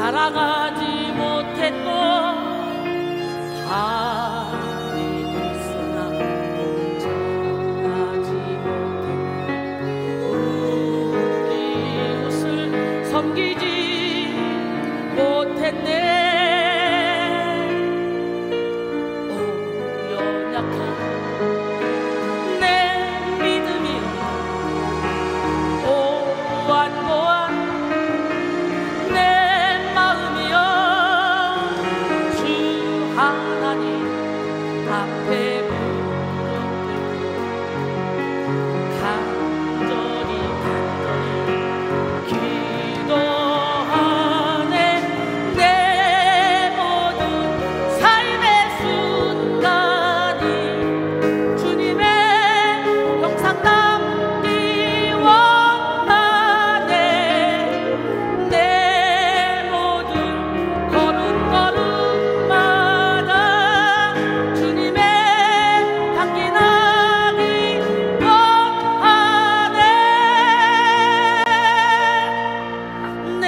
살아가지 못했고 밤이 있으나 전하지 못했고 우리 옷을 섬기지 못했네. 오 연약한 내 믿음이 오완고한 내 마음이여 주 하나님 앞에 간절히 기도하네. 내 모든 삶의 순간이 주님의 영상 담기 원하네. 내 모든 걸음걸음마다 주님의 향기 나기 원하네. 내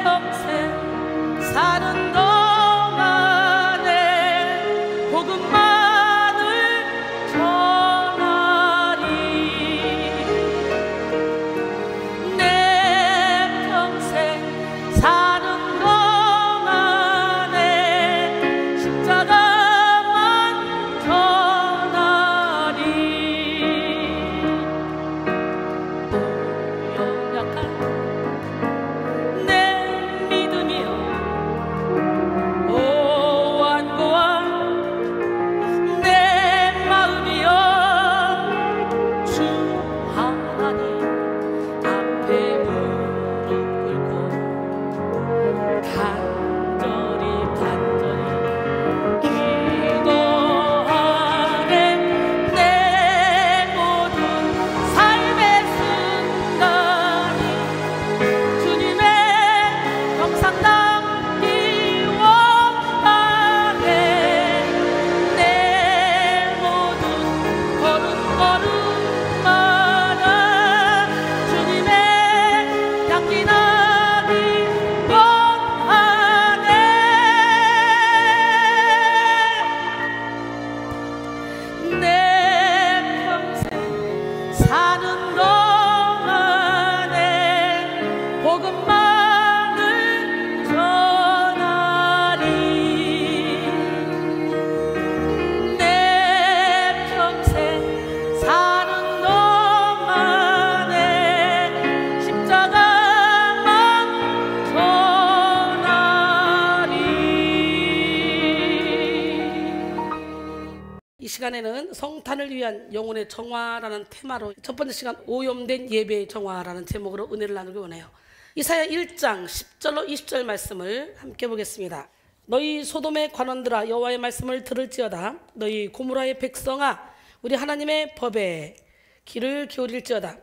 평생 사는 동안에 복음만을 전하리. 내 평생 사는 동안에 십자가만 전하리. 또 연약한 내 믿음이여 오완고한 내 마음이여 주 하나님 앞에 무릎 꿇고 간절히 기도하네. 내 모든 삶의 순간이 주님의 영상 담기 원하네. 내 모든 걸음걸음마다 주님의 향기 나기 원하네. 내 평생 사는 동안에 복음만을 전하리. 내 평생 사는 동안에 십자가만 전하리. 이 시간에는 성탄을 위한 영혼의 정화라는 테마로 첫 번째 시간 오염된 예배의 정화라는 제목으로 은혜를 나누기 원해요. 이사야 1장 10절로 20절 말씀을 함께 보겠습니다. 너희 소돔의 관원들아 여호와의 말씀을 들을지어다. 너희 고모라의 백성아 우리 하나님의 법에 귀를 기울일지어다.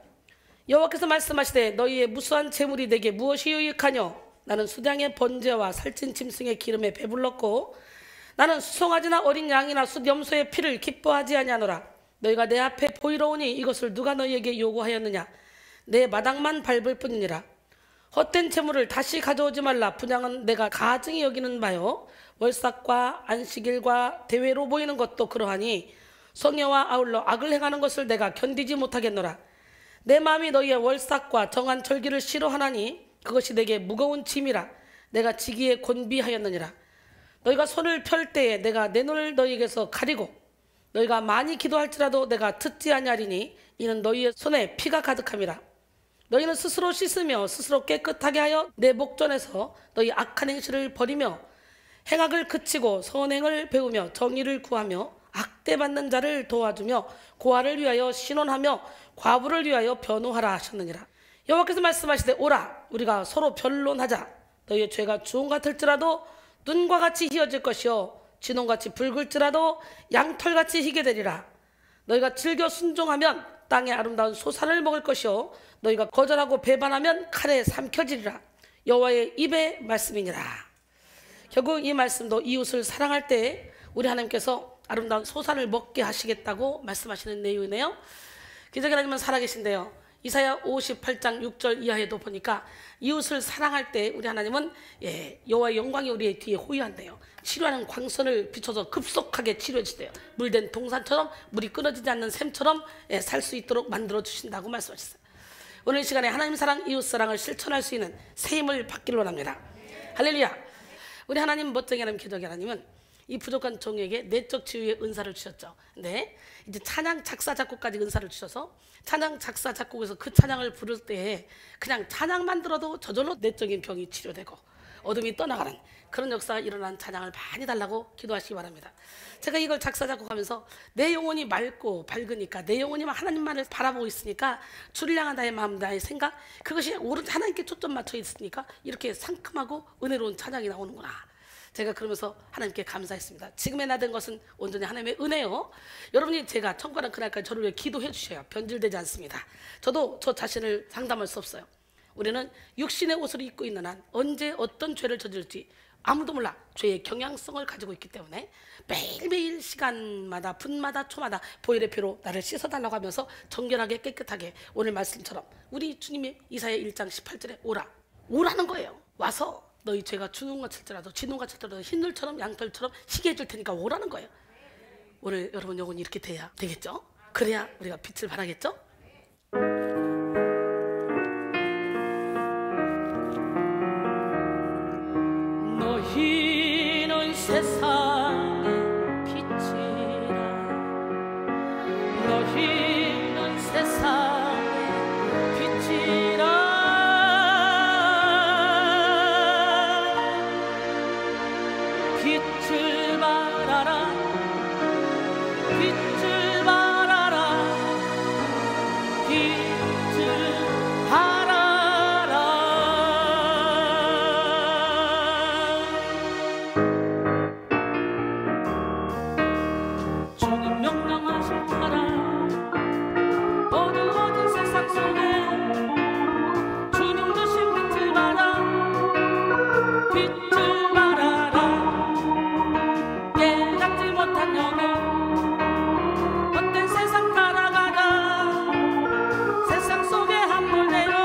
여호와께서 말씀하시되 너희의 무수한 재물이 내게 무엇이 유익하뇨? 나는 수량의 번제와 살찐 짐승의 기름에 배불렀고 나는 수송아지나 어린 양이나 숫염소의 피를 기뻐하지 아니하노라. 너희가 내 앞에 보이러 오니 이것을 누가 너희에게 요구하였느냐? 내 마당만 밟을 뿐이니라. 헛된 재물을 다시 가져오지 말라. 분향은 내가 가증히 여기는 바요 월삭과 안식일과 대회로 보이는 것도 그러하니 성녀와 아울러 악을 행하는 것을 내가 견디지 못하겠노라. 내 마음이 너희의 월삭과 정한 절기를 싫어하나니 그것이 내게 무거운 짐이라. 내가 지기에 곤비하였느니라. 너희가 손을 펼 때에 내가 내 눈을 너희에게서 가리고 너희가 많이 기도할지라도 내가 듣지 아니하리니 이는 너희의 손에 피가 가득함이라. 너희는 스스로 씻으며 스스로 깨끗하게 하여 내 목전에서 너희 악한 행실을 버리며 행악을 그치고 선행을 배우며 정의를 구하며 학대받는 자를 도와주며 고아를 위하여 신원하며 과부를 위하여 변호하라 하셨느니라. 여호와께서 말씀하시되 오라 우리가 서로 변론하자. 너희의 죄가 주홍 같을지라도 눈과 같이 희어질 것이요 진홍같이 붉을지라도 양털같이 희게 되리라. 너희가 즐겨 순종하면 땅의 아름다운 소산을 먹을 것이요 너희가 거절하고 배반하면 칼에 삼켜지리라. 여호와의 입의 말씀이니라. 결국 이 말씀도 이웃을 사랑할 때 우리 하나님께서 아름다운 소산을 먹게 하시겠다고 말씀하시는 내용이네요. 기적의 하나님은 살아계신데요, 이사야 58장 6절 이하에도 보니까 이웃을 사랑할 때 우리 하나님은 여호와의 영광이 우리의 뒤에 호위한대요. 치료하는 광선을 비춰서 급속하게 치료해 주세요. 물된 동산처럼, 물이 끊어지지 않는 샘처럼 살 수 있도록 만들어 주신다고 말씀하셨어요. 오늘 시간에 하나님 사랑, 이웃 사랑을 실천할 수 있는 새 힘을 받기를 원합니다. 할렐루야. 우리 하나님, 멋쟁이 하나님, 기적의 하나님은 이 부족한 종에게 내적 치유의 은사를 주셨죠. 근데 이제 찬양 작사 작곡까지 은사를 주셔서 찬양 작사 작곡에서 그 찬양을 부를 때 그냥 찬양만 들어도 저절로 내적인 병이 치료되고 어둠이 떠나가는 그런 역사가 일어난 찬양을 많이 달라고 기도하시기 바랍니다. 제가 이걸 작사 작곡하면서 내 영혼이 맑고 밝으니까, 내 영혼이 하나님만을 바라보고 있으니까, 주를 향한 나의 마음, 나의 생각, 그것이 오로지 하나님께 초점 맞춰 있으니까 이렇게 상큼하고 은혜로운 찬양이 나오는구나. 제가 그러면서 하나님께 감사했습니다. 지금의 나 된 것은 온전히 하나님의 은혜요. 여러분이 제가 천국가는 그날까지 저를 위해 기도해 주셔야 변질되지 않습니다. 저도 저 자신을 상담할 수 없어요. 우리는 육신의 옷을 입고 있는 한 언제 어떤 죄를 저질지 아무도 몰라. 죄의 경향성을 가지고 있기 때문에 매일매일 시간마다 분마다 초마다 보혈의 피로 나를 씻어달라고 하면서 정결하게 깨끗하게, 오늘 말씀처럼 우리 주님이 이사야 1장 18절에 오라는 거예요. 와서 너희 죄가 주눈같이 칠지라도 진눈같이 칠지라도 흰돌처럼 양털처럼 희게 해줄 테니까 오라는 거예요. 오늘 여러분 영혼이 이렇게 돼야 되겠죠? 그래야 우리가 빛을 발하겠죠? 너희는 세상의 빛이라. 너희는 세상의 빛이라. 빛을 발하라. 빛을 발하라. 빛을 발하라. 주님 명령하신 바라. 어두워진 세상 속에 주님 주신 빛을 발하. 빛을 발하라. 깨닫지 못한 영혼 헛된 세상 따라가라. 세상 속에 함몰되어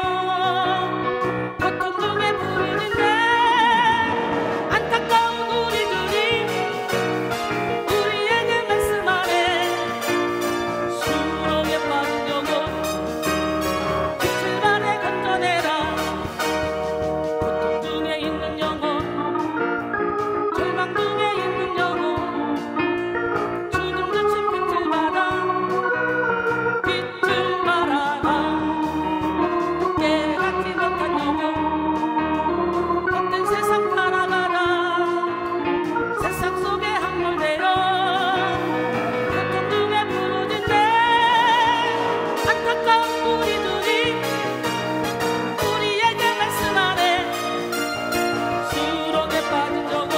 고통 중에 부르는데 안타까운 우리들이 우리에게 말씀하네. 수렁에 빠진 영혼 빛을 발해 건져내라. 고통 중에 있는 영혼, 절망 중에 있는 영혼, 주님 주신 빛을 받아. 빛을 발하라. 깨닫지 못한 영혼 헛된 세상 따라가라. 세상 속에 함몰되어 고통 중에 부르짖네. 안타까운 우리들이 우리에게 말씀하네. 수렁에 빠진 영혼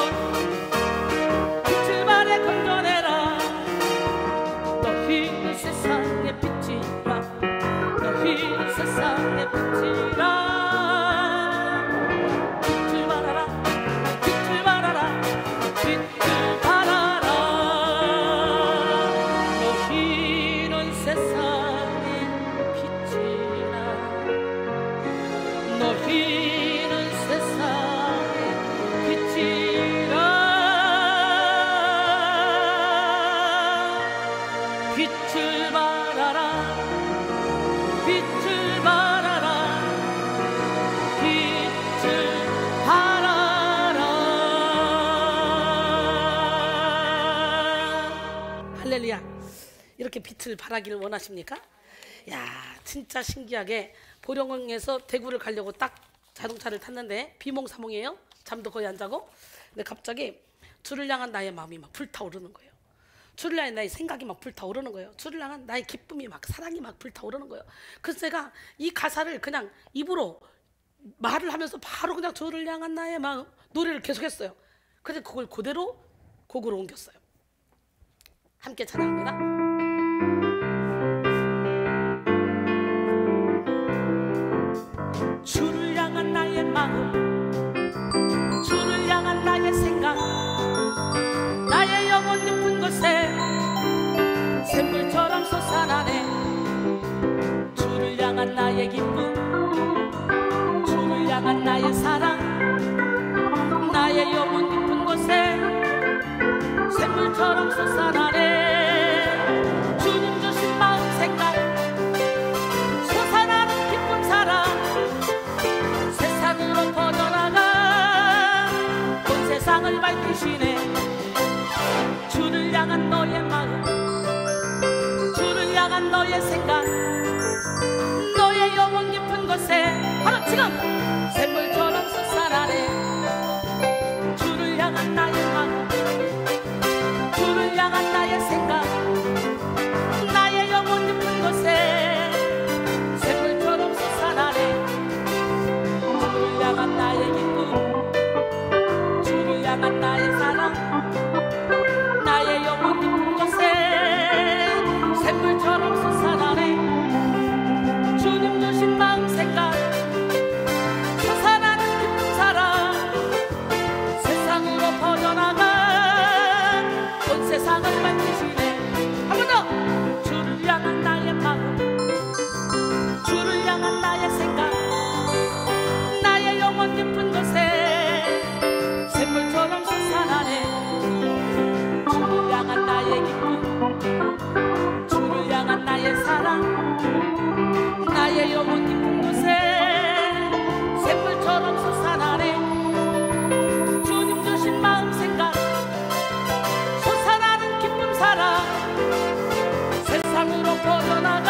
빛을 발해 건져내라. 너희는 세상의 빛이라. 너희는 세상의 빛이라. 빛을 발하라. 빛을 발하라. 빛을 발하라. 너희는 세상의 빛이라. 너희는 세상의 빛이라. 빛을 발하라. 빛을 발하라. 빛을 발하라. 할렐루야. 이렇게 빛을 발하기를 원하십니까? 야, 진짜 신기하게 보령에서 대구를 가려고 딱 자동차를 탔는데 비몽사몽이에요. 잠도 거의 안 자고. 근데 갑자기 주를 향한 나의 마음이 막 불타오르는 거예요. 주를 향한 나의 생각이 막 불타오르는 거예요. 주를 향한 나의 기쁨이 막, 사랑이 막 불타오르는 거예요. 그래서 제가 이 가사를 그냥 입으로 말을 하면서 바로 그냥 주를 향한 나의 마음 노래를 계속했어요. 근데 그걸 그대로 곡으로 옮겼어요. 함께 찬양합니다. 주를 향한 나의 마음, 주를 향한 나의 생각, 나의 영혼 깊은 곳에 샘물처럼 솟아나네. 주를 향한 향한 나의 기쁨, 주를 향한 나의 사랑, 나의 영혼 깊은 곳에 샘물처럼 솟아나네. 주님 주신 마음 생각, 솟아나는 기쁨 사랑, 세상으로 퍼져나가 온 세상을 밝히시네. 주를 향한 너의 마음, 주를 향한 너의 생각, 너의 영혼 깊은 곳에 바로 지금 샘물처럼 솟아나네. 주를 향한 나의 마음, 주를 향한 나의 생각, 나의 영혼 깊은 곳에 샘물처럼 솟아나네. 주를 향한 나의 기쁨, 주를 향한 나의 사랑, 나의 영혼 깊은 곳에 샘물처럼 솟아나네. 주님 주신 마음 생각, 솟아나는 기쁨 사랑, 세상으로 퍼져나가 온 세상을 밝히시네. 한 번 더! 주를 향한 나의 마음, 주를 향한 나의 생각, 나의 영혼 깊은 곳에 샘물처럼 솟아나네. 주를 향한 나의 기쁨, 주를 향한 나의 사랑, 나의 영혼 깊은 곳에 샘물처럼 솟아나네. 주님 주신 마음 생각, 솟아나는 기쁨 사랑, 세상으로 퍼져나가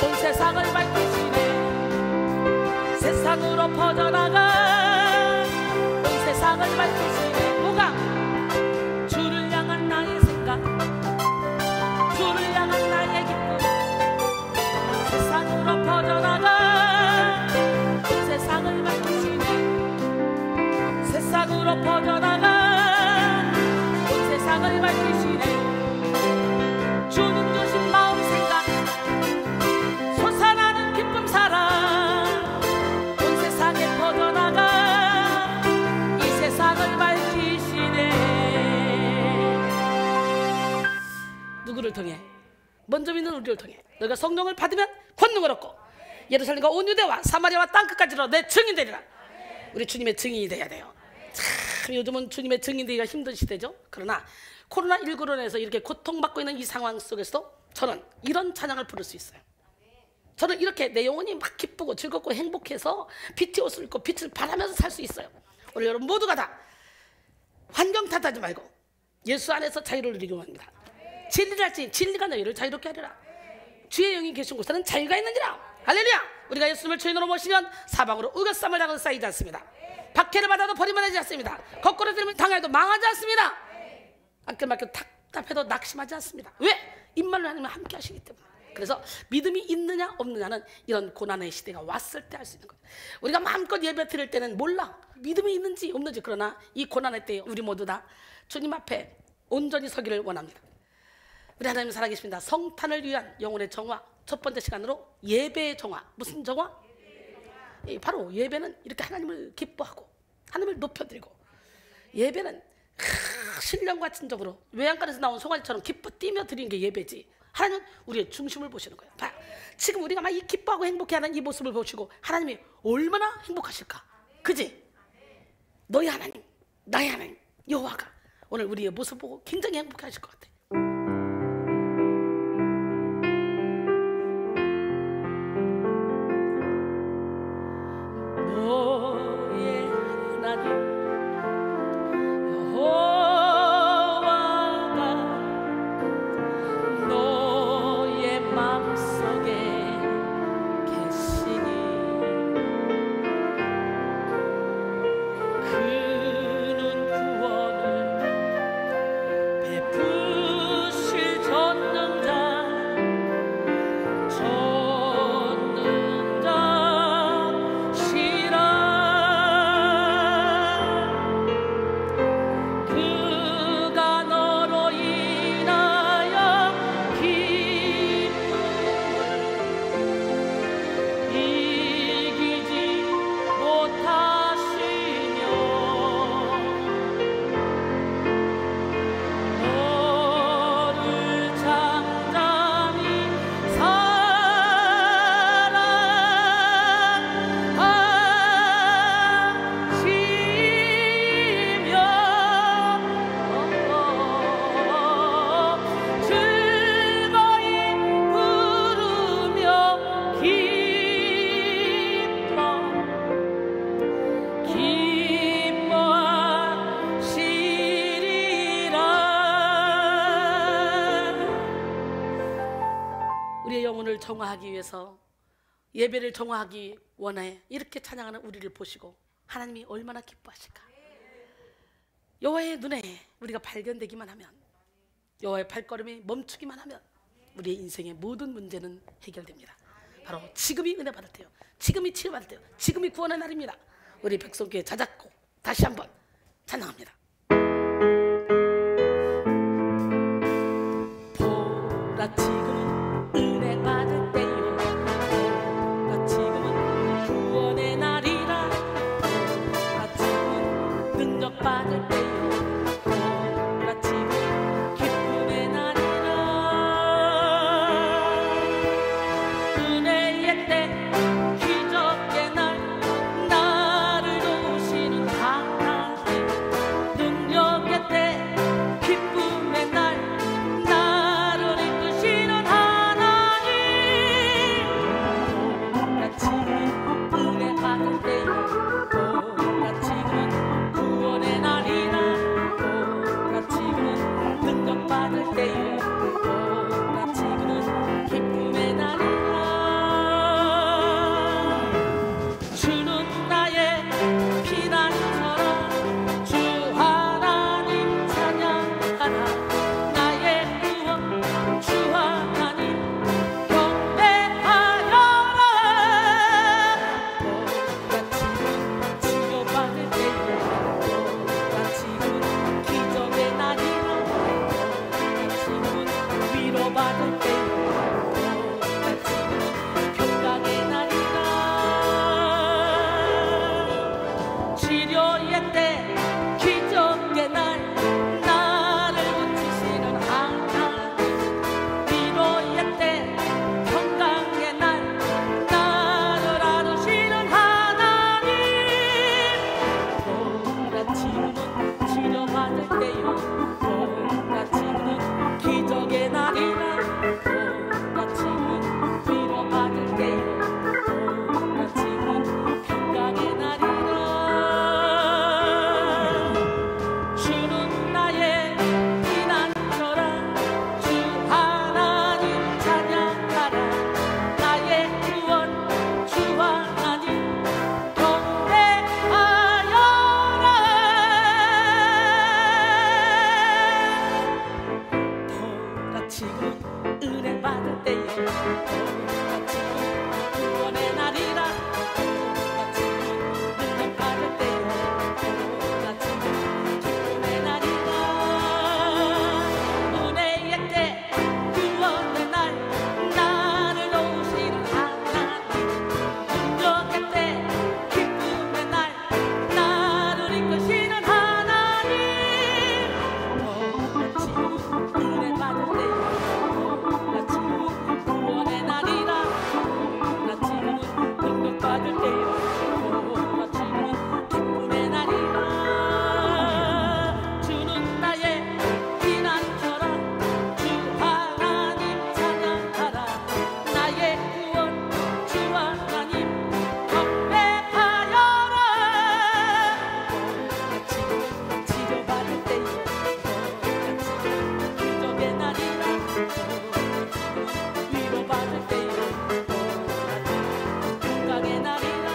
온 세상을 밝히시네. 세상으로 퍼져나가 온 세상을 밝히시네. 뭐가? 주를 향한 나의 생각, 주를 향한 나의 기쁨, 세상으로 퍼져나가 온 세상을 밝히시네. 세상으로 퍼져나가 온 세상을 밝히시네. 주님 주신 마음 생각, 솟아나는 기쁨 사랑, 온 세상에 퍼져나가 이 세상을 밝히시네. 누구를 통해? 먼저 믿는 우리를 통해. 너희가 성령을 받으면 권능을 얻고 예루살렘과 온 유대와 사마리아와 땅끝까지로 내 증인 되리라. 우리 주님의 증인이 돼야 돼요. 참 요즘은 주님의 증인 되기가 힘든 시대죠. 그러나 코로나19로 인해서 이렇게 고통받고 있는 이 상황 속에서도 저는 이런 찬양을 부를 수 있어요. 저는 이렇게 내 영혼이 막 기쁘고 즐겁고 행복해서 빛의 옷을 입고 빛을 발하면서 살 수 있어요. 오늘 여러분 모두가 다 환경 탓하지 말고 예수 안에서 자유를 누리기 원합니다. 진리를 할지 진리가 너희를 자유롭게 하리라. 주의 영이 계신 곳에는 자유가 있느니라. 할렐루야. 우리가 예수님을 주인으로 모시면 사방으로 우겨쌈을 당은 쌓이지 않습니다. 박해를 받아도 버림받지 않습니다. 거꾸로 들으면 당해도 망하지 않습니다. 아껴맞겨 답답해도 낙심하지 않습니다. 왜? 임말로 하나님은 함께 하시기 때문에. 그래서 믿음이 있느냐 없느냐는 이런 고난의 시대가 왔을 때 할 수 있는 거예요. 우리가 마음껏 예배 드릴 때는 몰라. 믿음이 있는지 없는지. 그러나 이 고난의 때에 우리 모두 다 주님 앞에 온전히 서기를 원합니다. 우리 하나님 살아계십니다. 성탄을 위한 영혼의 정화, 첫 번째 시간으로 예배의 정화. 무슨 정화? 바로 예배는 이렇게 하나님을 기뻐하고 하나님을 높여드리고, 예배는 신령과 진정으로 외양간에서 나온 송아지처럼 기뻐 뛰며 드리는 게 예배지. 하나님은 우리의 중심을 보시는 거예요. 봐, 지금 우리가 막 이 기뻐하고 행복해하는 이 모습을 보시고 하나님이 얼마나 행복하실까. 그지? 너희 하나님, 나의 하나님 여호와가 오늘 우리의 모습 보고 굉장히 행복해하실 것 같아. 너의 하나님 여호와가 너의 마음속에 계시니 그는 구원을 베푸 정화하기 위해서 예배를 정화하기 원해 이렇게 찬양하는 우리를 보시고 하나님이 얼마나 기뻐하실까. 여호와의 눈에 우리가 발견되기만 하면, 여호와의 발걸음이 멈추기만 하면 우리의 인생의 모든 문제는 해결됩니다. 바로 지금이 은혜 받을 때요, 지금이 치유받을 때요, 지금이 구원의 날입니다. 우리 백성교회 자작곡 다시 한번 찬양합니다. 보라 지금은 은혜 받을 때요, 보라 지금은 구원의 날이라, 보라 지금은 능력 받을 때요, 보라 지금은 기쁨의 날이라. 은혜의 때 기적의 날 나를 도우시는 하나님, 능력의 때 기쁨의 날 나를 이끄시는 하나님. 보라 지금은 은혜 받을 때요, 보라 지금은 구원의 날이라, 보라 지금은 능력 받을 때요, 보라 지금은 기쁨의 날이라. 주는 나의 피난처라, 주 하나님 찬양하라. 나의 구원 주 하나님 경배하여라. 보라 지금은 치료받을 때요, 보라 지금은 기적의 날이라, 보라 지금은 위로받을 때요, 보라 지금은 평강의 날이라. 치료의 때 기적의 날 나를 고치시는 하나님, 위로의 때 평강의 날 나를 안으시는 하나님. 보라 지금은 치료받을 때요, 보라 지금은 기적의 날이라, 보라 지금은 위로받을 때요, 보라 지금은 평강의 날이라. 주는 나의 피난처라, 주 하나님 찬양하라. 나의 구원 주 하나님 경배하여라. 보라 지금은 은혜 받을 때요, 보라 지금은 구원의 날이라, 보라 지금은 능력 받을 때요, 보라 지금은 기쁨의 날이라. 은혜의 때 구원의 날 나를 도우시는 하나님, 능력의 때 기쁨의 날 나를 이끄시는 하나님. 보라 지금은 은혜 받을 때요, 보라 지금은 구원의 날이라, 보라 지금은 능력 받을 때요, 보라 지금은 기쁨의 날이라. 주는 나의 피난처라, 주 하나님 찬양하라. 나의 구원 주 하나님 경배하여라. 보라 지금은 치료받을 때요, 보라 지금은 기적의 날이라, 보라 지금은 위로받을 때요, 보라 지금은 평강의 날이라.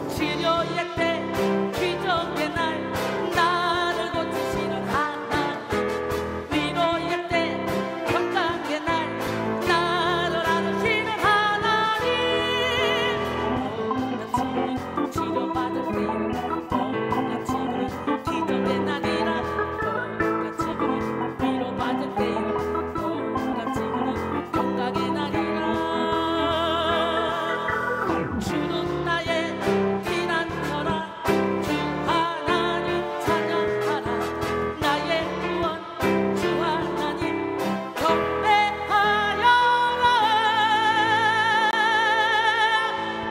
치료의 때 기적의 날 나를 고치시는 하나님, 위로의 때 평강의 날 나를 안으시는 하나님. 보라 지금은 치료받을 때요, 보라 지금은 기적의 날이라, 보라 지금은 위로받을 때요, 보라 지금은 평강의 날이라. 주는 나의 피난처라, 주 하나님 찬양하라. 나의 구원 주 하나님 경배하여라.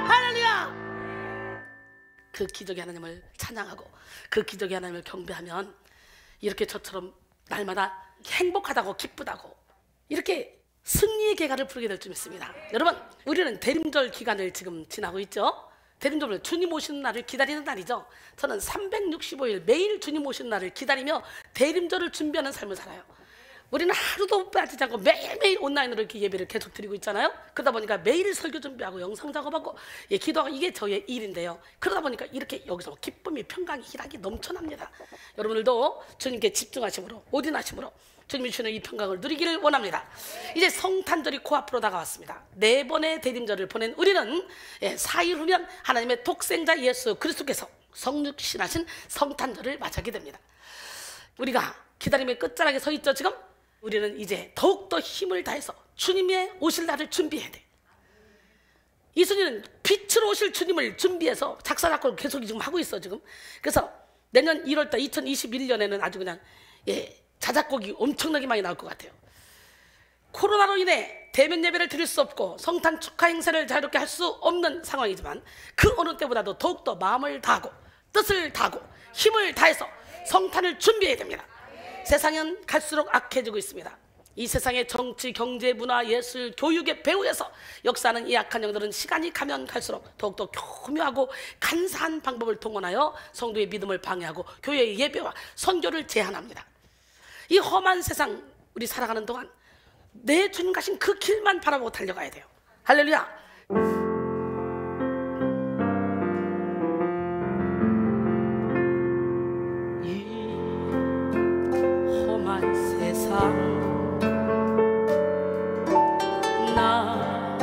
할렐루야. 그 기적의 하나님을 찬양하고 그 기적의 하나님을 경배하면 이렇게 저처럼 날마다 행복하다고 기쁘다고 이렇게 승리의 개가를 부르게 될 줄 믿습니다. 여러분, 우리는 대림절 기간을 지금 지나고 있죠. 대림절은 주님 오시는 날을 기다리는 날이죠. 저는 365일 매일 주님 오시는 날을 기다리며 대림절을 준비하는 삶을 살아요. 우리는 하루도 빠지지 않고 매일매일 온라인으로 이렇게 예배를 계속 드리고 있잖아요. 그러다 보니까 매일 설교 준비하고 영상 작업하고 기도하고 이게 저의 일인데요. 그러다 보니까 이렇게 여기서 기쁨이 평강이 희락이 넘쳐납니다. 여러분들도 주님께 집중하심으로 오딘하심으로 주님이 주시는 이 평강을 누리기를 원합니다. 이제 성탄절이 코앞으로 다가왔습니다. 4번의 대림절을 보낸 우리는 4일 후면 하나님의 독생자 예수 그리스도께서 성육신하신 성탄절을 맞이하게 됩니다. 우리가 기다림의 끝자락에 서 있죠. 지금 우리는 이제 더욱더 힘을 다해서 주님의 오실 날을 준비해야 돼. 이순이는 빛으로 오실 주님을 준비해서 작사 작곡을 계속 지금 하고 있어 지금. 그래서 내년 1월달 2021년에는 아주 그냥 자작곡이 엄청나게 많이 나올 것 같아요. 코로나로 인해 대면 예배를 드릴 수 없고 성탄 축하 행사를 자유롭게 할 수 없는 상황이지만 그 어느 때보다도 더욱더 마음을 다하고 뜻을 다하고 힘을 다해서 성탄을 준비해야 됩니다. 세상은 갈수록 악해지고 있습니다. 이 세상의 정치, 경제, 문화, 예술, 교육의 배후에서 역사하는 이 악한 영들은 시간이 가면 갈수록 더욱더 교묘하고 간사한 방법을 동원하여 성도의 믿음을 방해하고 교회의 예배와 선교를 제한합니다. 이 험한 세상 우리 살아가는 동안 내 주님 가신 그 길만 바라보고 달려가야 돼요. 할렐루야. 나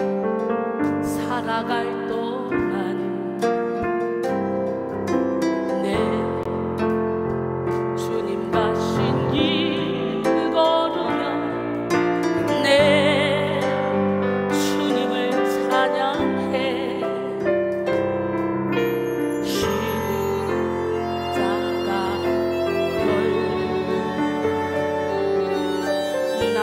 살아갈 동안 내 주님 가신 길 걸으며 내 주님을 찬양해 십자가를 날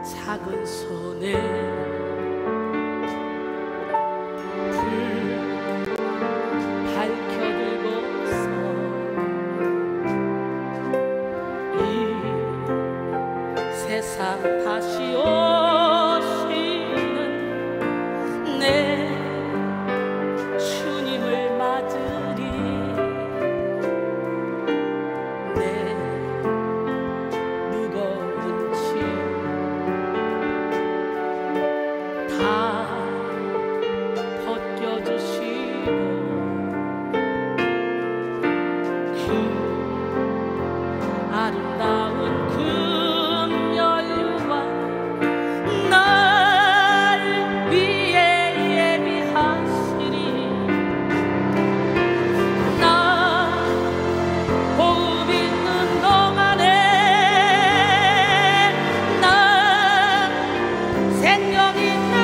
작은 손에 불 밝혀들고서 이 세상 다시 오시는 내 주님을 맞으리. 내 무거운 짐 다 벗겨주시고 그 아름다운 금연류와 날 위해 예비하시리. 나 호흡 있는 동안에 나 생명 있는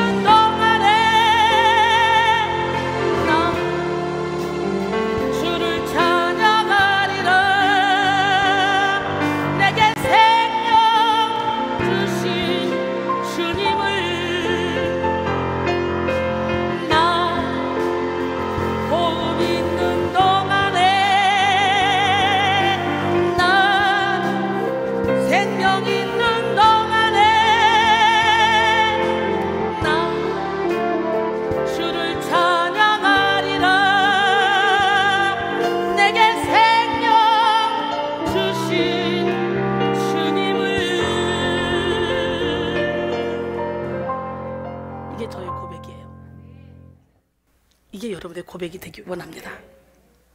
이게 여러분의 고백이 되기 원합니다.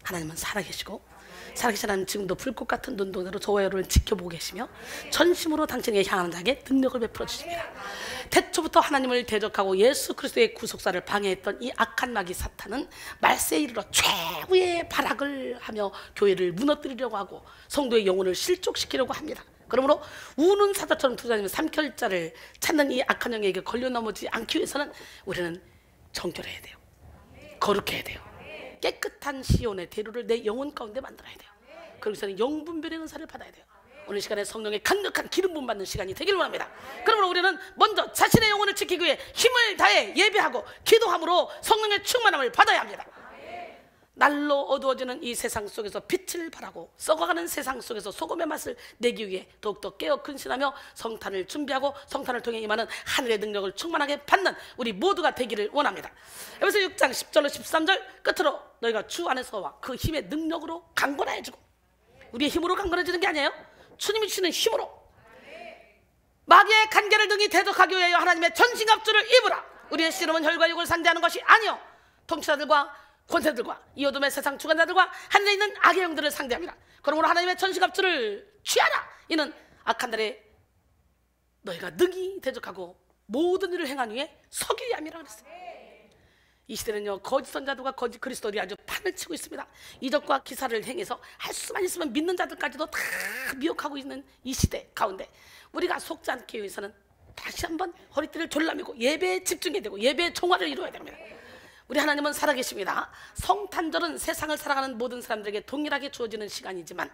하나님은 살아계시고 살아계신 하나님 지금도 불꽃 같은 눈동자로 저와 여러분을 지켜보고 계시며 전심으로 당신에게 향하는 자에게 능력을 베풀어 주십니다. 태초부터 하나님을 대적하고 예수 그리스도의 구속사를 방해했던 이 악한 마귀 사탄은 말세에 이르러 최후의 발악을 하며 교회를 무너뜨리려고 하고 성도의 영혼을 실족시키려고 합니다. 그러므로 우는 사자처럼 투자하면 삼켜자를 찾는 이 악한 영에게 걸려 넘어지지 않기 위해서는 우리는 정결해야 돼요. 거룩해야 돼요. 깨끗한 시온의 대로를 내 영혼 가운데 만들어야 돼요. 그러기서는 영분별의 은사를 받아야 돼요. 오늘 시간에 성령의 강력한 기름 부음 받는 시간이 되길 원합니다. 그러므로 우리는 먼저 자신의 영혼을 지키기 위해 힘을 다해 예배하고 기도함으로 성령의 충만함을 받아야 합니다. 날로 어두워지는 이 세상 속에서 빛을 발하고 썩어가는 세상 속에서 소금의 맛을 내기 위해 더욱더 깨어 근신하며 성탄을 준비하고 성탄을 통해 임하는 하늘의 능력을 충만하게 받는 우리 모두가 되기를 원합니다. 에베소 6장 10절로 13절 끝으로 너희가 주 안에서와 그 힘의 능력으로 강건해지고, 우리의 힘으로 강건해지는 게 아니에요. 주님이 주시는 힘으로 마귀의 간계를 등이 대적하기 위하여 하나님의 전신갑주를 입으라. 우리의 씨름은 혈과 육을 상대하는 것이 아니요 통치자들과 권세들과 이 어둠의 세상 주관자들과 하늘에 있는 악의 영들을 상대합니다. 그러므로 하나님의 전신갑주를 취하라. 이는 악한 날에 너희가 능히 대적하고 모든 일을 행한 후에 서기 위함이라 그랬어요. 이 시대는요, 거짓 선자들과 거짓 그리스도들이 아주 판을 치고 있습니다. 이적과 기사를 행해서 할 수만 있으면 믿는 자들까지도 다 미혹하고 있는 이 시대 가운데 우리가 속지 않기 위해서는 다시 한번 허리띠를 졸라매고 예배에 집중해야 되고 예배의 종화를 이루어야 됩니다. 우리 하나님은 살아계십니다. 성탄절은 세상을 살아가는 모든 사람들에게 동일하게 주어지는 시간이지만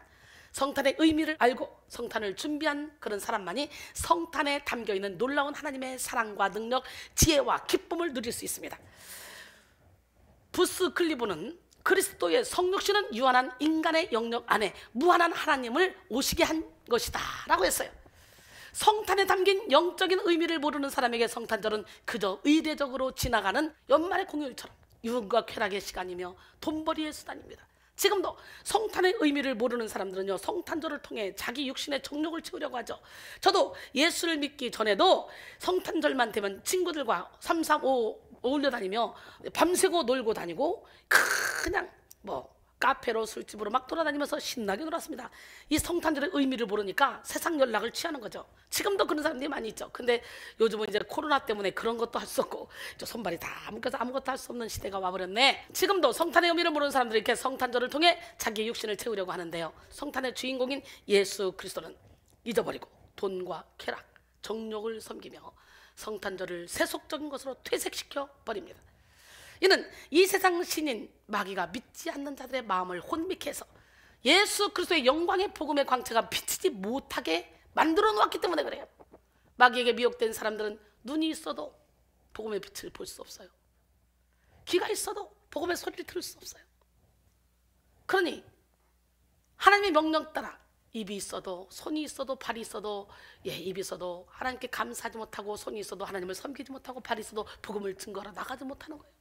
성탄의 의미를 알고 성탄을 준비한 그런 사람만이 성탄에 담겨있는 놀라운 하나님의 사랑과 능력, 지혜와 기쁨을 누릴 수 있습니다. 부스 클리브는 그리스도의 성육신은 유한한 인간의 영역 안에 무한한 하나님을 오시게 한 것이다 라고 했어요. 성탄에 담긴 영적인 의미를 모르는 사람에게 성탄절은 그저 의례적으로 지나가는 연말의 공휴일처럼 유흥과 쾌락의 시간이며 돈벌이의 수단입니다. 지금도 성탄의 의미를 모르는 사람들은요, 성탄절을 통해 자기 육신의 정욕을 채우려고 하죠. 저도 예수를 믿기 전에도 성탄절만 되면 친구들과 335 어울려 다니며 밤새고 놀고 다니고 그냥 카페로 술집으로 막 돌아다니면서 신나게 놀았습니다. 이 성탄절의 의미를 모르니까 세상 연락을 취하는 거죠. 지금도 그런 사람들이 많이 있죠. 근데 요즘은 이제 코로나 때문에 그런 것도 할 수 없고 손발이 다 묶여서 아무것도 할 수 없는 시대가 와버렸네. 지금도 성탄의 의미를 모르는 사람들이 이렇게 성탄절을 통해 자기의 육신을 채우려고 하는데요, 성탄의 주인공인 예수 그리스도는 잊어버리고 돈과 쾌락, 정욕을 섬기며 성탄절을 세속적인 것으로 퇴색시켜 버립니다. 이는 이 세상 신인 마귀가 믿지 않는 자들의 마음을 혼미케 해서 예수 그리스도의 영광의 복음의 광채가 비치지 못하게 만들어 놓았기 때문에 그래요. 마귀에게 미혹된 사람들은 눈이 있어도 복음의 빛을 볼 수 없어요. 귀가 있어도 복음의 소리를 들을 수 없어요. 그러니 하나님의 명령 따라 입이 있어도 손이 있어도 발이 있어도 입이 있어도 하나님께 감사하지 못하고 손이 있어도 하나님을 섬기지 못하고 발이 있어도 복음을 증거하러 나가지 못하는 거예요.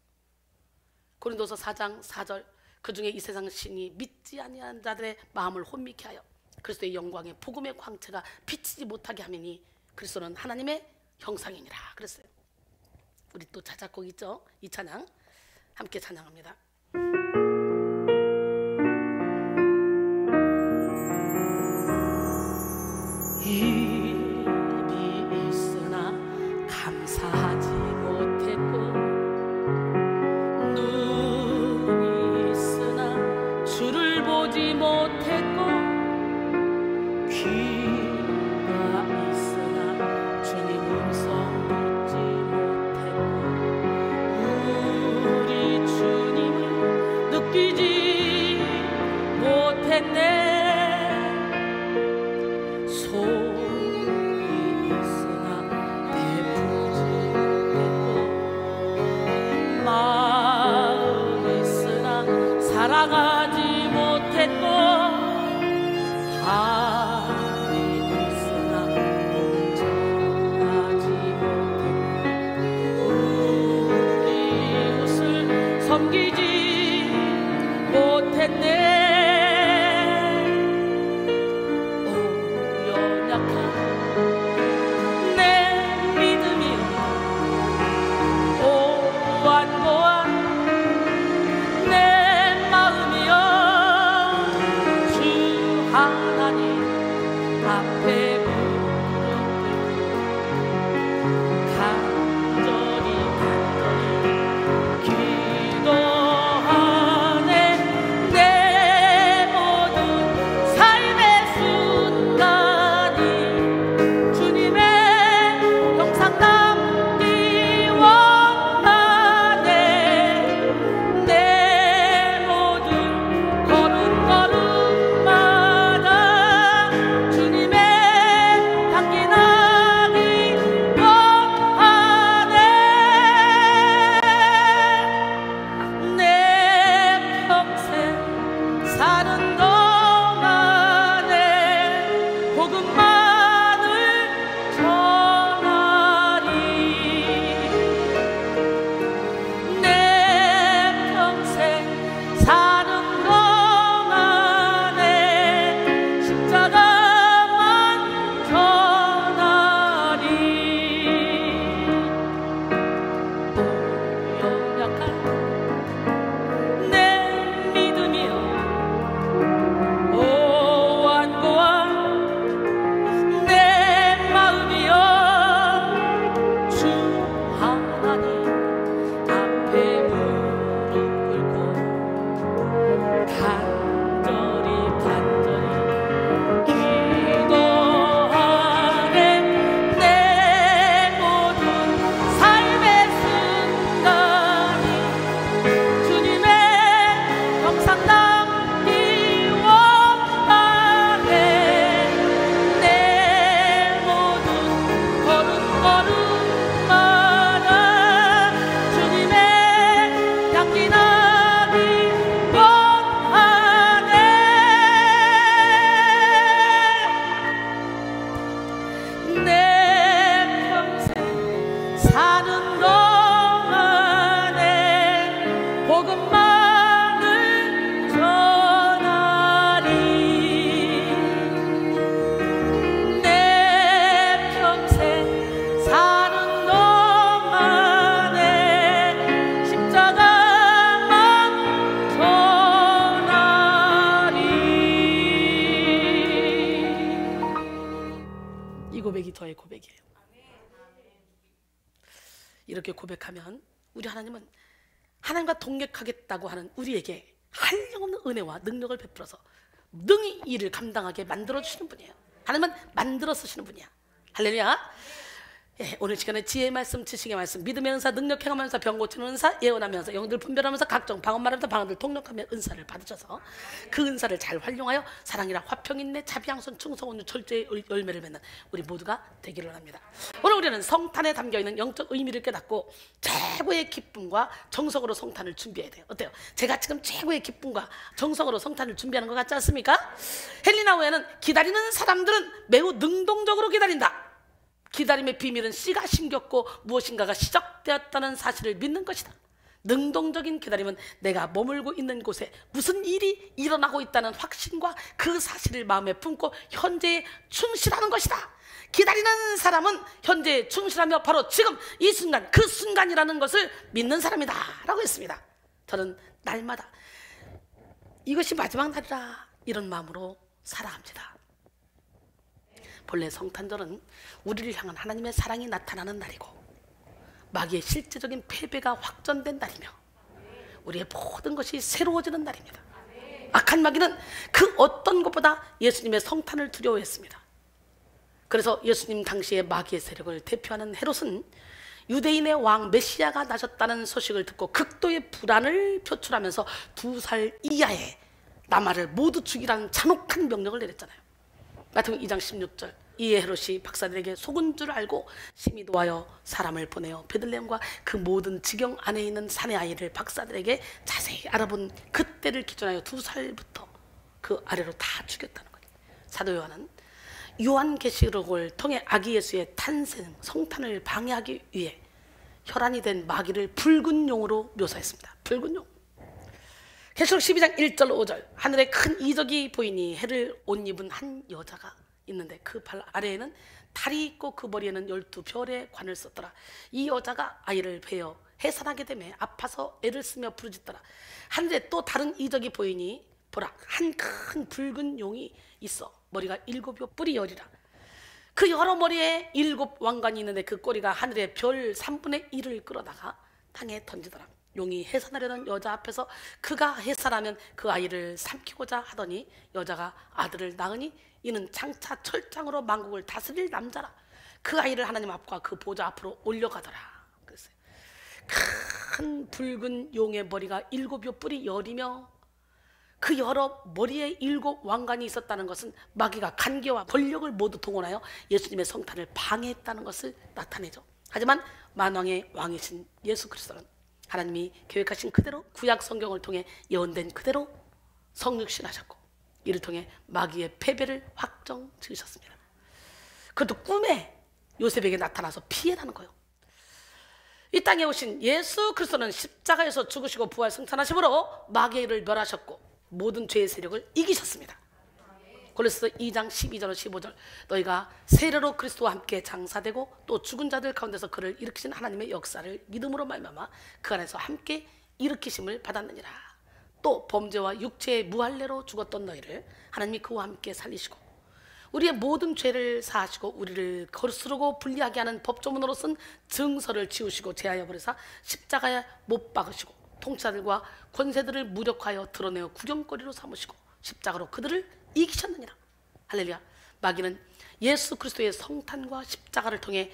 고린도서 4장 4절 그 중에 이 세상 신이 믿지 아니하는 자들의 마음을 혼미케 하여 그리스도의 영광의 복음의 광채가 비치지 못하게 하매니 그리스도는 하나님의 형상이니라 그랬어요. 우리 또 자작곡 있죠? 이 찬양 함께 찬양합니다. 입이 있으나 감사하지 못했고 눈이 있으나 주를 보지 못했고 귀가 있으나 주님 음성 듣지 못했고 우리 주님을 느끼지 못했네. 손이 있으나 베푸지 못했고 마음이 있으나 사랑하지 못했고 발이 있으나 동정하지 못했고 우리 이웃을 섬기지 못했네. 고백이 저의 고백이에요. 이렇게 고백하면 우리 하나님은 하나님과 동역하겠다고 하는 우리에게 한량없는 은혜와 능력을 베풀어서 능히 일을 감당하게 만들어주시는 분이에요. 하나님은 만들어 쓰시는 분이야. 할렐루야. 예, 오늘 시간에 지혜의 말씀, 지식의 말씀, 믿음의 은사, 능력 행하면서 병 고치는 은사, 예언하면서 영들 분별하면서 각종 방언 말하면서 방언들 통역하며 은사를 받으셔서 그 은사를 잘 활용하여 사랑이라 화평 인내 자비양선 충성 온유 절제의 열매를 맺는 우리 모두가 되기를 합니다. 오늘 우리는 성탄에 담겨있는 영적 의미를 깨닫고 최고의 기쁨과 정성으로 성탄을 준비해야 돼요. 어때요? 제가 지금 최고의 기쁨과 정성으로 성탄을 준비하는 것 같지 않습니까? 헬리나 후에는 기다리는 사람들은 매우 능동적으로 기다린다. 기다림의 비밀은 씨가 심겼고 무엇인가가 시작되었다는 사실을 믿는 것이다. 능동적인 기다림은 내가 머물고 있는 곳에 무슨 일이 일어나고 있다는 확신과 그 사실을 마음에 품고 현재에 충실하는 것이다. 기다리는 사람은 현재에 충실하며 바로 지금 이 순간, 그 순간이라는 것을 믿는 사람이다 라고 했습니다. 저는 날마다 이것이 마지막 날이라 이런 마음으로 살아갑니다. 본래 성탄절은 우리를 향한 하나님의 사랑이 나타나는 날이고 마귀의 실제적인 패배가 확전된 날이며 우리의 모든 것이 새로워지는 날입니다. 악한 마귀는 그 어떤 것보다 예수님의 성탄을 두려워했습니다. 그래서 예수님 당시의 마귀의 세력을 대표하는 헤롯은 유대인의 왕 메시아가 나셨다는 소식을 듣고 극도의 불안을 표출하면서 2살 이하의 남아를 모두 죽이라는 잔혹한 명령을 내렸잖아요. 마태복음 2장 16절, 이에 헤롯이 박사들에게 속은 줄 알고 심히 노하여 사람을 보내어 베들레헴과 그 모든 지경 안에 있는 사내 아이를 박사들에게 자세히 알아본 그때를 기준하여 2살부터 그 아래로 다 죽였다는 거예요. 사도 요한은 요한계시록을 통해 아기 예수의 탄생, 성탄을 방해하기 위해 혈안이 된 마귀를 붉은 용으로 묘사했습니다. 붉은 용. 계시록 12장 1절 5절, 하늘에 큰 이적이 보이니 해를 옷 입은 한 여자가 있는데 그 발 아래에는 달이 있고 그 머리에는 12별의 관을 썼더라. 이 여자가 아이를 베어 해산하게 되매 아파서 애를 쓰며 부르짖더라. 하늘에 또 다른 이적이 보이니 보라, 한 큰 붉은 용이 있어 머리가 7요 뿔이 10이라. 그 여러 머리에 7 왕관이 있는데 그 꼬리가 하늘의 별 3분의 1을 끌어다가 땅에 던지더라. 용이 해산하려는 여자 앞에서 그가 해산하면 그 아이를 삼키고자 하더니 여자가 아들을 낳으니 이는 장차 철장으로 만국을 다스릴 남자라. 그 아이를 하나님 앞과 그 보좌 앞으로 올려가더라. 그랬어요. 큰 붉은 용의 머리가 7요 뿔이 10이며 그 여러 머리에 7 왕관이 있었다는 것은 마귀가 간계와 권력을 모두 동원하여 예수님의 성탄을 방해했다는 것을 나타내죠. 하지만 만왕의 왕이신 예수 그리스도는 하나님이 계획하신 그대로 구약 성경을 통해 예언된 그대로 성육신하셨고 이를 통해 마귀의 패배를 확정 지으셨습니다. 그것도 꿈에 요셉에게 나타나서 피해라는 거예요. 이 땅에 오신 예수 그리스도는 십자가에서 죽으시고 부활 승천하심으로 마귀를 멸하셨고 모든 죄의 세력을 이기셨습니다. 골로새서 2장 12절 15절 너희가 세례로 그리스도와 함께 장사되고 또 죽은 자들 가운데서 그를 일으키신 하나님의 역사를 믿음으로 말미암아 그 안에서 함께 일으키심을 받았느니라. 또 범죄와 육체의 무할례로 죽었던 너희를 하나님이 그와 함께 살리시고 우리의 모든 죄를 사하시고 우리를 거스르고 불리하게 하는 법조문으로 쓴 증서를 지우시고 제하여 버리사 십자가에 못 박으시고 통치자들과 권세들을 무력하여 드러내어 구경거리로 삼으시고 십자가로 그들을 이기셨느니라. 할렐루야. 마귀는 예수 그리스도의 성탄과 십자가를 통해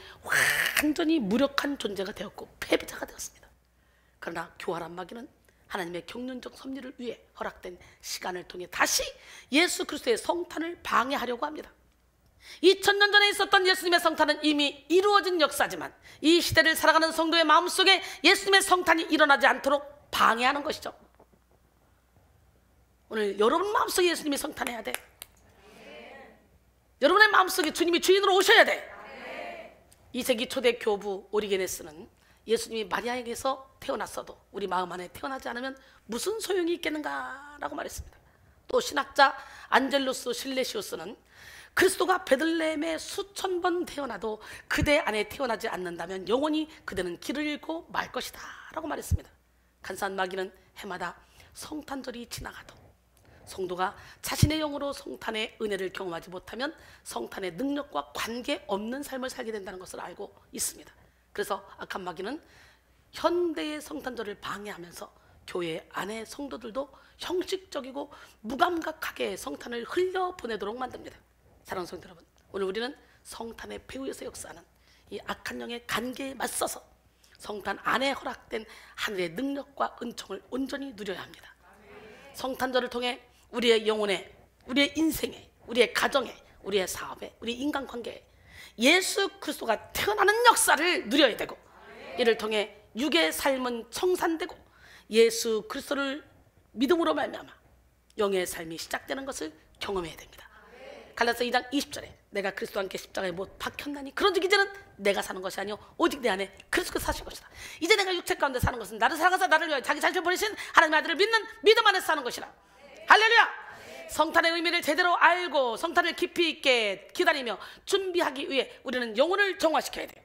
완전히 무력한 존재가 되었고 패배자가 되었습니다. 그러나 교활한 마귀는 하나님의 경륜적 섭리를 위해 허락된 시간을 통해 다시 예수 그리스도의 성탄을 방해하려고 합니다. 2000년 전에 있었던 예수님의 성탄은 이미 이루어진 역사지만 이 시대를 살아가는 성도의 마음속에 예수님의 성탄이 일어나지 않도록 방해하는 것이죠. 오늘 여러분 마음속에 예수님이 성탄해야 돼. 여러분의 마음속에 주님이 주인으로 오셔야 돼. 2세기 초대 교부 오리게네스는 예수님이 마리아에게서 태어났어도 우리 마음 안에 태어나지 않으면 무슨 소용이 있겠는가 라고 말했습니다. 또 신학자 안젤루스 실레시우스는 그리스도가 베들레헴에 수천 번 태어나도 그대 안에 태어나지 않는다면 영원히 그대는 길을 잃고 말 것이다 라고 말했습니다. 간사한 마귀는 해마다 성탄절이 지나가도 성도가 자신의 영으로 성탄의 은혜를 경험하지 못하면 성탄의 능력과 관계없는 삶을 살게 된다는 것을 알고 있습니다. 그래서 악한 마귀는 현대의 성탄절을 방해하면서 교회 안의 성도들도 형식적이고 무감각하게 성탄을 흘려보내도록 만듭니다. 사랑하는 성도 여러분, 오늘 우리는 성탄의 배후에서 역사하는 이 악한 영의 관계에 맞서서 성탄 안에 허락된 하늘의 능력과 은총을 온전히 누려야 합니다. 성탄절을 통해 우리의 영혼에, 우리의 인생에, 우리의 가정에, 우리의 사업에, 우리 인간관계에 예수 그리스도가 태어나는 역사를 누려야 되고 이를 통해 육의 삶은 청산되고 예수 그리스도를 믿음으로 말미암아 영의 삶이 시작되는 것을 경험해야 됩니다. 갈라디아서 2장 20절에 내가 그리스도와 함께 십자가에 못 박혔나니 그런즉 이제는 내가 사는 것이 아니요 오직 내 안에 그리스도가 사신 것이다. 이제 내가 육체 가운데 사는 것은 나를 사랑하사 나를 위하여 자기 자신을 버리신 하나님의 아들을 믿는 믿음 안에서 사는 것이라. 할렐루야. 성탄의 의미를 제대로 알고 성탄을 깊이 있게 기다리며 준비하기 위해 우리는 영혼을 정화시켜야 돼요.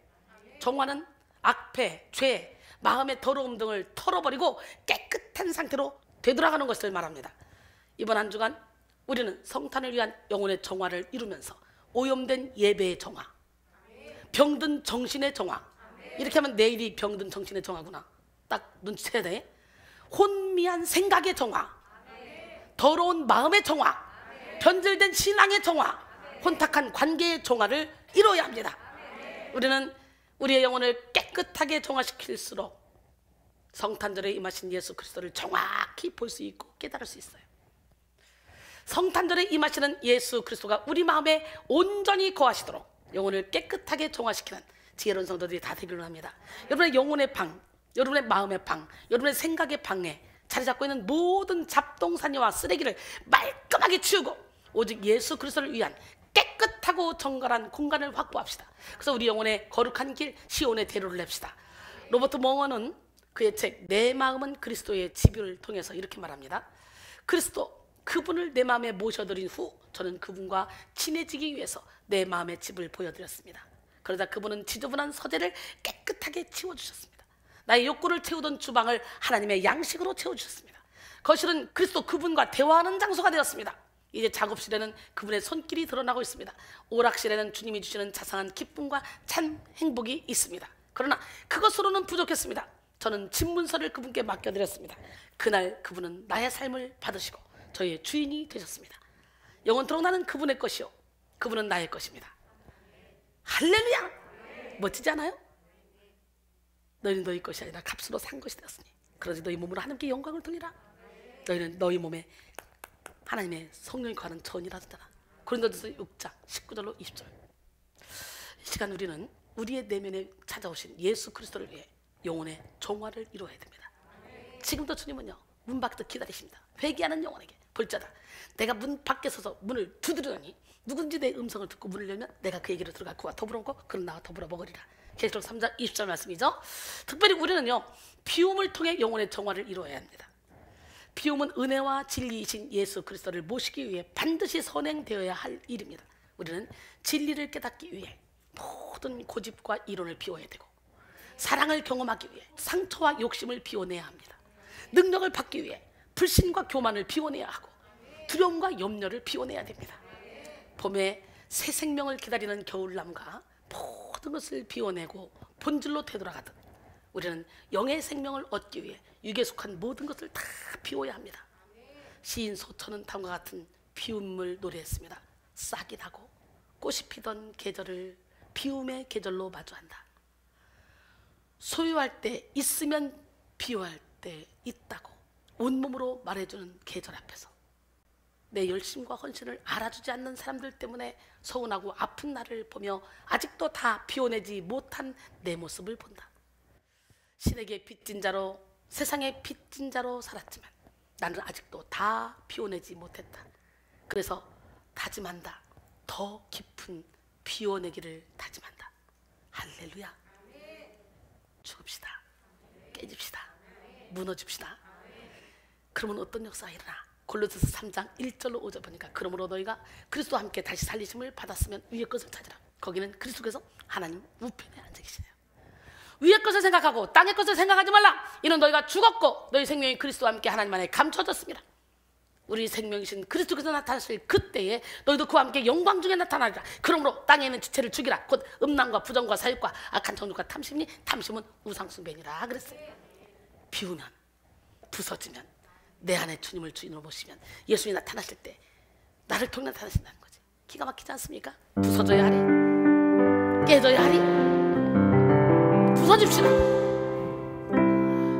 정화는 악패, 죄, 마음의 더러움 등을 털어버리고 깨끗한 상태로 되돌아가는 것을 말합니다. 이번 한 주간 우리는 성탄을 위한 영혼의 정화를 이루면서 오염된 예배의 정화, 병든 정신의 정화, 이렇게 하면 내일이 병든 정신의 정화구나 딱 눈치채야 돼. 혼미한 생각의 정화, 더러운 마음의 정화, 변질된 신앙의 정화, 혼탁한 관계의 정화를 이루어야 합니다. 우리는 우리의 영혼을 깨끗하게 정화시킬수록 성탄절에 임하신 예수 그리스도를 정확히 볼 수 있고 깨달을 수 있어요. 성탄절에 임하시는 예수 그리스도가 우리 마음에 온전히 거하시도록 영혼을 깨끗하게 정화시키는 지혜로운 성도들이 다 되기를 합니다. 여러분의 영혼의 방, 여러분의 마음의 방, 여러분의 생각의 방에 자리 잡고 있는 모든 잡동사니와 쓰레기를 말끔하게 치우고 오직 예수 그리스도를 위한 깨끗하고 정갈한 공간을 확보합시다. 그래서 우리 영혼의 거룩한 길 시온의 대로를 냅시다. 로버트 멍어는 그의 책 내 마음은 그리스도의 집을 통해서 이렇게 말합니다. 그리스도 그분을 내 마음에 모셔드린 후 저는 그분과 친해지기 위해서 내 마음의 집을 보여드렸습니다. 그러자 그분은 지저분한 서재를 깨끗하게 치워주셨습니다. 나의 욕구를 채우던 주방을 하나님의 양식으로 채워주셨습니다. 거실은 그리스도 그분과 대화하는 장소가 되었습니다. 이제 작업실에는 그분의 손길이 드러나고 있습니다. 오락실에는 주님이 주시는 자상한 기쁨과 참 행복이 있습니다. 그러나 그것으로는 부족했습니다. 저는 집문서를 그분께 맡겨드렸습니다. 그날 그분은 나의 삶을 받으시고 저의 주인이 되셨습니다. 영원토록 나는 그분의 것이요 그분은 나의 것입니다. 할렐루야. 멋지지 않아요? 너희는 너희 것이 아니라 값으로 산 것이 되었으니 그러지 너희 몸으로 하나님께 영광을 돌리라. 너희는 너희 몸에 하나님의 성령이 거하는 전이라 하잖아. 고린도전서 6장 19절로 20절. 이 시간 우리는 우리의 내면에 찾아오신 예수 그리스도를 위해 영혼의 정화를 이루어야 됩니다. 지금도 주님은요 문 밖에서 기다리십니다. 회개하는 영혼에게 볼자다 내가 문 밖에 서서 문을 두드리더니 누군지 내 음성을 듣고 문을 열면 내가 그에게로 들어가 그와 더불어 먹고 그는 나와 더불어 먹으리라. 계시록 3장 20절 말씀이죠. 특별히 우리는요 비움을 통해 영혼의 정화를 이루어야 합니다. 피움은 은혜와 진리이신 예수 그리스도를 모시기 위해 반드시 선행되어야 할 일입니다. 우리는 진리를 깨닫기 위해 모든 고집과 이론을 비워야 되고, 사랑을 경험하기 위해 상처와 욕심을 비워내야 합니다. 능력을 받기 위해 불신과 교만을 비워내야 하고, 두려움과 염려를 비워내야 됩니다. 봄에 새 생명을 기다리는 겨울나무가 모든 것을 비워내고 본질로 되돌아가듯, 우리는 영의 생명을 얻기 위해 육에 속한 모든 것을 다 비워야 합니다. 시인 소천은 다음과 같은 비움을 노래했습니다. 싹이 나고 꽃이 피던 계절을 비움의 계절로 마주한다. 소유할 때 있으면 비워할 때 있다고 온몸으로 말해주는 계절 앞에서 내 열심과 헌신을 알아주지 않는 사람들 때문에 서운하고 아픈 나를 보며 아직도 다 비워내지 못한 내 모습을 본다. 신에게 빚진 자로, 세상의 빚진 자로 살았지만 나는 아직도 다 비워내지 못했다. 그래서 다짐한다. 더 깊은 비워내기를 다짐한다. 할렐루야. 죽읍시다. 깨집시다. 무너집시다. 그러면 어떤 역사가 일어나? 골로새서 3장 1절로 5절 보니까, 그러므로 너희가 그리스도와 함께 다시 살리심을 받았으면 위의 것을 찾으라. 거기는 그리스도께서 하나님 우편에 앉아 계시네요. 위의 것을 생각하고 땅의 것을 생각하지 말라. 이는 너희가 죽었고 너희 생명이 그리스도와 함께 하나님 안에 감춰졌습니다. 우리 생명이신 그리스도께서 나타나실 그때에 너희도 그와 함께 영광 중에 나타나리라. 그러므로 땅에 있는 지체를 죽이라. 곧 음란과 부정과 사욕과 악한 정욕과 탐심이, 탐심은 우상숭배니라 그랬어요. 비우면, 부서지면, 내 안에 주님을 주인으로 모시면 예수님이 나타나실 때 나를 통해 나타나신다는 거지. 기가 막히지 않습니까? 부서져야 하리, 깨져야 하리, 부서집시다.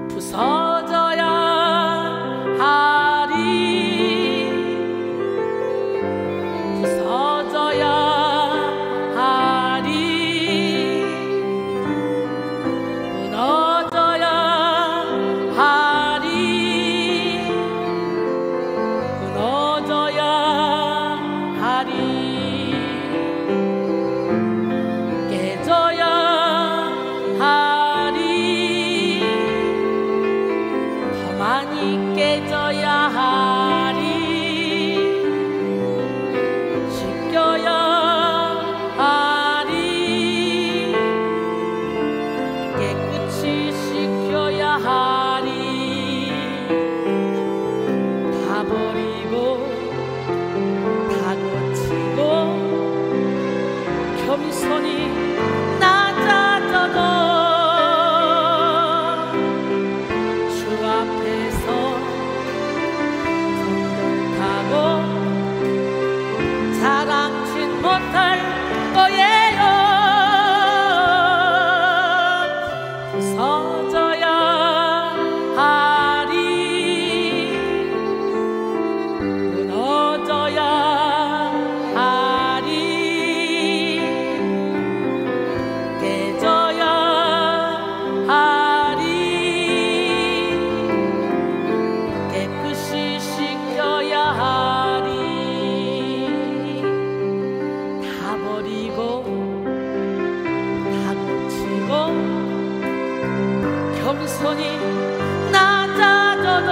부서져야 하리, 부서져야 하리, 무너져야 하리, 무너져야 하리, 깨져야 하리, 더 많이 깨져야 하리, 씻겨야 하리, 깨끗이 씻겨야 하리, 다 버리고 다 고치고 겸손히 낮아져도 주 앞에서 정결하고 자랑치 못할 거예요. 부서져야 하리, 무너져야 하리, 깨져야 하리, 깨끗이 씻겨야 하리, 다 버리고 다 고치고 겸손히 낮아져도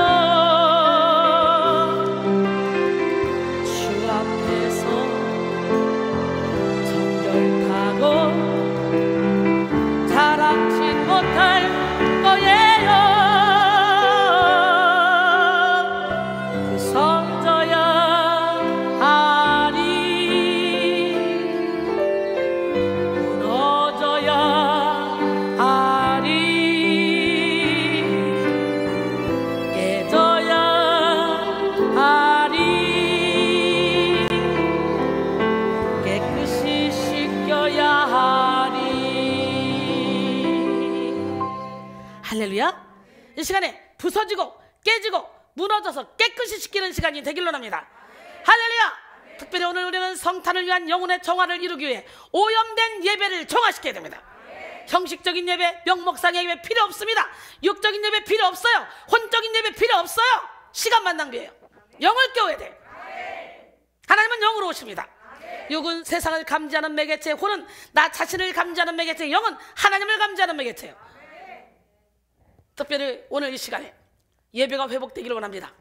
주 앞에서 정결하고 자랑치 못할 거예요. 부서져야 하리, 무너져야 하리, 깨져야 하리, 깨끗이 씻겨야 하리. 할렐루야. 이 시간에 부서지고 깨지고 무너져서 깨끗이 씻기는 시간이 되길 원합니다. 할렐루야. 특별히 오늘 우리는 성탄을 위한 영혼의 정화를 이루기 위해 오염된 예배를 정화시켜야 됩니다. 형식적인 예배, 명목상의 예배 필요 없습니다. 육적인 예배 필요 없어요. 혼적인 예배 필요 없어요. 시간만 낭비해요. 영을 깨워야 돼요. 하나님은 영으로 오십니다. 육은 세상을 감지하는 매개체, 혼은 나 자신을 감지하는 매개체, 영은 하나님을 감지하는 매개체예요. 특별히 오늘 이 시간에 예배가 회복되기를 원합니다.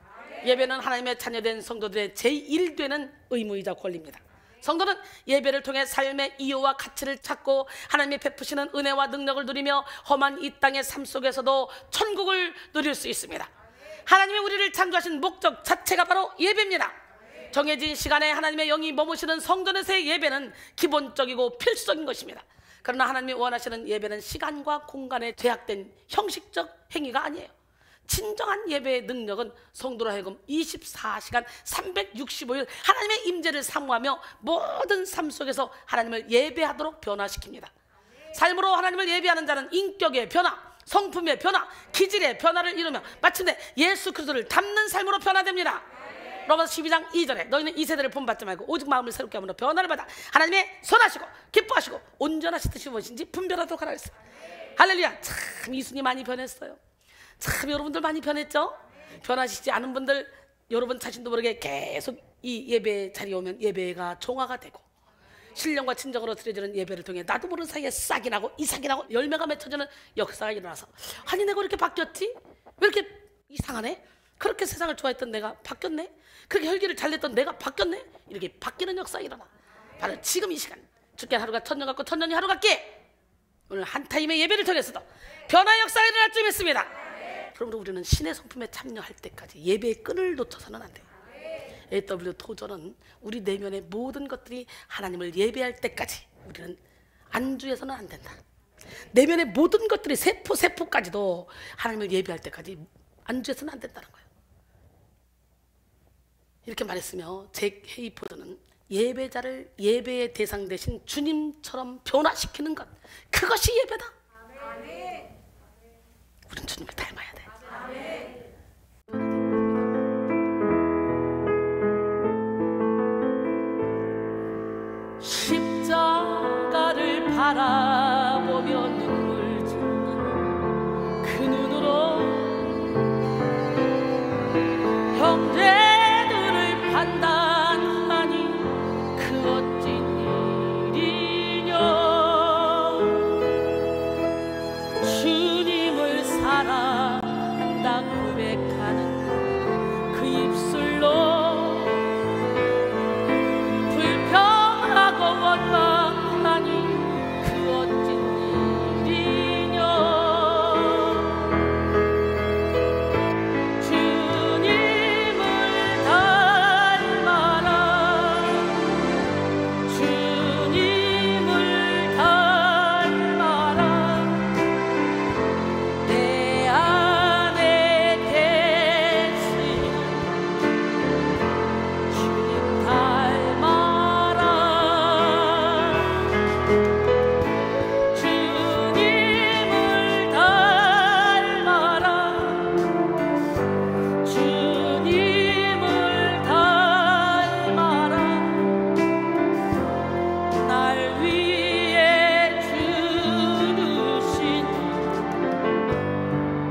예배는 하나님의 자녀된 성도들의 제1되는 의무이자 권리입니다. 성도는 예배를 통해 삶의 이유와 가치를 찾고 하나님이 베푸시는 은혜와 능력을 누리며 험한 이 땅의 삶 속에서도 천국을 누릴 수 있습니다. 하나님이 우리를 창조하신 목적 자체가 바로 예배입니다. 정해진 시간에 하나님의 영이 머무시는 성전에서의 예배는 기본적이고 필수적인 것입니다. 그러나 하나님이 원하시는 예배는 시간과 공간에 제약된 형식적 행위가 아니에요. 진정한 예배의 능력은 성도로 하여금 24시간 365일 하나님의 임재를 사모하며 모든 삶 속에서 하나님을 예배하도록 변화시킵니다. 삶으로 하나님을 예배하는 자는 인격의 변화, 성품의 변화, 기질의 변화를 이루며 마침내 예수 그리스도를 닮는 삶으로 변화됩니다. 로마서 12장 2절에 너희는 이 세대를 본받지 말고 오직 마음을 새롭게 함으로 변화를 받아 하나님의 선하시고 기뻐하시고 온전하신 뜻이 무엇인지 분별하도록 하라 했어요. 할렐루야. 참 이순이 많이 변했어요. 참 여러분들 많이 변했죠? 변하시지 않은 분들 여러분 자신도 모르게 계속 이 예배 자리에 오면 예배가 종화가 되고 신령과 친정으로 드려지는 예배를 통해 나도 모르는 사이에 싹이 나고 이삭이 나고 열매가 맺혀지는 역사가 일어나서 아니 내가 왜 이렇게 바뀌었지? 왜 이렇게 이상하네? 그렇게 세상을 좋아했던 내가 바뀌었네? 그렇게 혈기를 잘 냈던 내가 바뀌었네? 이렇게 바뀌는 역사가 일어나. 바로 지금 이 시간 주께 하루가 천년 같고 천년이 하루 같기에 오늘 한 타임의 예배를 통해서도 변화의 역사가 일어날 줄 믿습니다. 그러므로 우리는 신의 성품에 참여할 때까지 예배의 끈을 놓쳐서는 안 돼요. AW 토저는 우리 내면의 모든 것들이 하나님을 예배할 때까지 우리는 안주해서는 안 된다. 내면의 모든 것들이 세포까지도 하나님을 예배할 때까지 안주해서는 안 된다는 거예요. 이렇게 말했으며 잭 헤이포드는 예배자를 예배의 대상 대신 주님처럼 변화시키는 것, 그것이 예배다. 우린 주님을 닮아야 돼. 십자가를 바라보며 눈물 짓는 그 눈으로 형제들을 판단하니 그 어찌 일이뇨. 주님을 사랑한다 고백하는 그 입술로 불평하고 원망하니 그 어찌 일이뇨. 주님을 닮아라. 주님을 닮아라. 내 안에 계시는 주님 닮아라. 주님을 닮아라. 주님을 닮아라. 날 위해 주신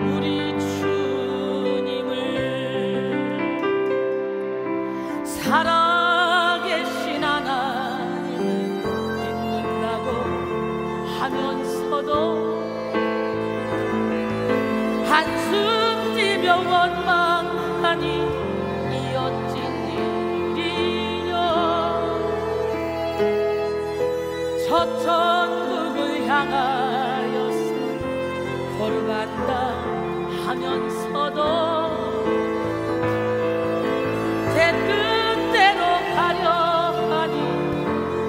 우리 주님을 살아계신 하나님을 믿는다고 하면서도 한숨 지며 원망하니 이 어찌 일이뇨. 저 천국을 향하여서 걸어간다 하면서도 제 뜻대로 가려 하니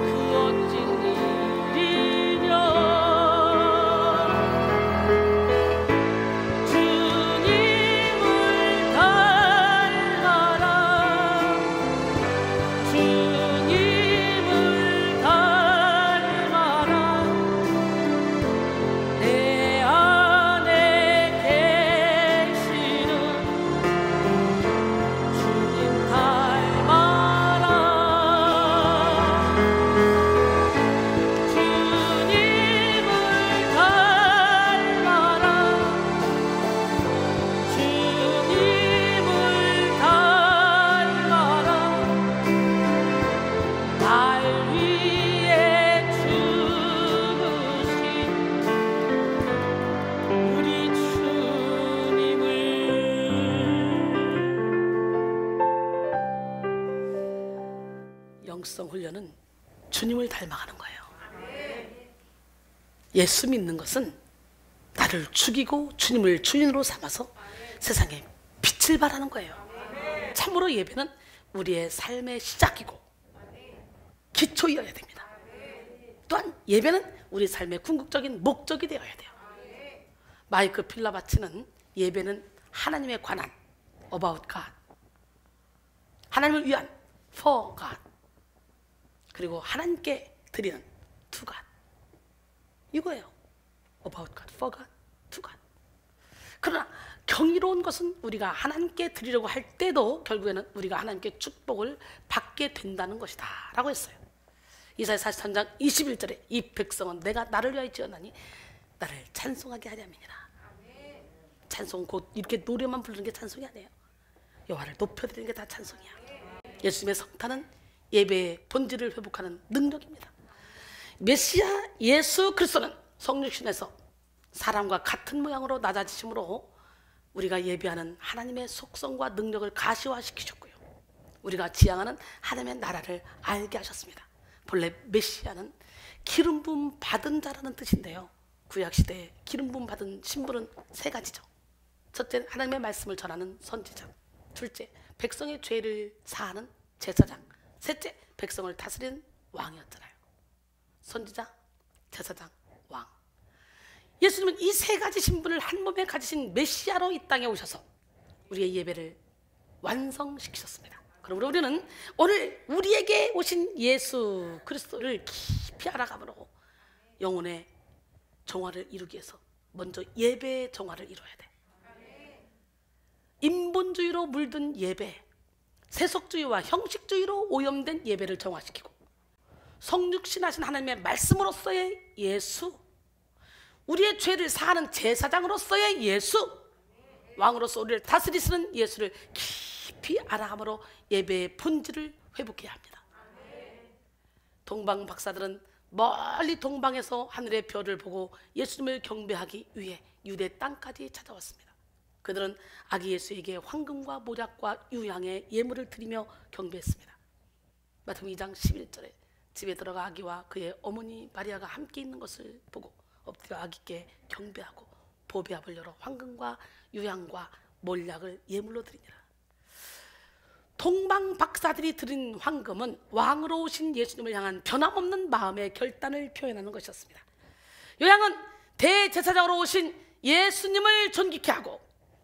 그 어찌 일이뇨. 주님을 닮아라. 주님을 닮아라. 영성 훈련은 주님을 닮아가는 거예요. 예수 믿는 것은 나를 죽이고 주님을 주인으로 삼아서 세상에 빛을 발하는 거예요. 참으로 예배는 우리의 삶의 시작이고 기초이어야 됩니다. 또한 예배는 우리 삶의 궁극적인 목적이 되어야 돼요. 마이크 필라바치는 예배는 하나님에 관한 about God, 하나님을 위한 for God, 그리고 하나님께 드리는 to God, 이거예요. about God, for God, to God. 그러나 경이로운 것은 우리가 하나님께 드리려고 할 때도 결국에는 우리가 하나님께 축복을 받게 된다는 것이다 라고 했어요. 이사야 43장 21절에 이 백성은 내가 나를 위하여 지었나니 나를 찬송하게 하려함이니라. 찬송 곧 이렇게 노래만 부르는 게 찬송이 아니에요. 여호와를 높여드리는 게 다 찬송이야. 예수님의 성탄은 예배의 본질을 회복하는 능력입니다. 메시아 예수 그리스도는 성육신에서 사람과 같은 모양으로 낮아지심으로 우리가 예배하는 하나님의 속성과 능력을 가시화시키셨고요, 우리가 지향하는 하나님의 나라를 알게 하셨습니다. 본래 메시아는 기름 부음 받은 자라는 뜻인데요, 구약시대에 기름 부음 받은 신분은 세 가지죠. 첫째, 하나님의 말씀을 전하는 선지자. 둘째, 백성의 죄를 사하는 제사장. 셋째, 백성을 다스리는 왕이었잖아요. 선지자, 제사장, 왕. 예수님은 이 세 가지 신분을 한 몸에 가지신 메시아로 이 땅에 오셔서 우리의 예배를 완성시키셨습니다. 그러므로 우리는 오늘 우리에게 오신 예수 그리스도를 깊이 알아감으로 영혼의 정화를 이루기 위해서 먼저 예배의 정화를 이루어야 돼. 인본주의로 물든 예배, 세속주의와 형식주의로 오염된 예배를 정화시키고 성육신하신 하나님의 말씀으로서의 예수, 우리의 죄를 사하는 제사장으로서의 예수, 왕으로서 우리를 다스리시는 예수를 깊이 알아감으로 예배의 본질을 회복해야 합니다. 동방 박사들은 멀리 동방에서 하늘의 별을 보고 예수님을 경배하기 위해 유대 땅까지 찾아왔습니다. 그들은 아기 예수에게 황금과 모략과 유향의 예물을 드리며 경배했습니다. 마태복음 2장 11절에 집에 들어가 아기와 그의 어머니 마리아가 함께 있는 것을 보고 엎드려 아기께 경배하고 보배압을 열어 황금과 유향과 몰약을 예물로 드리니라. 동방 박사들이 드린 황금은 왕으로 오신 예수님을 향한 변함없는 마음의 결단을 표현하는 것이었습니다. 유향은 대제사장으로 오신 예수님을 존귀케 하고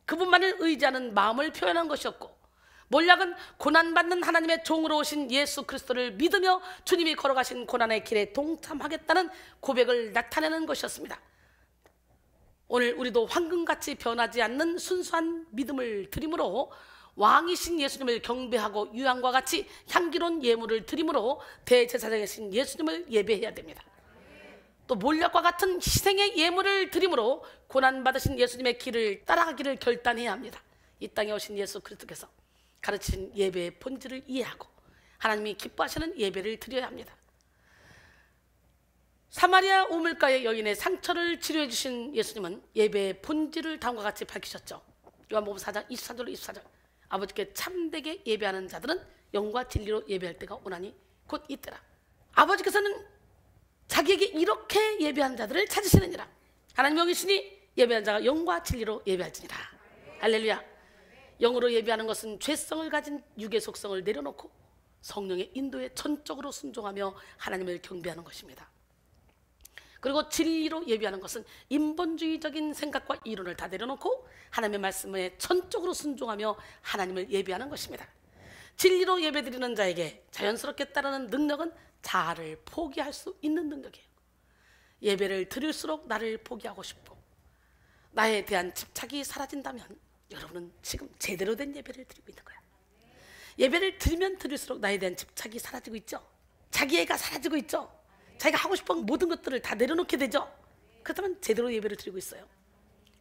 그분만을 의지하는 마음을 표현한 것이었고, 몰약은 고난받는 하나님의 종으로 오신 예수 그리스도를 믿으며 주님이 걸어가신 고난의 길에 동참하겠다는 고백을 나타내는 것이었습니다. 오늘 우리도 황금같이 변하지 않는 순수한 믿음을 드림으로 왕이신 예수님을 경배하고 유향과 같이 향기로운 예물을 드림으로 대제사장이신 예수님을 예배해야 됩니다. 또 몰약과 같은 희생의 예물을 드림으로 고난받으신 예수님의 길을 따라가기를 결단해야 합니다. 이 땅에 오신 예수 그리스도께서 가르치신 예배의 본질을 이해하고 하나님이 기뻐하시는 예배를 드려야 합니다. 사마리아 우물가의 여인의 상처를 치료해 주신 예수님은 예배의 본질을 다음과 같이 밝히셨죠. 요한복음 4장 23절 24절 아버지께 참되게 예배하는 자들은 영과 진리로 예배할 때가 오나니 곧 이때라. 아버지께서는 자기에게 이렇게 예배하는 자들을 찾으시느니라. 하나님 영이시니 예배하는 자가 영과 진리로 예배할지니라. 할렐루야. 영으로 예배하는 것은 죄성을 가진 육의 속성을 내려놓고 성령의 인도에 전적으로 순종하며 하나님을 경배하는 것입니다. 그리고 진리로 예배하는 것은 인본주의적인 생각과 이론을 다 내려놓고 하나님의 말씀에 전적으로 순종하며 하나님을 예배하는 것입니다. 진리로 예배드리는 자에게 자연스럽게 따르는 능력은 자아를 포기할 수 있는 능력이에요. 예배를 드릴수록 나를 포기하고 싶고 나에 대한 집착이 사라진다면 여러분은 지금 제대로 된 예배를 드리고 있는 거야. 예배를 드리면 드릴수록 나에 대한 집착이 사라지고 있죠. 자기애가 사라지고 있죠. 자기가 하고 싶은 모든 것들을 다 내려놓게 되죠. 그렇다면 제대로 예배를 드리고 있어요.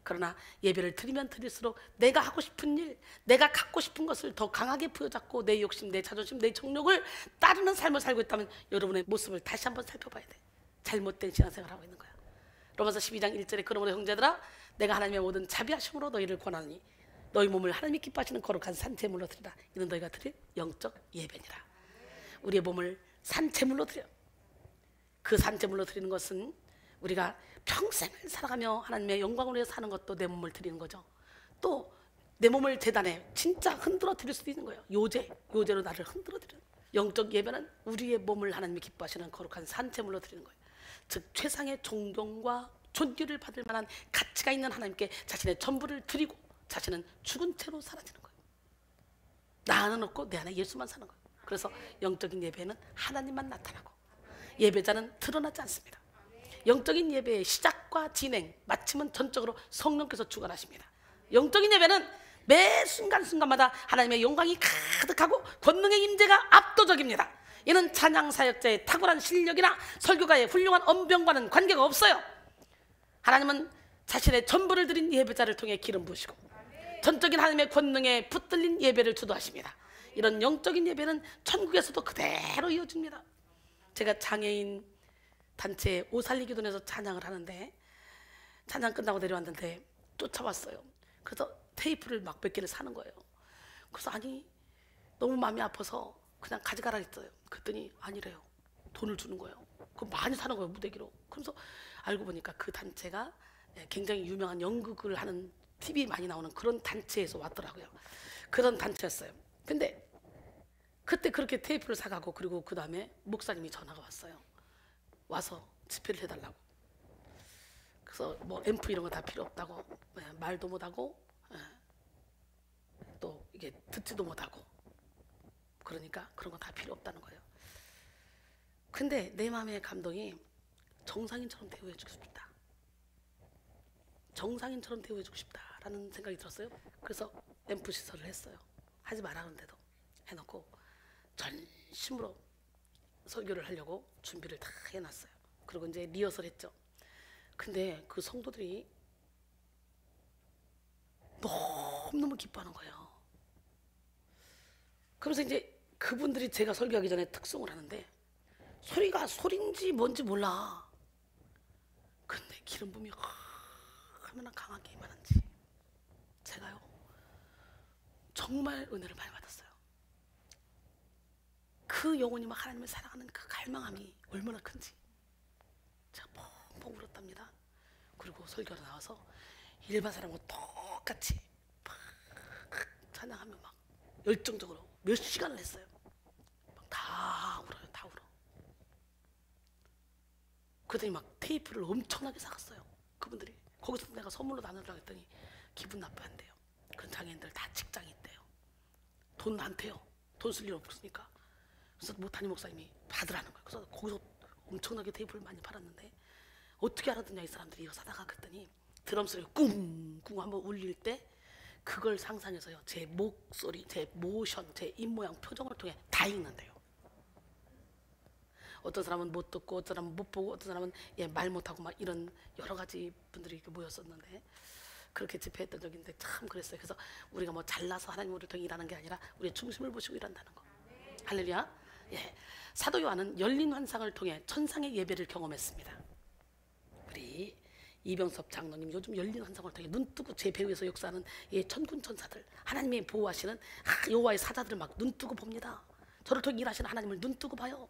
그러나 예배를 드리면 드릴수록 내가 하고 싶은 일, 내가 갖고 싶은 것을 더 강하게 부여잡고 내 욕심, 내 자존심, 내 정욕을 따르는 삶을 살고 있다면 여러분의 모습을 다시 한번 살펴봐야 돼. 잘못된 신앙생활을 하고 있는 거야. 로마서 12장 1절에 그러므로 형제들아 내가 하나님의 모든 자비하심으로 너희를 권하노니 너희 몸을 하나님이 기뻐하시는 거룩한 산제물로 드리라. 이는 너희가 드릴 영적 예배니라. 우리의 몸을 산제물로 드려. 그 산제물로 드리는 것은 우리가 평생을 살아가며 하나님의 영광을 위해 사는 것도 내 몸을 드리는 거죠. 또 내 몸을 제단에 진짜 흔들어 드릴 수도 있는 거예요. 요제로 나를 흔들어 드리는 거예요. 영적 예배는 우리의 몸을 하나님이 기뻐하시는 거룩한 산제물로 드리는 거예요. 즉 최상의 존경과 존귀를 받을 만한 가치가 있는 하나님께 자신의 전부를 드리고 자신은 죽은 채로 사라지는 거예요. 나 안은 없고 내 안에 예수만 사는 거예요. 그래서 영적인 예배는 하나님만 나타나고 예배자는 드러나지 않습니다. 영적인 예배의 시작과 진행, 마침은 전적으로 성령께서 주관하십니다. 영적인 예배는 매 순간순간마다 하나님의 영광이 가득하고 권능의 임재가 압도적입니다. 이는 찬양 사역자의 탁월한 실력이나 설교가의 훌륭한 언변과는 관계가 없어요. 하나님은 자신의 전부를 드린 예배자를 통해 기름 부으시고 전적인 하나님의 권능에 붙들린 예배를 주도하십니다. 이런 영적인 예배는 천국에서도 그대로 이어집니다. 제가 장애인 단체 오살리기도원에서 찬양을 하는데 찬양 끝나고 내려왔는데 쫓아왔어요. 그래서 테이프를 막 몇 개를 사는 거예요. 그래서 아니 너무 마음이 아파서 그냥 가져가라 했어요. 그랬더니 아니래요. 돈을 주는 거예요. 그럼 많이 사는 거예요, 무대기로. 그래서 알고 보니까 그 단체가 굉장히 유명한 연극을 하는 TV 많이 나오는 그런 단체에서 왔더라고요. 그런 단체였어요. 근데 그때 그렇게 테이프를 사가고 그리고 그 다음에 목사님이 전화가 왔어요. 와서 집회를 해달라고. 그래서 뭐 앰프 이런 거 다 필요 없다고, 말도 못하고 또 이게 듣지도 못하고 그러니까 그런 거 다 필요 없다는 거예요. 근데 내 마음의 감동이 정상인처럼 대우해주고 싶다. 정상인처럼 대우해주고 싶다라는 생각이 들었어요. 그래서 앰프 시설을 했어요. 하지 말라는데도 해놓고 전심으로 설교를 하려고 준비를 다 해놨어요. 그리고 이제 리허설 했죠. 근데 그 성도들이 너무너무 기뻐하는 거예요. 그러면서 이제 그분들이 제가 설교하기 전에 특송을 하는데 소리가 소리인지 뭔지 몰라. 근데 기름 부음이 얼마나 강하게 임하는지 제가요 정말 은혜를 많이 받았어요. 그 영혼이 막 하나님을 사랑하는 그 갈망함이 얼마나 큰지 제가 펑펑 울었답니다. 그리고 설교로 나와서 일반 사람과 똑같이 막 찬양하며 막 열정적으로 몇 시간을 했어요. 막 다 울어요. 다 울어. 그랬더니 막 테이프를 엄청나게 사갔어요. 그분들이. 거기서 내가 선물로 나누려고 했더니 기분 나빠한대요. 그런 장애인들 다 직장이 있대요. 돈 안 돼요. 돈 쓸 일 없으니까. 그래서 뭐 담임 목사님이 받으라는 거예요. 그래서 거기서 엄청나게 테이프를 많이 팔았는데 어떻게 알아듣냐 이 사람들이 이거 사다가. 그랬더니 드럼 소리가 꿍꿍 한번 울릴 때 그걸 상상해서요 제 목소리, 제 모션, 제 입모양, 표정을 통해 다 읽는데요. 어떤 사람은 못 듣고 어떤 사람은 못 보고 어떤 사람은 말 못하고 막 이런 여러 가지 분들이 이렇게 모였었는데 그렇게 집회했던 적인데 참 그랬어요. 그래서 우리가 뭐 잘나서 하나님 우리를 통해 일하는 게 아니라 우리의 중심을 보시고 일한다는 거. 할렐루야. 사도 요한은 열린 환상을 통해 천상의 예배를 경험했습니다. 우리 이병섭 장로님 요즘 열린 환상을 통해 눈 뜨고 제 배후에서 역사하는 천군 천사들 하나님이 보호하시는 여호와의 사자들을 막 눈 뜨고 봅니다. 저를 통해 일하시는 하나님을 눈 뜨고 봐요.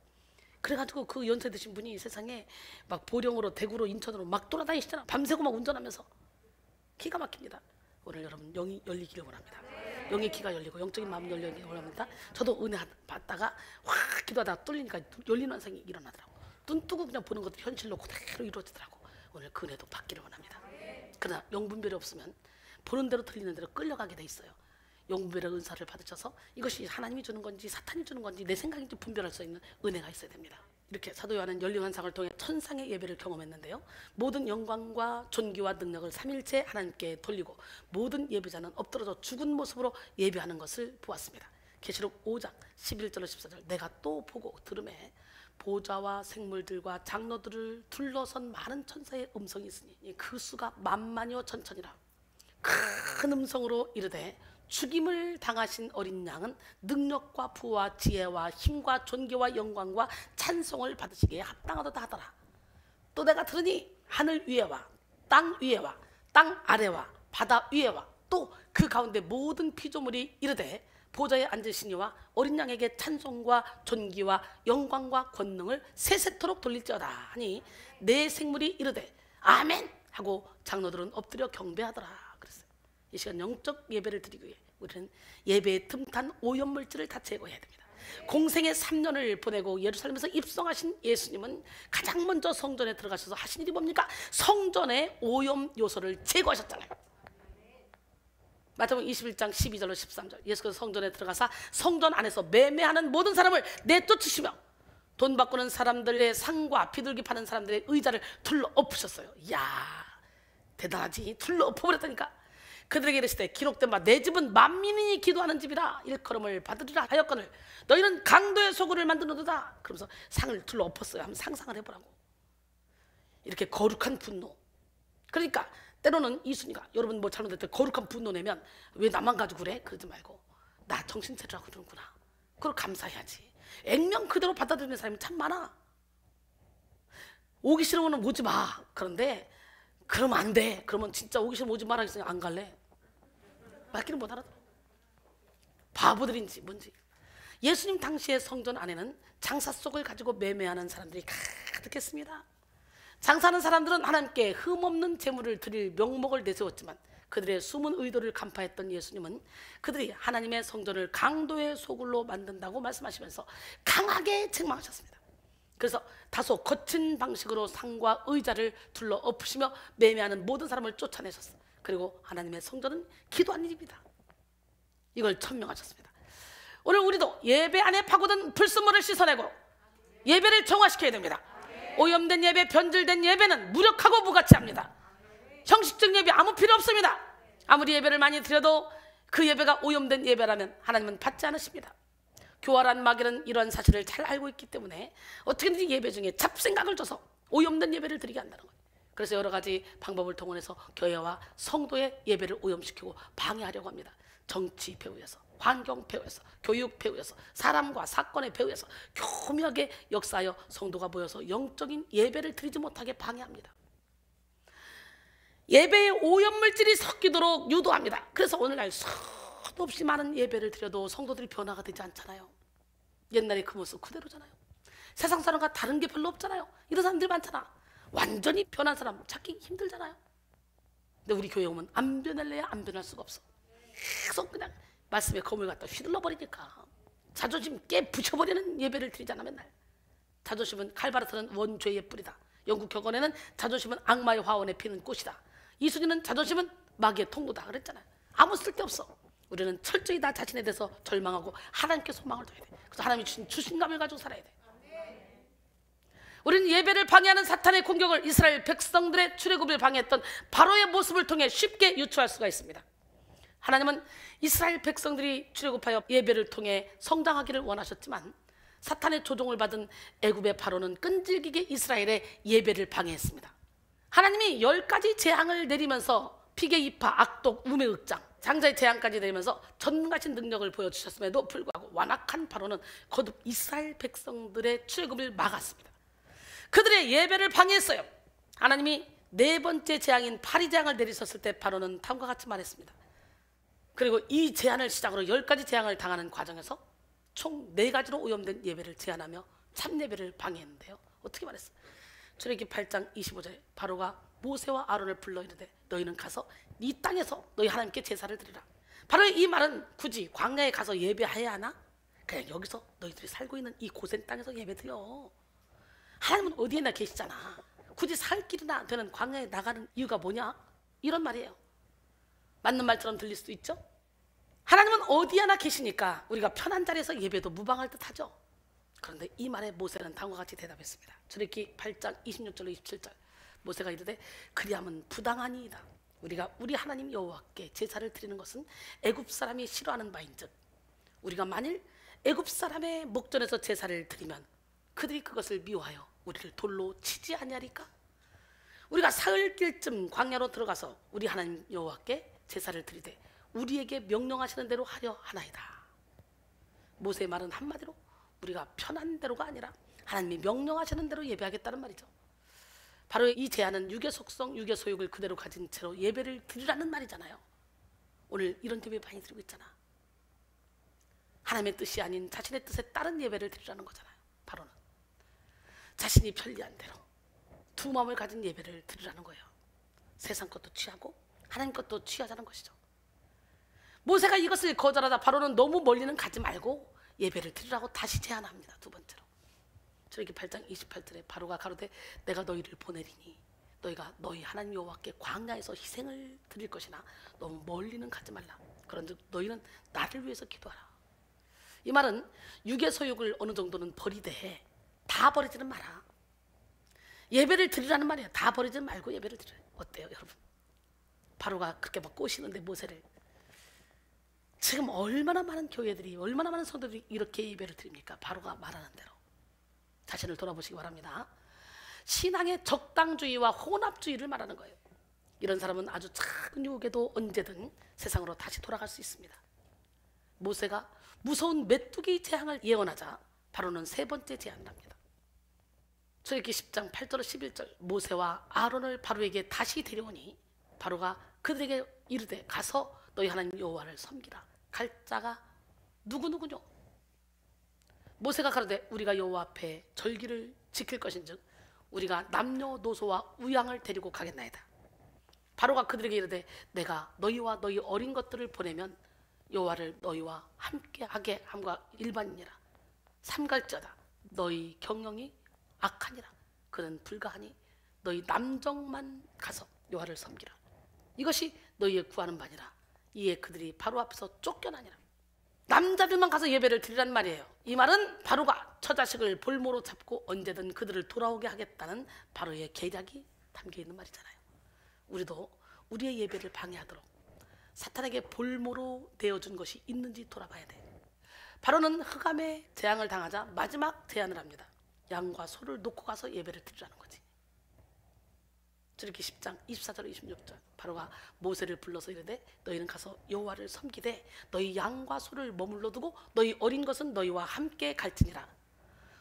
그래가지고 그 연세 드신 분이 세상에 막 보령으로 대구로 인천으로 막 돌아다니시잖아. 밤새고 막 운전하면서. 기가 막힙니다. 오늘 여러분 영이 열리기를 원합니다. 영의 귀가 열리고 영적인 마음이 열리기를 원합니다. 저도 은혜 받다가 확 기도하다가 뚫리니까 열린 환상이 일어나더라고. 눈 뜨고 그냥 보는 것도 현실로 그대로 이루어지더라고. 오늘 그 은혜도 받기를 원합니다. 그러나 영분별이 없으면 보는 대로 들리는 대로 끌려가게 돼 있어요. 영분별의 은사를 받으셔서 이것이 하나님이 주는 건지 사탄이 주는 건지 내 생각인지 분별할 수 있는 은혜가 있어야 됩니다. 이렇게 사도 요한은 열린 환상을 통해 천상의 예배를 경험했는데요. 모든 영광과 존귀와 능력을 삼일체 하나님께 돌리고 모든 예배자는 엎드러져 죽은 모습으로 예배하는 것을 보았습니다. 계시록 5장 11절로 14절 내가 또 보고 들음에 보좌와 생물들과 장로들을 둘러선 많은 천사의 음성이 있으니 그 수가 만만이요 천천이라. 큰 음성으로 이르되 죽임을 당하신 어린 양은 능력과 부와 지혜와 힘과 존귀와 영광과 찬송을 받으시기에 합당하도다 하더라. 또 내가 들으니 하늘 위에와 땅 위에와 땅 아래와 바다 위에와 또 그 가운데 모든 피조물이 이르되 보좌에 앉으시니와 어린 양에게 찬송과 존귀와 영광과 권능을 세세토록 돌릴지어다 하니 내 생물이 이르되 아멘 하고 장로들은 엎드려 경배하더라 그랬어요. 이 시간 영적 예배를 드리기 위해 우리는 예배의 틈탄 오염물질을 다 제거해야 됩니다. 공생의 3년을 보내고 예루살렘에서 입성하신 예수님은 가장 먼저 성전에 들어가셔서 하신 일이 뭡니까? 성전의 오염 요소를 제거하셨잖아요. 마태복음 21장 12절로 13절 예수께서 성전에 들어가사 성전 안에서 매매하는 모든 사람을 내쫓으시며 돈 바꾸는 사람들의 상과 비둘기 파는 사람들의 의자를 둘러 엎으셨어요. 이야 대단하지. 둘러 엎어버렸다니까. 그들에게 이르시되 기록된 바 내 집은 만민이 기도하는 집이라 일컬음을 받으리라 하였거늘 너희는 강도의 소굴을 만드는도다. 그러면서 상을 둘러 엎었어요. 한번 상상을 해보라고. 이렇게 거룩한 분노. 그러니까 때로는 이순이가 여러분 뭐 잘못될 때 거룩한 분노 내면 왜 나만 가지고 그래? 그러지 말고 나 정신 차리라고 그러는구나. 그걸 감사해야지. 액면 그대로 받아들이는 사람이 참 많아. 오기 싫으면 오지 마. 그런데 그러면 안 돼. 그러면 진짜 오기 싫으면 오지 마라 했으니 안 갈래. 말귀를 못 알아들어. 바보들인지 뭔지. 예수님 당시의 성전 안에는 장사 속을 가지고 매매하는 사람들이 가득했습니다. 장사하는 사람들은 하나님께 흠없는 재물을 드릴 명목을 내세웠지만 그들의 숨은 의도를 간파했던 예수님은 그들이 하나님의 성전을 강도의 소굴로 만든다고 말씀하시면서 강하게 책망하셨습니다. 그래서 다소 거친 방식으로 상과 의자를 둘러 엎으시며 매매하는 모든 사람을 쫓아내셨어요. 그리고 하나님의 성전은 기도하는 일입니다. 이걸 천명하셨습니다. 오늘 우리도 예배 안에 파고든 불순물을 씻어내고 예배를 정화시켜야 됩니다. 오염된 예배, 변질된 예배는 무력하고 무가치합니다. 형식적 예배 아무 필요 없습니다. 아무리 예배를 많이 드려도 그 예배가 오염된 예배라면 하나님은 받지 않으십니다. 교활한 마귀는 이런 사실을 잘 알고 있기 때문에 어떻게든지 예배 중에 잡생각을 줘서 오염된 예배를 드리게 한다는 거예요. 그래서 여러 가지 방법을 통해서 교회와 성도의 예배를 오염시키고 방해하려고 합니다. 정치 배후에서, 환경 배후에서, 교육 배후에서, 사람과 사건의 배후에서 교묘하게 역사하여 성도가 모여서 영적인 예배를 드리지 못하게 방해합니다. 예배에 오염물질이 섞이도록 유도합니다. 그래서 오늘날 수도 없이 많은 예배를 드려도 성도들이 변화가 되지 않잖아요. 옛날에 그 모습 그대로잖아요. 세상 사람과 다른 게 별로 없잖아요. 이런 사람들이 많잖아. 완전히 변한 사람 찾기 힘들잖아요. 근데 우리 교회 오면 안 변할래야 안 변할 수가 없어. 계속 그냥 말씀에 검을 갖다 휘둘러 버리니까 자존심 깨 부셔버리는 예배를 드리잖아. 맨날 자존심은 칼바르트는 원죄의 뿌리다. 영국 격언에는 자존심은 악마의 화원에 피는 꽃이다. 이순이는 자존심은 마귀의 통로다 그랬잖아요. 아무 쓸데없어. 우리는 철저히 나 자신에 대해서 절망하고 하나님께 소망을 둬야 돼. 그래서 하나님이 주신 주신감을 가지고 살아야 돼. 우리는 예배를 방해하는 사탄의 공격을 이스라엘 백성들의 출애굽을 방해했던 바로의 모습을 통해 쉽게 유추할 수가 있습니다. 하나님은 이스라엘 백성들이 출애굽하여 예배를 통해 성장하기를 원하셨지만 사탄의 조종을 받은 애굽의 바로는 끈질기게 이스라엘의 예배를 방해했습니다. 하나님이 10가지 재앙을 내리면서 피계 이파, 악독, 우매 흑장, 장자의 재앙까지 내리면서 전능하신 능력을 보여주셨음에도 불구하고 완악한 바로는 거듭 이스라엘 백성들의 출애굽을 막았습니다. 그들의 예배를 방해했어요. 하나님이 4번째 재앙인 파리 재앙을 내리셨을 때 바로는 다음과 같이 말했습니다. 그리고 이 재앙을 시작으로 10가지 재앙을 당하는 과정에서 총 4가지로 오염된 예배를 제한하며 참예배를 방해했는데요. 어떻게 말했어요? 출애굽기 8장 25절에 바로가 모세와 아론을 불러 이르되 너희는 가서 이 땅에서 너희 하나님께 제사를 드리라. 바로의 이 말은 굳이 광야에 가서 예배해야 하나? 그냥 여기서 너희들이 살고 있는 이 고센 땅에서 예배 드려. 하나님은 어디에나 계시잖아. 굳이 살 길이나 되는 광야에 나가는 이유가 뭐냐? 이런 말이에요. 맞는 말처럼 들릴 수도 있죠? 하나님은 어디에나 계시니까 우리가 편한 자리에서 예배도 무방할 듯하죠. 그런데 이 말에 모세는 다음과 같이 대답했습니다. 출애굽기 8장 26절로 27절 모세가 이르되 그리함은 부당하니이다. 우리가 우리 하나님 여호와께 제사를 드리는 것은 애굽 사람이 싫어하는 바인즉 우리가 만일 애굽 사람의 목전에서 제사를 드리면 그들이 그것을 미워하여 우리를 돌로 치지 아니하리까? 우리가 사흘길쯤 광야로 들어가서 우리 하나님 여호와께 제사를 드리되 우리에게 명령하시는 대로 하려 하나이다. 모세의 말은 한마디로 우리가 편한 대로가 아니라 하나님이 명령하시는 대로 예배하겠다는 말이죠. 바로 이 제안은 육의 속성, 육의 소욕을 그대로 가진 채로 예배를 드리라는 말이잖아요. 오늘 이런 예배 많이 드리고 있잖아. 하나님의 뜻이 아닌 자신의 뜻에 따른 예배를 드리라는 거잖아요. 바로는 자신이 편리한 대로 두 마음을 가진 예배를 드리라는 거예요. 세상 것도 취하고 하나님 것도 취하자는 것이죠. 모세가 이것을 거절하자 바로는 너무 멀리는 가지 말고 예배를 드리라고 다시 제안합니다. 두 번째로 출애굽기 8장 28절에 바로가 가로되 내가 너희를 보내리니 너희가 너희 하나님 여호와께 광야에서 희생을 드릴 것이나 너무 멀리는 가지 말라. 그런즉 너희는 나를 위해서 기도하라. 이 말은 육의 소욕을 어느 정도는 버리되 다 버리지는 마라. 예배를 드리라는 말이에요. 다 버리지 말고 예배를 드려요. 어때요 여러분? 바로가 그렇게 막 꼬시는데 모세를, 지금 얼마나 많은 교회들이, 얼마나 많은 성도들이 이렇게 예배를 드립니까? 바로가 말하는 대로. 자신을 돌아보시기 바랍니다. 신앙의 적당주의와 혼합주의를 말하는 거예요. 이런 사람은 아주 작은 유혹에도 언제든 세상으로 다시 돌아갈 수 있습니다. 모세가 무서운 메뚜기 재앙을 예언하자 바로는 세 번째 제안을 합니다. 출애굽기 10장 8절 11절 모세와 아론을 바로에게 다시 데려오니 바로가 그들에게 이르되 가서 너희 하나님 여호와를 섬기라. 갈 자가 누구누구뇨? 모세가 가로되 우리가 여호와 앞에 절기를 지킬 것인즉 우리가 남녀노소와 우양을 데리고 가겠나이다. 바로가 그들에게 이르되 내가 너희와 너희 어린 것들을 보내면 여호와를 너희와 함께하게 함과 일반이니라. 삼갈자다. 너희 경영이 악하니라. 그는 불가하니 너희 남정만 가서 여호와를 섬기라. 이것이 너희의 구하는 바니라. 이에 그들이 바로 앞에서 쫓겨나니라. 남자들만 가서 예배를 드리란 말이에요. 이 말은 바로가 처자식을 볼모로 잡고 언제든 그들을 돌아오게 하겠다는 바로의 계략이 담겨 있는 말이잖아요. 우리도 우리의 예배를 방해하도록 사탄에게 볼모로 되어준 것이 있는지 돌아봐야 돼. 바로는 흑암의 재앙을 당하자 마지막 제안을 합니다. 양과 소를 놓고 가서 예배를 드리라는 거지. 출애굽기 10장 24절 26절 바로가 모세를 불러서 이르되 너희는 가서 여호와를 섬기되 너희 양과 소를 머물러 두고 너희 어린 것은 너희와 함께 갈지니라.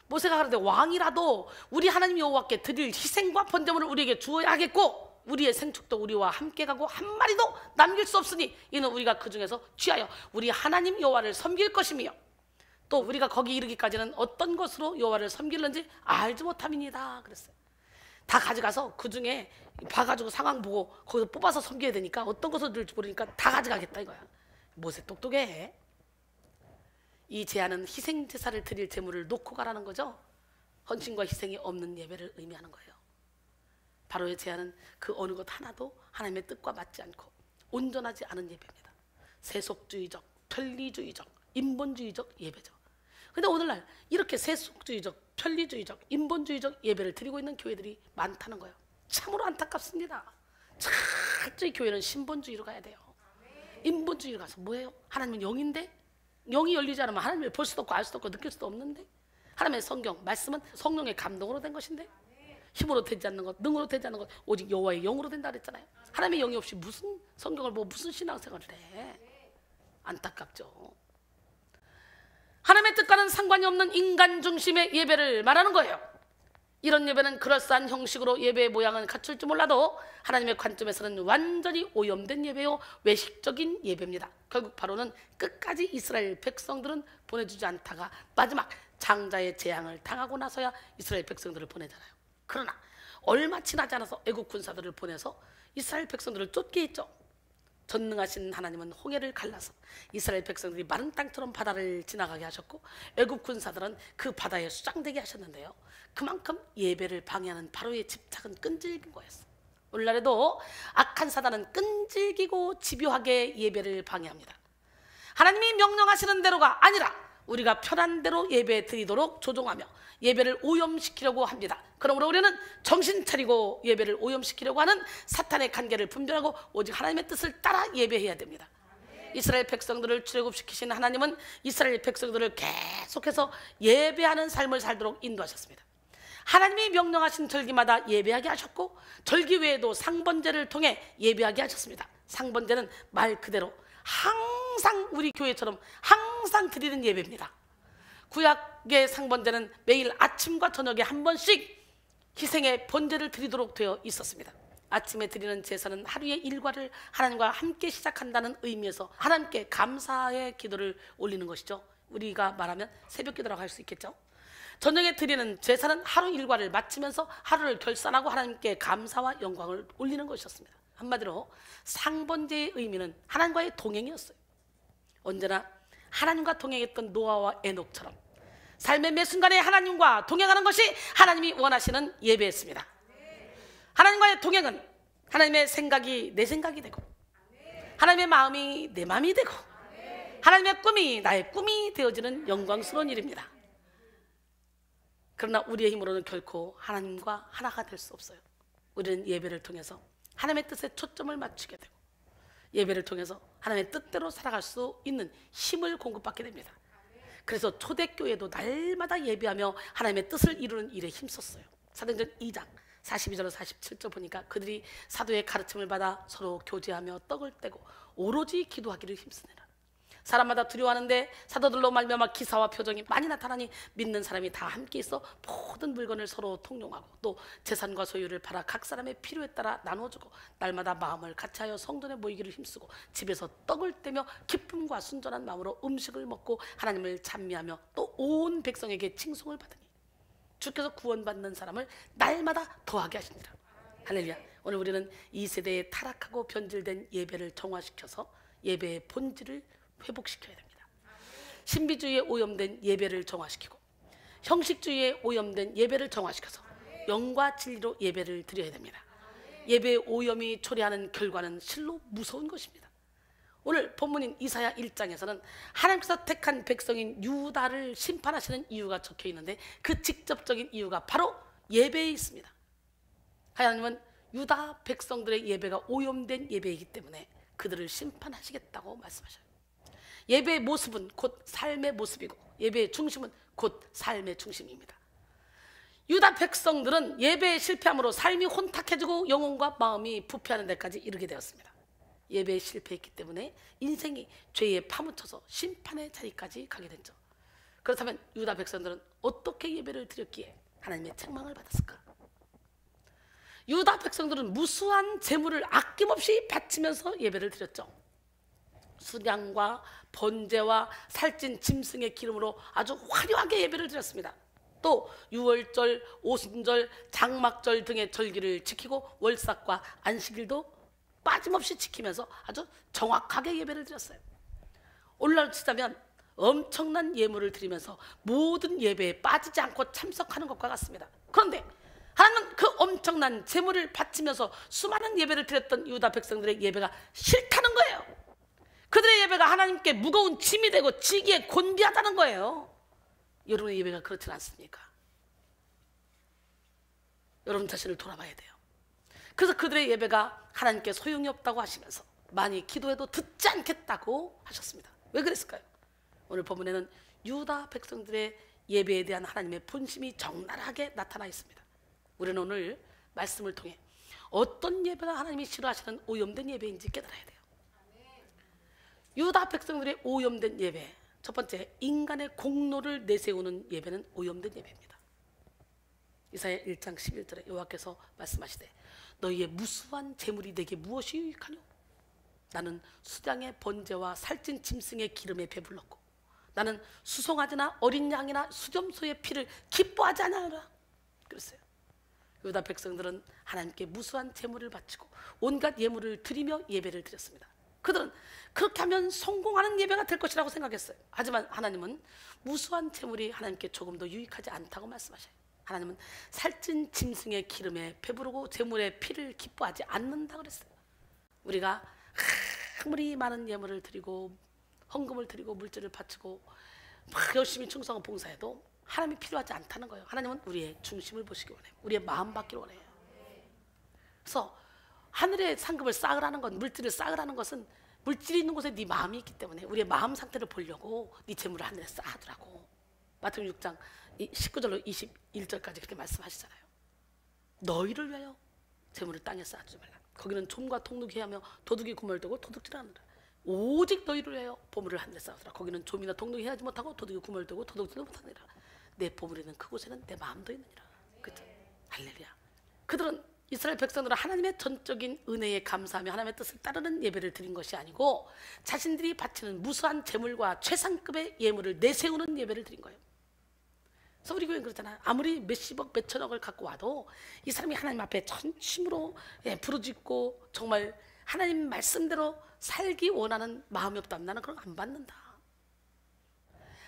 모세가 가로되 왕이라도 우리 하나님 여호와께 드릴 희생과 번제물을 우리에게 주어야 하겠고 우리의 생축도 우리와 함께 가고 한 마리도 남길 수 없으니 이는 우리가 그 중에서 취하여 우리 하나님 여호와를 섬길 것이며 또 우리가 거기 이르기까지는 어떤 것으로 여호와를 섬기는지 알지 못함이니이다 그랬어요. 다 가져가서 그 중에 봐가지고 상황 보고 거기서 뽑아서 섬겨야 되니까 어떤 것을 들을지 모르니까 다 가져가겠다 이거야. 모세 똑똑해. 이 제안은 희생 제사를 드릴 제물을 놓고 가라는 거죠. 헌신과 희생이 없는 예배를 의미하는 거예요. 바로의 제안은 그 어느 것 하나도 하나님의 뜻과 맞지 않고 온전하지 않은 예배입니다. 세속주의적, 편리주의적, 인본주의적 예배죠. 근데 오늘날 이렇게 세속주의적, 편리주의적, 인본주의적 예배를 드리고 있는 교회들이 많다는 거예요. 참으로 안타깝습니다. 철저히 교회는 신본주의로 가야 돼요. 인본주의로 가서 뭐예요? 하나님은 영인데 영이 열리지 않으면 하나님을 볼 수도 없고 알 수도 없고 느낄 수도 없는데 하나님의 성경, 말씀은 성령의 감동으로 된 것인데 힘으로 되지 않는 것, 능으로 되지 않는 것 오직 여호와의 영으로 된다 그랬잖아요. 하나님의 영이 없이 무슨 성경을 보고 무슨 신앙생활을 해. 안타깝죠. 하나님의 뜻과는 상관이 없는 인간 중심의 예배를 말하는 거예요. 이런 예배는 그럴싸한 형식으로 예배의 모양은 갖출지 몰라도 하나님의 관점에서는 완전히 오염된 예배요 외식적인 예배입니다. 결국 바로는 끝까지 이스라엘 백성들은 보내주지 않다가 마지막 장자의 재앙을 당하고 나서야 이스라엘 백성들을 보내잖아요. 그러나 얼마 지나지 않아서 애국 군사들을 보내서 이스라엘 백성들을 쫓게 했죠. 전능하신 하나님은 홍해를 갈라서 이스라엘 백성들이 마른 땅처럼 바다를 지나가게 하셨고 애국 군사들은 그 바다에 수장되게 하셨는데요. 그만큼 예배를 방해하는 바로의 집착은 끈질긴 거였어요. 오늘날에도 악한 사단은 끈질기고 집요하게 예배를 방해합니다. 하나님이 명령하시는 대로가 아니라 우리가 편한 대로 예배 드리도록 조종하며 예배를 오염시키려고 합니다. 그러므로 우리는 정신 차리고 예배를 오염시키려고 하는 사탄의 간계를 분별하고 오직 하나님의 뜻을 따라 예배해야 됩니다. 이스라엘 백성들을 출애굽시키신 하나님은 이스라엘 백성들을 계속해서 예배하는 삶을 살도록 인도하셨습니다. 하나님이 명령하신 절기마다 예배하게 하셨고 절기 외에도 상번제를 통해 예배하게 하셨습니다. 상번제는 말 그대로 항상 우리 교회처럼 항상 드리는 예배입니다. 구약의 상번제는 매일 아침과 저녁에 한 번씩 희생의 번제를 드리도록 되어 있었습니다. 아침에 드리는 제사는 하루의 일과를 하나님과 함께 시작한다는 의미에서 하나님께 감사의 기도를 올리는 것이죠. 우리가 말하면 새벽 기도라고 할 수 있겠죠. 저녁에 드리는 제사는 하루 일과를 마치면서 하루를 결산하고 하나님께 감사와 영광을 올리는 것이었습니다. 한마디로 상번제의 의미는 하나님과의 동행이었어요. 언제나 하나님과 동행했던 노아와 에녹처럼 삶의 매 순간에 하나님과 동행하는 것이 하나님이 원하시는 예배였습니다. 하나님과의 동행은 하나님의 생각이 내 생각이 되고, 하나님의 마음이 내 마음이 되고, 하나님의 꿈이 나의 꿈이 되어지는 영광스러운 일입니다. 그러나 우리의 힘으로는 결코 하나님과 하나가 될 수 없어요. 우리는 예배를 통해서 하나님의 뜻에 초점을 맞추게 되고, 예배를 통해서 하나님의 뜻대로 살아갈 수 있는 힘을 공급받게 됩니다. 그래서 초대교회도 날마다 예배하며 하나님의 뜻을 이루는 일에 힘썼어요. 사도행전 2장 42절 47절 보니까 그들이 사도의 가르침을 받아 서로 교제하며 떡을 떼고 오로지 기도하기를 힘쓰니라. 사람마다 두려워하는데 사도들로 말미암아 기사와 표정이 많이 나타나니 믿는 사람이 다 함께 있어 모든 물건을 서로 통용하고 또 재산과 소유를 팔아 각 사람의 필요에 따라 나눠주고 날마다 마음을 같이하여 성전에 모이기를 힘쓰고 집에서 떡을 떼며 기쁨과 순전한 마음으로 음식을 먹고 하나님을 찬미하며 또 온 백성에게 칭송을 받으니 주께서 구원받는 사람을 날마다 더하게 하시니라. 할렐루야. 오늘 우리는 이 세대의 타락하고 변질된 예배를 정화시켜서 예배의 본질을 회복시켜야 됩니다. 신비주의에 오염된 예배를 정화시키고 형식주의에 오염된 예배를 정화시켜서 영과 진리로 예배를 드려야 됩니다. 예배의 오염이 초래하는 결과는 실로 무서운 것입니다. 오늘 본문인 이사야 1장에서는 하나님께서 택한 백성인 유다를 심판하시는 이유가 적혀 있는데 그 직접적인 이유가 바로 예배에 있습니다. 하나님은 유다 백성들의 예배가 오염된 예배이기 때문에 그들을 심판하시겠다고 말씀하셔요. 예배의 모습은 곧 삶의 모습이고 예배의 중심은 곧 삶의 중심입니다. 유다 백성들은 예배에 실패함으로 삶이 혼탁해지고 영혼과 마음이 부패하는 데까지 이르게 되었습니다. 예배에 실패했기 때문에 인생이 죄에 파묻혀서 심판의 자리까지 가게 됐죠. 그렇다면 유다 백성들은 어떻게 예배를 드렸기에 하나님의 책망을 받았을까? 유다 백성들은 무수한 재물을 아낌없이 바치면서 예배를 드렸죠. 수량과 번제와 살찐 짐승의 기름으로 아주 화려하게 예배를 드렸습니다. 또 유월절, 오순절, 장막절 등의 절기를 지키고 월삭과 안식일도 빠짐없이 지키면서 아주 정확하게 예배를 드렸어요. 오늘날 치자면 엄청난 예물을 드리면서 모든 예배에 빠지지 않고 참석하는 것과 같습니다. 그런데 하나님은 그 엄청난 재물을 바치면서 수많은 예배를 드렸던 유다 백성들의 예배가 싫다는 거예요. 그들의 예배가 하나님께 무거운 짐이 되고 지기에 곤비하다는 거예요. 여러분의 예배가 그렇지 않습니까? 여러분 자신을 돌아봐야 돼요. 그래서 그들의 예배가 하나님께 소용이 없다고 하시면서 많이 기도해도 듣지 않겠다고 하셨습니다. 왜 그랬을까요? 오늘 본문에는 유다 백성들의 예배에 대한 하나님의 본심이 적나라하게 나타나 있습니다. 우리는 오늘 말씀을 통해 어떤 예배가 하나님이 싫어하시는 오염된 예배인지 깨달아야 돼요. 유다 백성들의 오염된 예배, 첫 번째, 인간의 공로를 내세우는 예배는 오염된 예배입니다. 이사야 1장 11절에 여호와께서 말씀하시되 너희의 무수한 재물이 내게 무엇이 유익하뇨? 나는 수량의 번제와 살찐 짐승의 기름에 배불렀고 나는 수송아지나 어린 양이나 수점소의 피를 기뻐하지 않으라 그랬어요. 유다 백성들은 하나님께 무수한 재물을 바치고 온갖 예물을 드리며 예배를 드렸습니다. 그들은 그렇게 하면 성공하는 예배가 될 것이라고 생각했어요. 하지만 하나님은 무수한 재물이 하나님께 조금 더 유익하지 않다고 말씀하셔요. 하나님은 살찐 짐승의 기름에 배부르고 재물의 피를 기뻐하지 않는다 그랬어요. 우리가 아무리 많은 예물을 드리고 헌금을 드리고 물질을 바치고 막 열심히 충성을 봉사해도 하나님이 필요하지 않다는 거예요. 하나님은 우리의 중심을 보시기 원해요. 우리의 마음 받기를 원해요. 그래서 하늘의 상급을 쌓으라는 것, 물질을 쌓으라는 것은 물질이 있는 곳에 네 마음이 있기 때문에 우리의 마음 상태를 보려고 네 재물을 하늘에 쌓아두라고 마태복음 6장 19절로 21절까지 그렇게 말씀하시잖아요. 너희를 위하여 재물을 땅에 쌓아주지 말라. 거기는 좀과 통둑이 하며 도둑이 구멀되고 도둑질하느라. 오직 너희를 위하여 보물을 하늘에 쌓아두라. 거기는 좀이나 통둑이 하지 못하고 도둑이 구멀되고 도둑질도 못하느니라. 내 보물이 있는 그곳에는 내 마음도 있느니라. 그렇죠? 할렐루야. 그들은 이스라엘 백성들은 하나님의 전적인 은혜에 감사하며 하나님의 뜻을 따르는 예배를 드린 것이 아니고 자신들이 바치는 무수한 재물과 최상급의 예물을 내세우는 예배를 드린 거예요. 그래서 우리 교회는 그렇잖아요. 아무리 몇십억 몇천억을 갖고 와도 이 사람이 하나님 앞에 전심으로 부르짖고 정말 하나님 말씀대로 살기 원하는 마음이 없다면 나는 그런 거 안 받는다.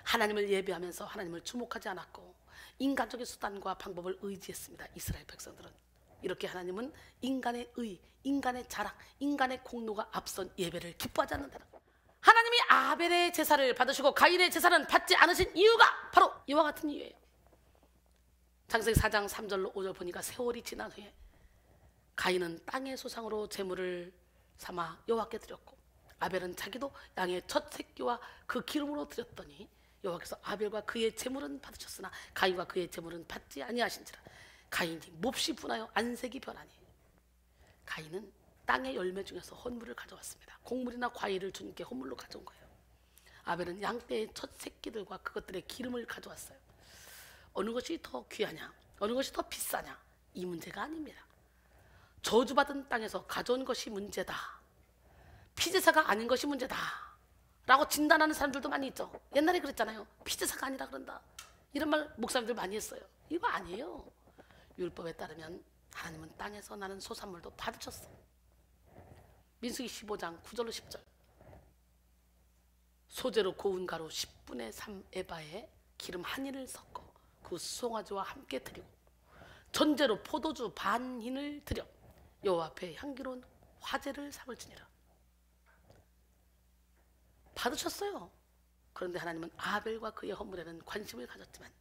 하나님을 예배하면서 하나님을 주목하지 않았고 인간적인 수단과 방법을 의지했습니다. 이스라엘 백성들은. 이렇게 하나님은 인간의 의, 인간의 자랑, 인간의 공로가 앞선 예배를 기뻐하지 않는다. 하나님이 아벨의 제사를 받으시고 가인의 제사는 받지 않으신 이유가 바로 이와 같은 이유예요. 창세기 4장 3절로 5절 보니까 세월이 지난 후에 가인은 땅의 소상으로 제물을 삼아 여호와께 드렸고 아벨은 자기도 양의 첫 새끼와 그 기름으로 드렸더니 여호와께서 아벨과 그의 제물은 받으셨으나 가인과 그의 제물은 받지 아니하신지라. 가인이 몹시 분하여 안색이 변하니 가인은 땅의 열매 중에서 헌물을 가져왔습니다. 곡물이나 과일을 주님께 헌물로 가져온 거예요. 아벨은 양떼의 첫 새끼들과 그것들의 기름을 가져왔어요. 어느 것이 더 귀하냐, 어느 것이 더 비싸냐, 이 문제가 아닙니다. 저주받은 땅에서 가져온 것이 문제다, 피제사가 아닌 것이 문제다 라고 진단하는 사람들도 많이 있죠. 옛날에 그랬잖아요. 피제사가 아니라 그런다, 이런 말 목사님들 많이 했어요. 이거 아니에요. 율법에 따르면 하나님은 땅에서 나는 소산물도 받으셨어. 민수기 15장 9절로 10절. 소재로 고운 가루 10분의 3 에바에 기름 한 흰을 섞어 그 수송아지와 함께 드리고 전제로 포도주 반 흰을 드려 여호와 앞에 향기로운 화제를 삼을지니라. 받으셨어요. 그런데 하나님은 아벨과 그의 헌물에는 관심을 가졌지만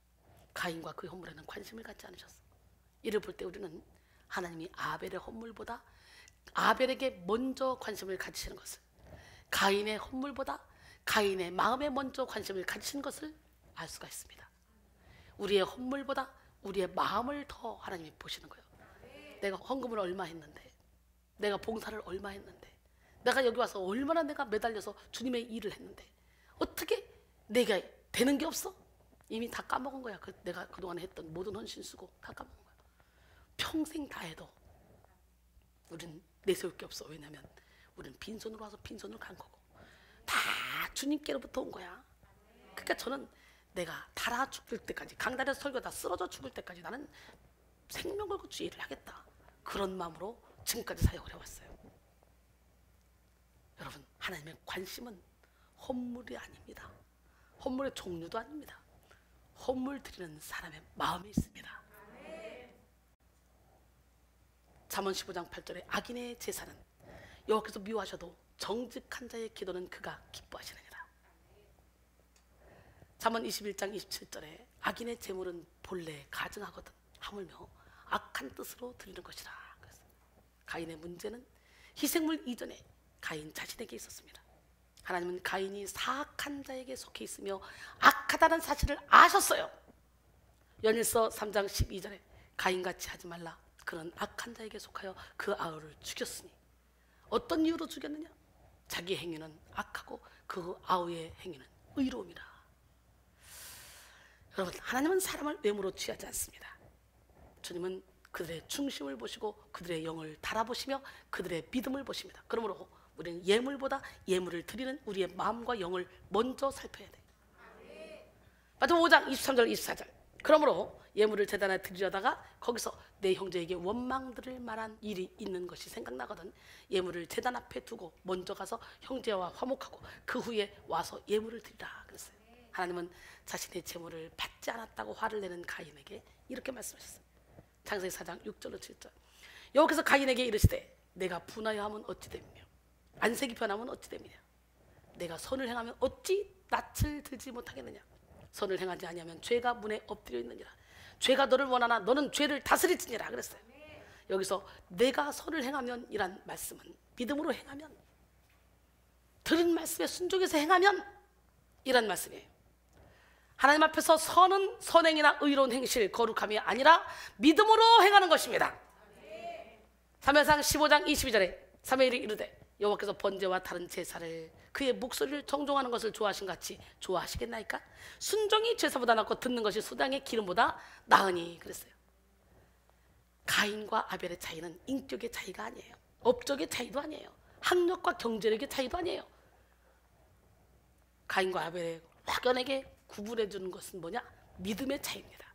가인과 그의 헌물에는 관심을 갖지 않으셨어. 이를 볼 때 우리는 하나님이 아벨의 헌물보다 아벨에게 먼저 관심을 가지시는 것을, 가인의 헌물보다 가인의 마음에 먼저 관심을 가지시는 것을 알 수가 있습니다. 우리의 헌물보다 우리의 마음을 더 하나님이 보시는 거예요. 내가 헌금을 얼마 했는데, 내가 봉사를 얼마 했는데, 내가 여기 와서 얼마나 내가 매달려서 주님의 일을 했는데 어떻게 내가 되는 게 없어? 이미 다 까먹은 거야. 내가 그동안 했던 모든 헌신수고 다 까먹은 거야. 평생 다 해도 우린 내세울 게 없어. 왜냐하면 우리는 빈손으로 와서 빈손으로 간 거고 다 주님께로부터 온 거야. 그러니까 저는 내가 달아 죽을 때까지, 강단에서 설교다 쓰러져 죽을 때까지 나는 생명 걸고 주 일을 하겠다, 그런 마음으로 지금까지 사역을 해왔어요. 여러분, 하나님의 관심은 헌물이 아닙니다. 헌물의 종류도 아닙니다. 헌물 드리는 사람의 마음이 있습니다. 잠언 15장 8절에 악인의 제사는 여호와께서 미워하셔도 정직한 자의 기도는 그가 기뻐하시느니라. 잠언 21장 27절에 악인의 재물은 본래 가증하거든 하물며 악한 뜻으로 드리는 것이라. 그래서 가인의 문제는 희생물 이전에 가인 자신에게 있었습니다. 하나님은 가인이 사악한 자에게 속해 있으며 악하다는 사실을 아셨어요. 연일서 3장 12절에 가인같이 하지 말라, 그는 악한 자에게 속하여 그 아우를 죽였으니. 어떤 이유로 죽였느냐? 자기 행위는 악하고 그 아우의 행위는 의로움이라. 여러분, 하나님은 사람을 외모로 취하지 않습니다. 주님은 그들의 중심을 보시고 그들의 영을 달아보시며 그들의 믿음을 보십니다. 그러므로 우리는 예물보다 예물을 드리는 우리의 마음과 영을 먼저 살펴야 돼요. 마태복음 5장 23절 24절. 그러므로 예물을 제단에 드리려다가 거기서 내 형제에게 원망 들을 만한 일이 있는 것이 생각나거든 예물을 제단 앞에 두고 먼저 가서 형제와 화목하고 그 후에 와서 예물을 드리라 그랬어요. 하나님은 자신의 제물을 받지 않았다고 화를 내는 가인에게 이렇게 말씀하셨어요. 창세기 4장 6절로 7절. 여호와께서 가인에게 이르시되 내가 분하여 하면 어찌 됨이며 안색이 변하면 어찌 됨이냐. 내가 선을 행하면 어찌 낯을 들지 못하겠느냐. 선을 행하지 아니하면 죄가 문에 엎드려 있느니라. 죄가 너를 원하나 너는 죄를 다스릴지니라 그랬어요. 여기서 내가 선을 행하면 이란 말씀은 믿음으로 행하면, 들은 말씀에 순종해서 행하면 이란 말씀이에요. 하나님 앞에서 선은 선행이나 의로운 행실, 거룩함이 아니라 믿음으로 행하는 것입니다. 사무엘상 15장 22절에 사무엘이 이르되 여호와께서 번제와 다른 제사를 그의 목소리를 정종하는 것을 좋아하신 같이 좋아하시겠나이까? 순종이 제사보다 낫고 듣는 것이 수당의 기름보다 나으니 그랬어요. 가인과 아벨의 차이는 인격의 차이가 아니에요. 업적의 차이도 아니에요. 학력과 경제력의 차이도 아니에요. 가인과 아벨의 확연하게 구분해 주는 것은 뭐냐? 믿음의 차이입니다.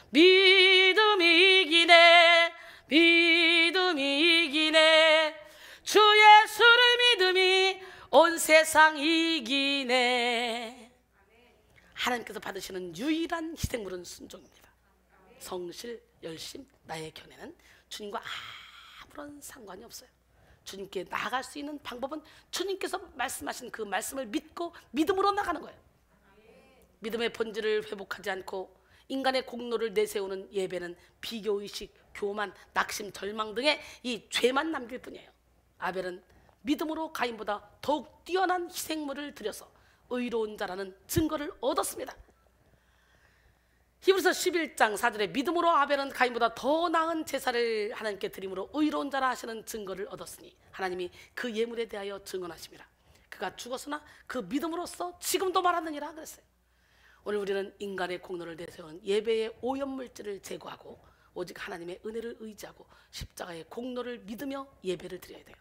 믿음이 이기네, 믿음이 이기네, 주 예수를 믿음이 온 세상 이기네. 하나님께서 받으시는 유일한 희생물은 순종입니다. 성실, 열심, 나의 견해는 주님과 아무런 상관이 없어요. 주님께 나아갈 수 있는 방법은 주님께서 말씀하신 그 말씀을 믿고 믿음으로 나가는 거예요. 믿음의 본질을 회복하지 않고 인간의 공로를 내세우는 예배는 비교의식, 교만, 낙심, 절망 등의 이 죄만 남길 뿐이에요. 아벨은 믿음으로 가인보다 더욱 뛰어난 희생물을 드려서 의로운 자라는 증거를 얻었습니다. 히브리서 11장 4절에 믿음으로 아벨은 가인보다 더 나은 제사를 하나님께 드림으로 의로운 자라 하시는 증거를 얻었으니 하나님이 그 예물에 대하여 증언하십니다. 그가 죽었으나 그 믿음으로써 지금도 말하느니라 그랬어요. 오늘 우리는 인간의 공로를 내세우는 예배의 오염물질을 제거하고 오직 하나님의 은혜를 의지하고 십자가의 공로를 믿으며 예배를 드려야 돼요.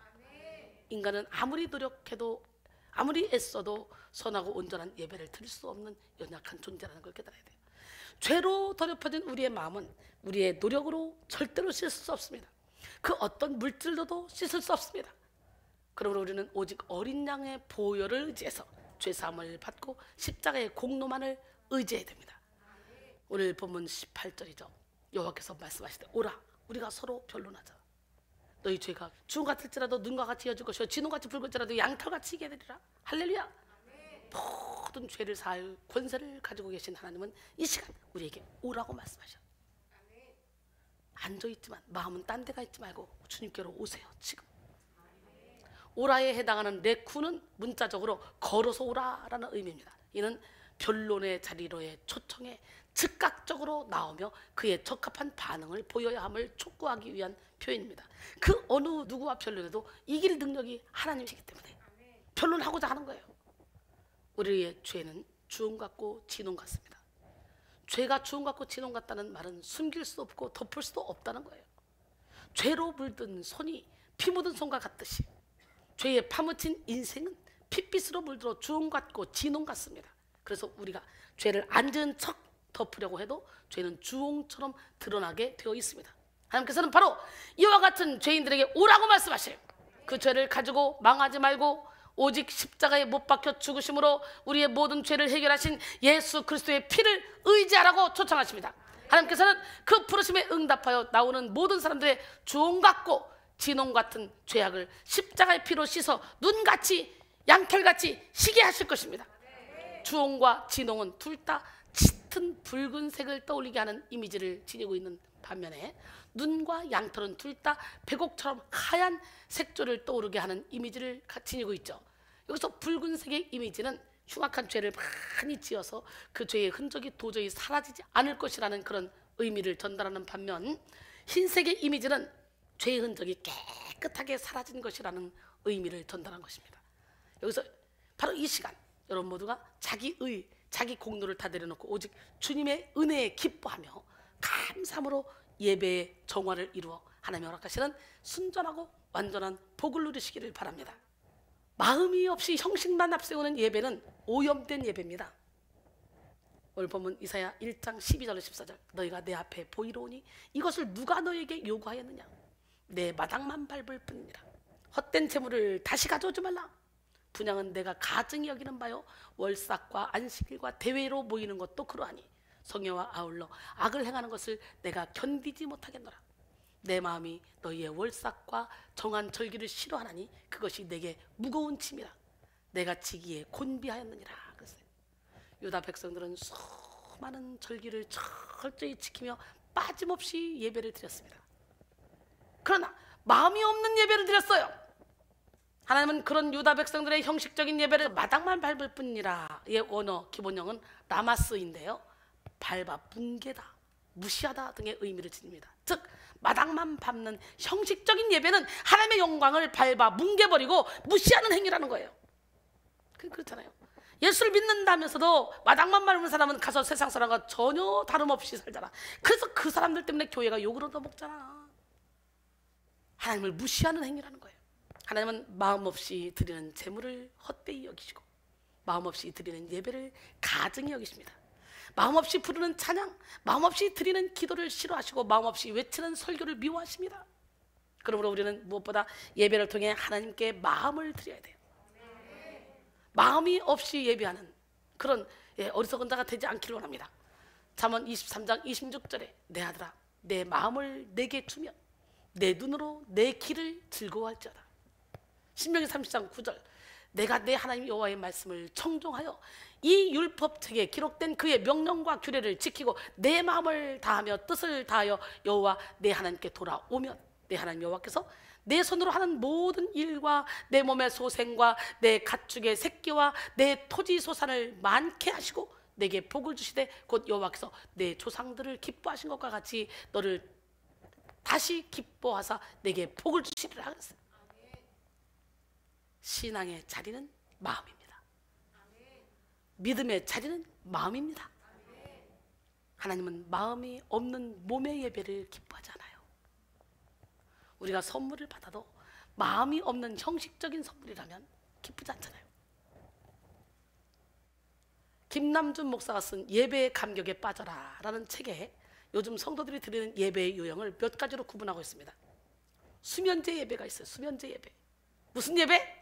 인간은 아무리 노력해도 아무리 애써도 선하고 온전한 예배를 드릴 수 없는 연약한 존재라는 걸 깨달아야 돼요. 죄로 더럽혀진 우리의 마음은 우리의 노력으로 절대로 씻을 수 없습니다. 그 어떤 물질로도 씻을 수 없습니다. 그러므로 우리는 오직 어린 양의 보혈을 의지해서 죄사함을 받고 십자가의 공로만을 의지해야 됩니다. 오늘 본문 18절이죠. 여호와께서 말씀하시되 오라 우리가 서로 변론하자. 너희 죄가 주홍 같을지라도 눈과 같이 이어질 것이요 진홍같이 붉을지라도 양털같이 이게 되리라. 할렐루야. 모든 죄를 사할 권세를 가지고 계신 하나님은 이 시간 우리에게 오라고 말씀하셔. 앉아있지만 마음은 딴 데가 있지 말고 주님께로 오세요. 지금 오라에 해당하는 레쿠는 문자적으로 걸어서 오라라는 의미입니다. 이는 변론의 자리로의 초청에 즉각적으로 나오며 그에 적합한 반응을 보여야 함을 촉구하기 위한 표현입니다. 그 어느 누구와 변론해도 이길 능력이 하나님이시기 때문에 변론하고자 하는 거예요. 우리의 죄는 주홍 같고 진홍 같습니다. 죄가 주홍 같고 진홍 같다는 말은 숨길 수 없고 덮을 수도 없다는 거예요. 죄로 물든 손이 피 묻은 손과 같듯이 죄에 파묻힌 인생은 핏빛으로 물들어 주홍 같고 진홍 같습니다. 그래서 우리가 죄를 안 지은 척 덮으려고 해도 죄는 주홍처럼 드러나게 되어 있습니다. 하나님께서는 바로 이와 같은 죄인들에게 오라고 말씀하셔요. 그 죄를 가지고 망하지 말고 오직 십자가에 못 박혀 죽으심으로 우리의 모든 죄를 해결하신 예수 그리스도의 피를 의지하라고 초청하십니다. 하나님께서는 그 부르심에 응답하여 나오는 모든 사람들의 주홍 같고 진홍 같은 죄악을 십자가의 피로 씻어 눈같이 양털같이 희게 하실 것입니다. 주홍과 진홍은 둘 다 짙은 붉은색을 떠올리게 하는 이미지를 지니고 있는 반면에 눈과 양털은 둘 다 백옥처럼 하얀 색조를 떠오르게 하는 이미지를 지니고 있죠. 여기서 붉은색의 이미지는 흉악한 죄를 많이 지어서 그 죄의 흔적이 도저히 사라지지 않을 것이라는 그런 의미를 전달하는 반면 흰색의 이미지는 죄의 흔적이 깨끗하게 사라진 것이라는 의미를 전달한 것입니다. 여기서 바로 이 시간 여러분 모두가 자기 공로를 다 내려놓고 오직 주님의 은혜에 기뻐하며 감사함으로 예배의 정화를 이루어 하나님의 허락하시는 순전하고 완전한 복을 누리시기를 바랍니다. 마음이 없이 형식만 앞세우는 예배는 오염된 예배입니다. 오늘 본문 이사야 1장 12절 14절 너희가 내 앞에 보이러 오니 이것을 누가 너에게 요구하였느냐. 내 마당만 밟을 뿐이니라. 헛된 재물을 다시 가져오지 말라. 분향은 내가 가증히 여기는 바요 월삭과 안식일과 대회로 모이는 것도 그러하니 성회와 아울러 악을 행하는 것을 내가 견디지 못하겠노라. 내 마음이 너희의 월삭과 정한 절기를 싫어하나니 그것이 내게 무거운 짐이라. 내가 지기에 곤비하였느니라. 그랬어요. 유다 백성들은 수많은 절기를 철저히 지키며 빠짐없이 예배를 드렸습니다. 그러나 마음이 없는 예배를 드렸어요. 하나님은 그런 유다 백성들의 형식적인 예배를 마당만 밟을 뿐이라. 의 원어 기본형은 라마스인데요, 밟아 뭉개다, 무시하다 등의 의미를 지닙니다. 즉 마당만 밟는 형식적인 예배는 하나님의 영광을 밟아 뭉개버리고 무시하는 행위라는 거예요. 그렇잖아요. 예수를 믿는다면서도 마당만 밟은 사람은 가서 세상 사람과 전혀 다름없이 살잖아. 그래서 그 사람들 때문에 교회가 욕을 얻어먹잖아. 하나님을 무시하는 행위라는 거예요. 하나님은 마음 없이 드리는 제물을 헛되이 여기시고 마음 없이 드리는 예배를 가증히 여기십니다. 마음 없이 부르는 찬양, 마음 없이 드리는 기도를 싫어하시고 마음 없이 외치는 설교를 미워하십니다. 그러므로 우리는 무엇보다 예배를 통해 하나님께 마음을 드려야 돼요. 마음이 없이 예배하는 그런 어리석은 자가 되지 않기를 원합니다. 잠언 23장 26절에 내 아들아 내 마음을 내게 주면 내 눈으로 내 길을 즐거워할지어다. 신명기 30장 9절 내가 내 하나님 여호와의 말씀을 청종하여 이 율법책에 기록된 그의 명령과 규례를 지키고 내 마음을 다하며 뜻을 다하여 여호와 내 하나님께 돌아오면 내 하나님 여호와께서 내 손으로 하는 모든 일과 내 몸의 소생과 내 가축의 새끼와 내 토지 소산을 많게 하시고 내게 복을 주시되 곧 여호와께서 내 조상들을 기뻐하신 것과 같이 너를 다시 기뻐하사 내게 복을 주시리라 그랬어요. 신앙의 자리는 마음입니다. 믿음의 자리는 마음입니다. 하나님은 마음이 없는 몸의 예배를 기뻐하지 않아요. 우리가 선물을 받아도 마음이 없는 형식적인 선물이라면 기쁘지 않잖아요. 김남준 목사가 쓴 예배의 감격에 빠져라 라는 책에 요즘 성도들이 드리는 예배의 유형을 몇 가지로 구분하고 있습니다. 수면제 예배가 있어요. 수면제 예배. 무슨 예배?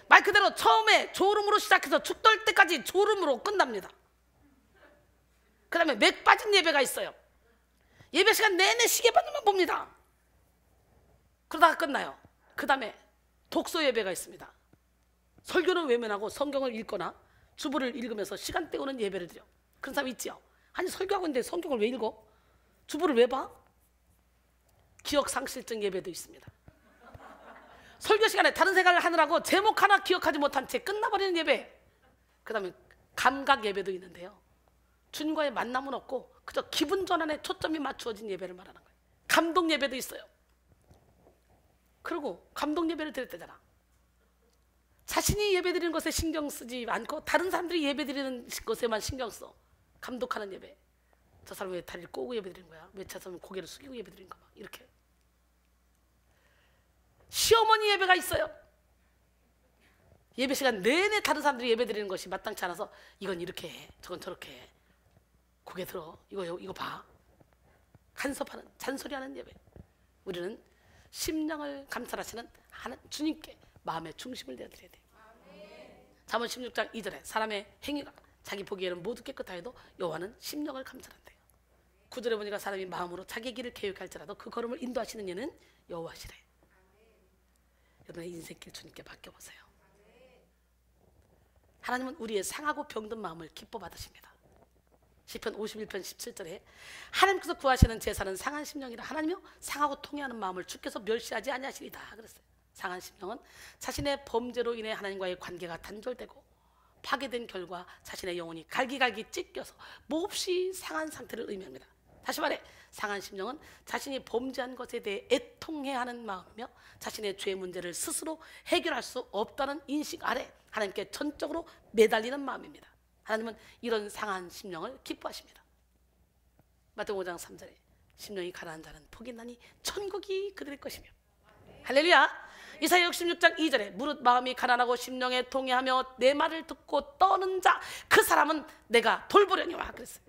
말 그대로 처음에 졸음으로 시작해서 죽떨 때까지 졸음으로 끝납니다. 그 다음에 맥 빠진 예배가 있어요. 예배 시간 내내 시계반들만 봅니다. 그러다가 끝나요. 그 다음에 독서 예배가 있습니다. 설교는 외면하고 성경을 읽거나 주보를 읽으면서 시간 때우는 예배를 드려. 그런 사람 있지요. 아니 설교하고 있는데 성경을 왜 읽어? 주보를 왜 봐? 기억상실증 예배도 있습니다. 설교 시간에 다른 생각을 하느라고 제목 하나 기억하지 못한 채 끝나버리는 예배. 그 다음에 감각 예배도 있는데요. 주님과의 만남은 없고 그저 기분 전환에 초점이 맞추어진 예배를 말하는 거예요. 감동 예배도 있어요. 그리고 감동 예배를 드릴 때잖아. 자신이 예배 드리는 것에 신경 쓰지 않고 다른 사람들이 예배 드리는 것에만 신경 써. 감독하는 예배. 저 사람 왜 다리를 꼬고 예배 드리는 거야? 왜 저 사람 고개를 숙이고 예배 드리는 거야? 이렇게. 시어머니 예배가 있어요. 예배 시간 내내 다른 사람들이 예배 드리는 것이 마땅치 않아서 이건 이렇게 해, 저건 저렇게 해. 고개 들어. 이거 봐. 간섭하는, 잔소리하는 예배. 우리는 심령을 감찰하시는 주님께 마음의 중심을 내어드려야 돼요. 잠언 16장 2절에 사람의 행위가 자기 보기에는 모두 깨끗하여도 여호와는 심령을 감찰한대요. 9절에 보니까 사람이 마음으로 자기 길을 계획할지라도 그 걸음을 인도하시는 이는 여호와시래. 여러분의 인생길 주님께 맡겨보세요. 하나님은 우리의 상하고 병든 마음을 기뻐 받으십니다. 시편 51편 17절에 하나님께서 구하시는 제사는 상한 심령이라. 하나님이요 상하고 통회하는 마음을 주께서 멸시하지 아니하시리다 그랬어요. 상한 심령은 자신의 범죄로 인해 하나님과의 관계가 단절되고 파괴된 결과 자신의 영혼이 갈기갈기 찢겨서 몹시 상한 상태를 의미합니다. 다시 말해 상한 심령은 자신이 범죄한 것에 대해 애통해하는 마음이며 자신의 죄 문제를 스스로 해결할 수 없다는 인식 아래 하나님께 전적으로 매달리는 마음입니다. 하나님은 이런 상한 심령을 기뻐하십니다. 마태복음 5장 3절에 심령이 가난한 자는 복이 나니 천국이 그들의 것이며. 할렐루야. 이사야 66장 2절에 무릇 마음이 가난하고 심령에 동해하며 내 말을 듣고 떠는 자 그 사람은 내가 돌보려니와 그랬어요.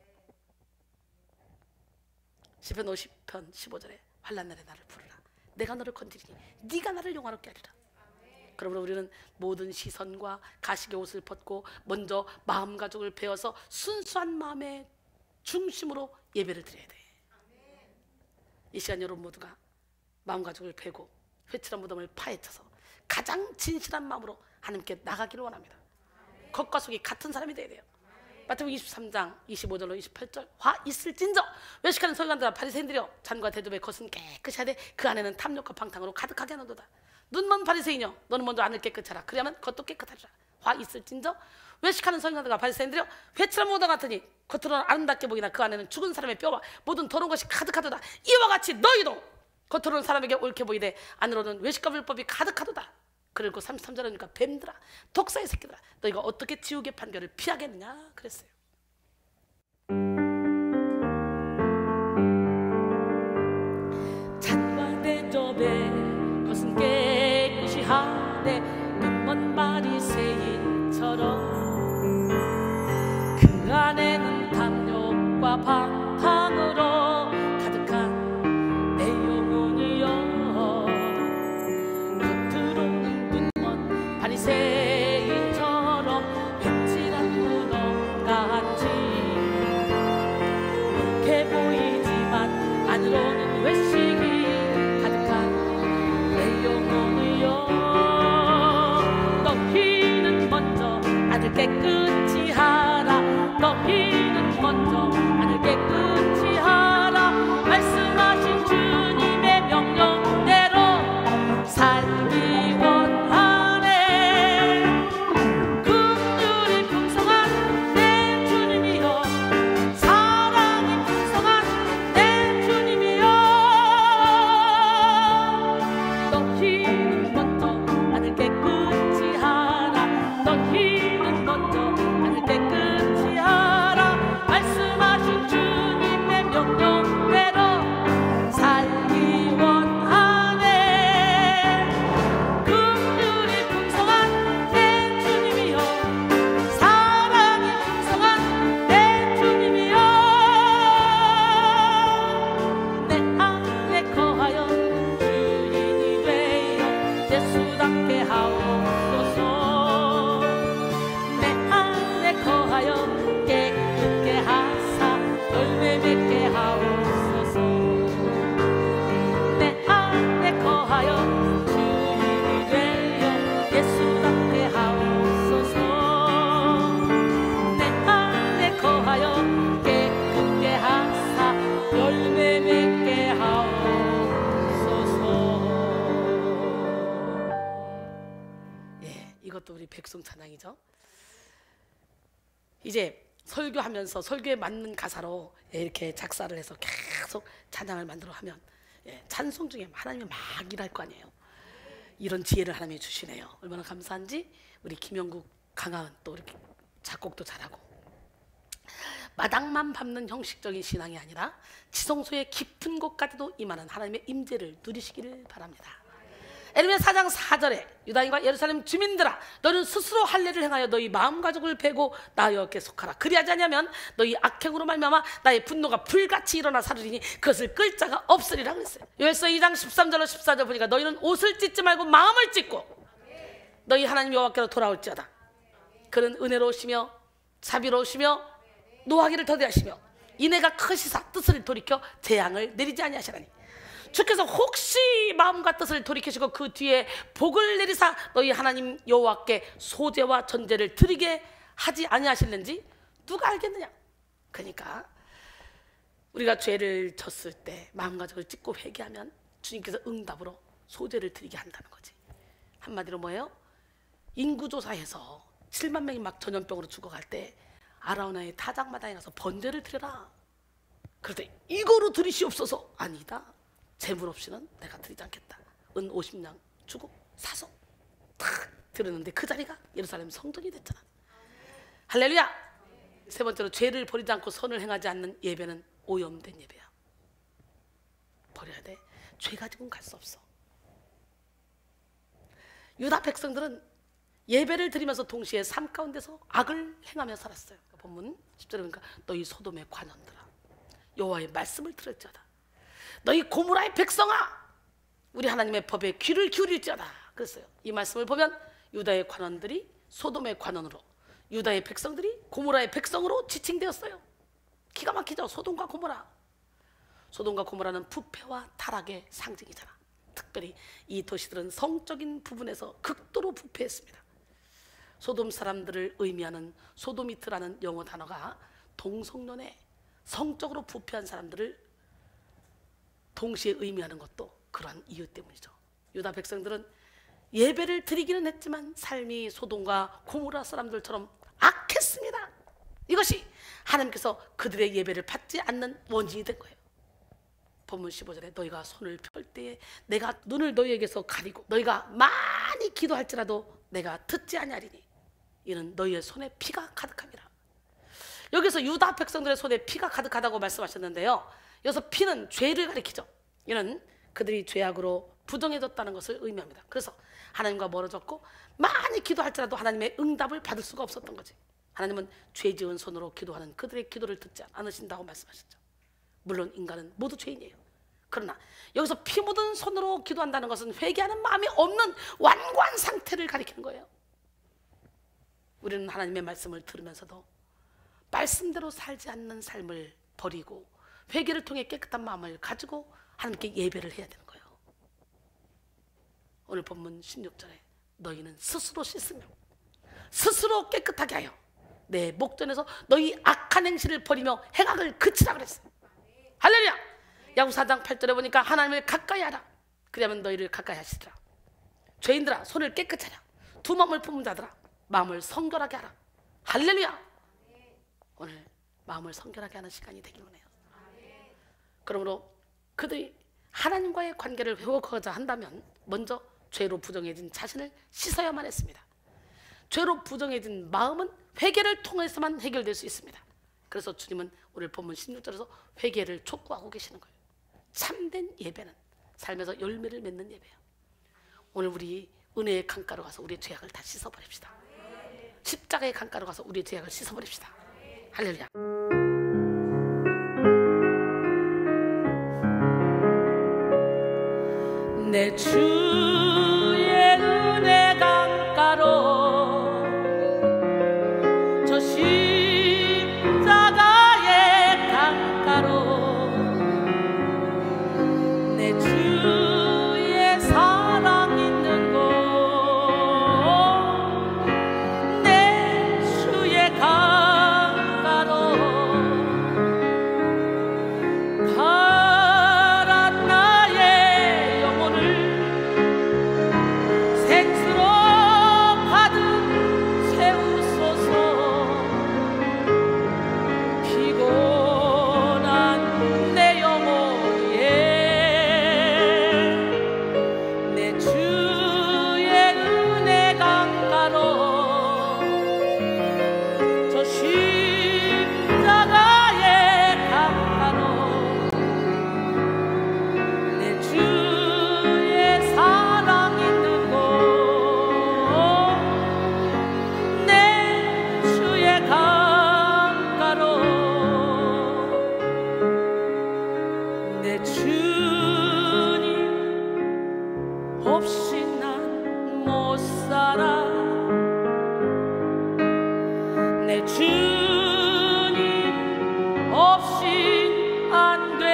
시편 50편 15절에 환난 날에 나를 부르라. 내가 너를 건지리니 네가 나를 영화롭게 하리라. 그러므로 우리는 모든 시선과 가식의 옷을 벗고 먼저 마음 가죽을 베어서 순수한 마음의 중심으로 예배를 드려야 돼. 이 시간 여러분 모두가 마음 가죽을 베고 회칠한 무덤을 파헤쳐서 가장 진실한 마음으로 하나님께 나가기를 원합니다. 겉과 속이 같은 사람이 돼야 돼요. 마태복음 23장 25절로 28절 화 있을진저 외식하는 서기관들과 바리새인들이여 잔과 대접의 겉은 깨끗이 하되 그 안에는 탐욕과 방탕으로 가득하게 하는도다. 눈먼 바리새인이여 너는 먼저 안을 깨끗하라. 그래야만 겉도 깨끗하리라. 화 있을진저 외식하는 서기관들과 바리새인들이여 회칠한 무덤 같으니 겉으로는 아름답게 보이나 그 안에는 죽은 사람의 뼈와 모든 더러운 것이 가득하도다. 이와 같이 너희도 겉으로는 사람에게 옳게 보이되 안으로는 외식과 불법이 가득하도다. 그리고 33절에 보니까 뱀들아, 독사의 새끼들아, 너희가 어떻게 지옥의 판결을 피하겠느냐 그랬어요. 잔과 대접에 것은 깨끗이 하되 눈먼 바리새인처럼 그 안에는 탐욕과 방탕으로 가득한 내 영혼이여. 겉으로는 눈먼 바리새인처럼 뱀질한 문어같이 이렇게 보이지만 안으로는 외식이 가득한 내 영혼이여. 너희는 먼저 안을 깨끗이 하라. 너희는 먼저 안을 깨끗이 하라. 말씀하신 주님의 명령대로 살기 원하네. 긍휼이 풍성한 내 주님이여, 사랑이 풍성한 내 주님이여. 너희는 먼저 안을 깨끗이 하라. 너희는 먼저 안을 깨끗이 하라. 말씀하신 주님의 명령대로 살기 원하네. 긍휼이 풍성한 내 주님이여, 사랑이 풍성한 내 주님이여. 내 안에 거하여 주인이 되어 예수답게 하옵소서. 내 안에 거하여 깨끗게 하사 열매 맺게 하옵소서. 내 안에 거하여 주인이 되어 예수답게 하옵소서. 내 안에 거하여 깨끗게 하사 열매 맺게 하옵소서. 예, 이것도 우리 백송 찬양이죠. 이제 설교하면서 설교에 맞는 가사로 이렇게 작사를 해서 계속 찬양을 만들어 하면 찬송 중에 하나님이 막 일할 거 아니에요. 이런 지혜를 하나님이 주시네요. 얼마나 감사한지. 우리 김영국 강하은 또 이렇게 작곡도 잘하고, 마당만 밟는 형식적인 신앙이 아니라 지성소의 깊은 곳까지도 임하는 하나님의 임재를 누리시기를 바랍니다. 에르미야 4장 4절에 유다인과 예루살렘 주민들아, 너는 스스로 할례를 행하여 너희 마음 가족을 베고 나 여호와께 속하라. 그리하지 않으면 너희 악행으로 말미암아 나의 분노가 불같이 일어나 사르리니 그것을 끌 자가 없으리라 그랬어요. 요엘서 2장 13절로 14절 보니까 너희는 옷을 찢지 말고 마음을 찢고 너희 하나님 여호와께로 돌아올지어다. 그는 은혜로우시며 자비로우시며 노하기를 더디하시며 인애가 크시사 뜻을 돌이켜 재앙을 내리지 아니하시라니. 주께서 혹시 마음과 뜻을 돌이키시고 그 뒤에 복을 내리사 너희 하나님 여호와께 소제와 전제를 드리게 하지 아니하실는지 누가 알겠느냐. 그러니까 우리가 죄를 졌을 때 마음가짐을 찢고 회개하면 주님께서 응답으로 소제를 드리게 한다는 거지. 한마디로 뭐예요? 인구조사해서 7만 명이 막 전염병으로 죽어갈 때 아라우나의 타작마당에 가서 번제를 드려라. 그럴 때 이거로 드리시옵소서. 아니다, 재물 없이는 내가 드리지 않겠다. 은 50냥 주고 사서 탁 드렸는데 그 자리가 예루살렘 성전이 됐잖아. 할렐루야. 세 번째로, 죄를 버리지 않고 선을 행하지 않는 예배는 오염된 예배야. 버려야 돼. 죄 가지고는 갈 수 없어. 유다 백성들은 예배를 드리면서 동시에 삶 가운데서 악을 행하며 살았어요. 본문 10절에 보니까 너희 소돔의 관원들아, 여호와의 말씀을 들을지어다. 너희 고무라의 백성아, 우리 하나님의 법에 귀를 기울일지어다 그랬어요. 이 말씀을 보면 유다의 관원들이 소돔의 관원으로, 유다의 백성들이 고무라의 백성으로 지칭되었어요. 기가 막히죠. 소돔과 고무라. 소돔과 고무라는 부패와 타락의 상징이잖아. 특별히 이 도시들은 성적인 부분에서 극도로 부패했습니다. 소돔 사람들을 의미하는 소도미트라는 영어 단어가 동성연애, 성적으로 부패한 사람들을 동시에 의미하는 것도 그러한 이유 때문이죠. 유다 백성들은 예배를 드리기는 했지만 삶이 소돔과 고모라 사람들처럼 악했습니다. 이것이 하나님께서 그들의 예배를 받지 않는 원인이 된 거예요. 본문 15절에 너희가 손을 펼 때에 내가 눈을 너희에게서 가리고 너희가 많이 기도할지라도 내가 듣지 아니하리니 이는 너희의 손에 피가 가득함이라. 여기서 유다 백성들의 손에 피가 가득하다고 말씀하셨는데요, 여기서 피는 죄를 가리키죠. 이는 그들이 죄악으로 부정해졌다는 것을 의미합니다. 그래서 하나님과 멀어졌고 많이 기도할지라도 하나님의 응답을 받을 수가 없었던 거지. 하나님은 죄 지은 손으로 기도하는 그들의 기도를 듣지 않으신다고 말씀하셨죠. 물론 인간은 모두 죄인이에요. 그러나 여기서 피 묻은 손으로 기도한다는 것은 회개하는 마음이 없는 완고한 상태를 가리키는 거예요. 우리는 하나님의 말씀을 들으면서도 말씀대로 살지 않는 삶을 버리고 회개를 통해 깨끗한 마음을 가지고 하나님께 예배를 해야 되는 거예요. 오늘 본문 16절에 너희는 스스로 씻으며 스스로 깨끗하게 하여 내 목전에서 너희 악한 행실을 버리며 행악을 그치라 그랬어요. 할렐루야. 야고보서 4장 8절에 보니까 하나님을 가까이 하라. 그러면 너희를 가까이 하시리라. 죄인들아 손을 깨끗이 하라. 두 마음을 품은 자들아 마음을 성결하게 하라. 할렐루야. 오늘 마음을 성결하게 하는 시간이 되길 원해요. 그러므로 그들이 하나님과의 관계를 회복하고자 한다면 먼저 죄로 부정해진 자신을 씻어야만 했습니다. 죄로 부정해진 마음은 회개를 통해서만 해결될 수 있습니다. 그래서 주님은 오늘 본문 16절에서 회개를 촉구하고 계시는 거예요. 참된 예배는 삶에서 열매를 맺는 예배예요. 오늘 우리 은혜의 강가로 가서 우리의 죄악을 다 씻어버립시다. 십자가의 강가로 가서 우리의 죄악을 씻어버립시다. 할렐루야. 내 주의 은혜 강가로 저 십자가의 강가로 내 주의 사랑 있는 곳 내 주의 강가로 파란 나의 영혼을 생수로 가득 채우소서. 피곤한 내 영혼에 내 주의 은혜 강가로 저 십자가의 강가로 내 주의 사랑 있는 곳 내 주의 강가로 내 주님 없이 난 못 살아. 내 주님 없이 안 돼.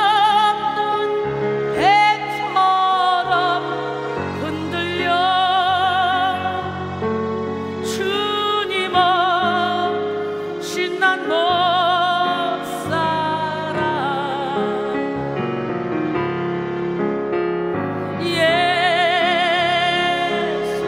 닷없는 배처럼 흔들려 주님 없이 난 못 살아. 예수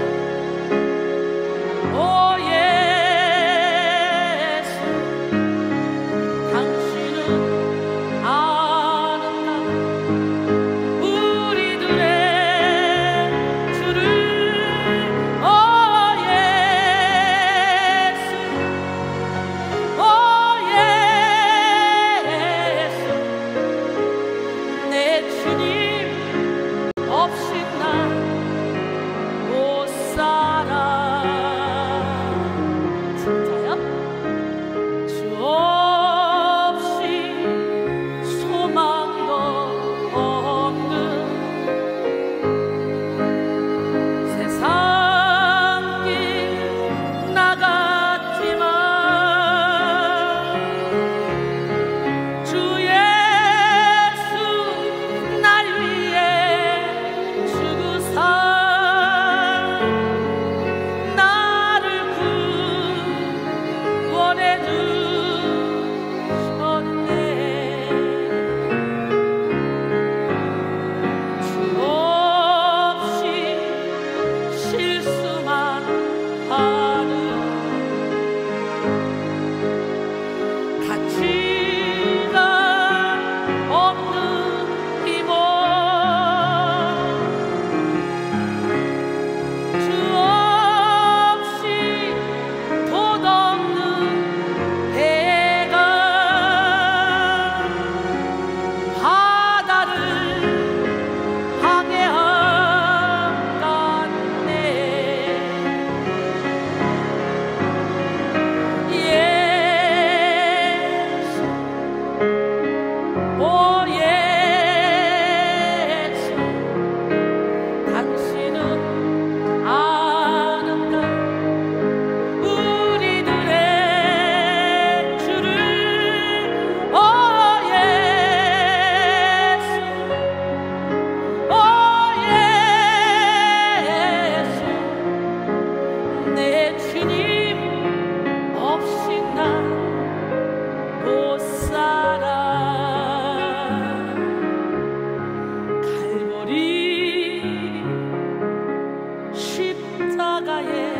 십자가에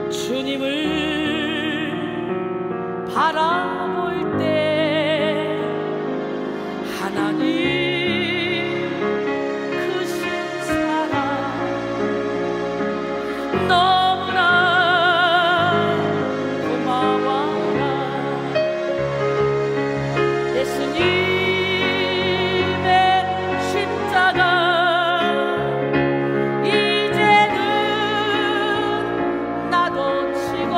주님을 바라볼 때 하나님 크신 사랑 너무나 고마워라. 예수님의 십자가 이제는 나도 지고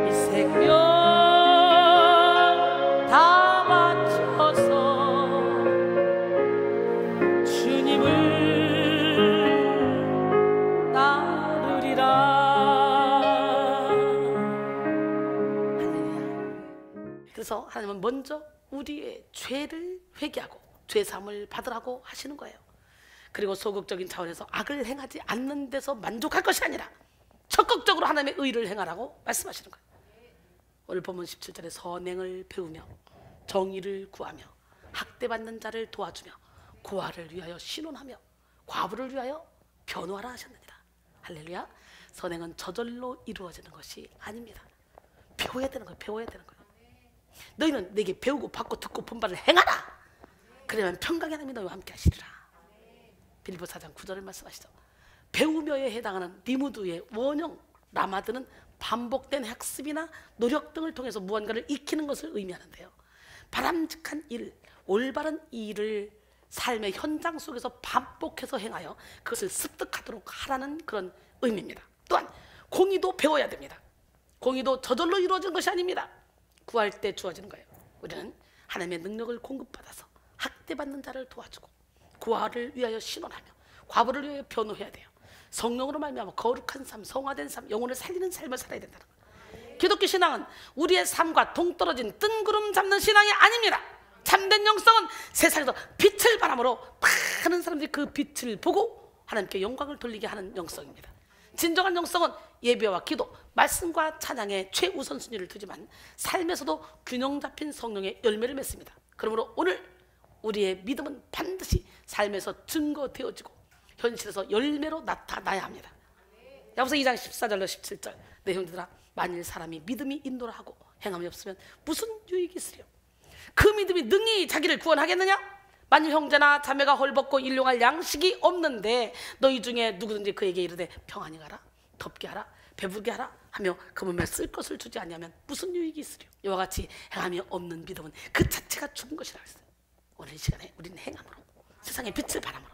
이 생명 다 바쳐서 주님을 따르리라. 할렐루야. 그래서 하나님은 먼저 우리의 죄를 회개하고 죄사함을 받으라고 하시는 거예요. 그리고 소극적인 차원에서 악을 행하지 않는 데서 만족할 것이 아니라 적극적으로 하나님의 의를 행하라고 말씀하시는 거예요. 오늘 본문 17절에 선행을 배우며 정의를 구하며 학대받는 자를 도와주며 고아를 위하여 신원하며 과부를 위하여 변호하라 하셨느니라. 할렐루야. 선행은 저절로 이루어지는 것이 아닙니다. 배워야 되는 거예요. 배워야 되는 거예요. 너희는 내게 배우고 받고 듣고 본바를 행하라. 그러면 평강의 하나님이 너희와 함께 하시리라. 빌립보 4장 9절을 말씀하시죠. 배우며에 해당하는 리무드의 원형 라마드는 반복된 학습이나 노력 등을 통해서 무언가를 익히는 것을 의미하는데요. 바람직한 일, 올바른 일을 삶의 현장 속에서 반복해서 행하여 그것을 습득하도록 하라는 그런 의미입니다. 또한 공의도 배워야 됩니다. 공의도 저절로 이루어지는 것이 아닙니다. 구할 때 주어지는 거예요. 우리는 하나님의 능력을 공급받아서 학대받는 자를 도와주고 고아를 위하여 신원하며 과부를 위하여 변호해야 돼요. 성령으로 말미암아 거룩한 삶, 성화된 삶, 영혼을 살리는 삶을 살아야 된다는 거예요. 기독교 신앙은 우리의 삶과 동떨어진 뜬구름 잡는 신앙이 아닙니다. 참된 영성은 세상에서 빛을 바람으로 많은 사람들이 그 빛을 보고 하나님께 영광을 돌리게 하는 영성입니다. 진정한 영성은 예배와 기도, 말씀과 찬양에 최우선순위를 두지만 삶에서도 균형 잡힌 성령의 열매를 맺습니다. 그러므로 오늘 우리의 믿음은 반드시 삶에서 증거되어지고 현실에서 열매로 나타나야 합니다. 야고보서 2장 14절로 17절. 내 형제들아, 만일 사람이 믿음이 인도를 하고 행함이 없으면 무슨 유익이 있으려? 그 믿음이 능히 자기를 구원하겠느냐? 만일 형제나 자매가 헐벗고 일용할 양식이 없는데 너희 중에 누구든지 그에게 이르되 평안히 가라, 덥게 하라, 배부르게 하라 하며 그 몸에 쓸 것을 주지 않냐면 무슨 유익이 있으려? 이와 같이 행함이 없는 믿음은 그 자체가 죽은 것이라 했어요. 오늘 이 시간에 우리는 행함으로 세상의 빛을 바람으로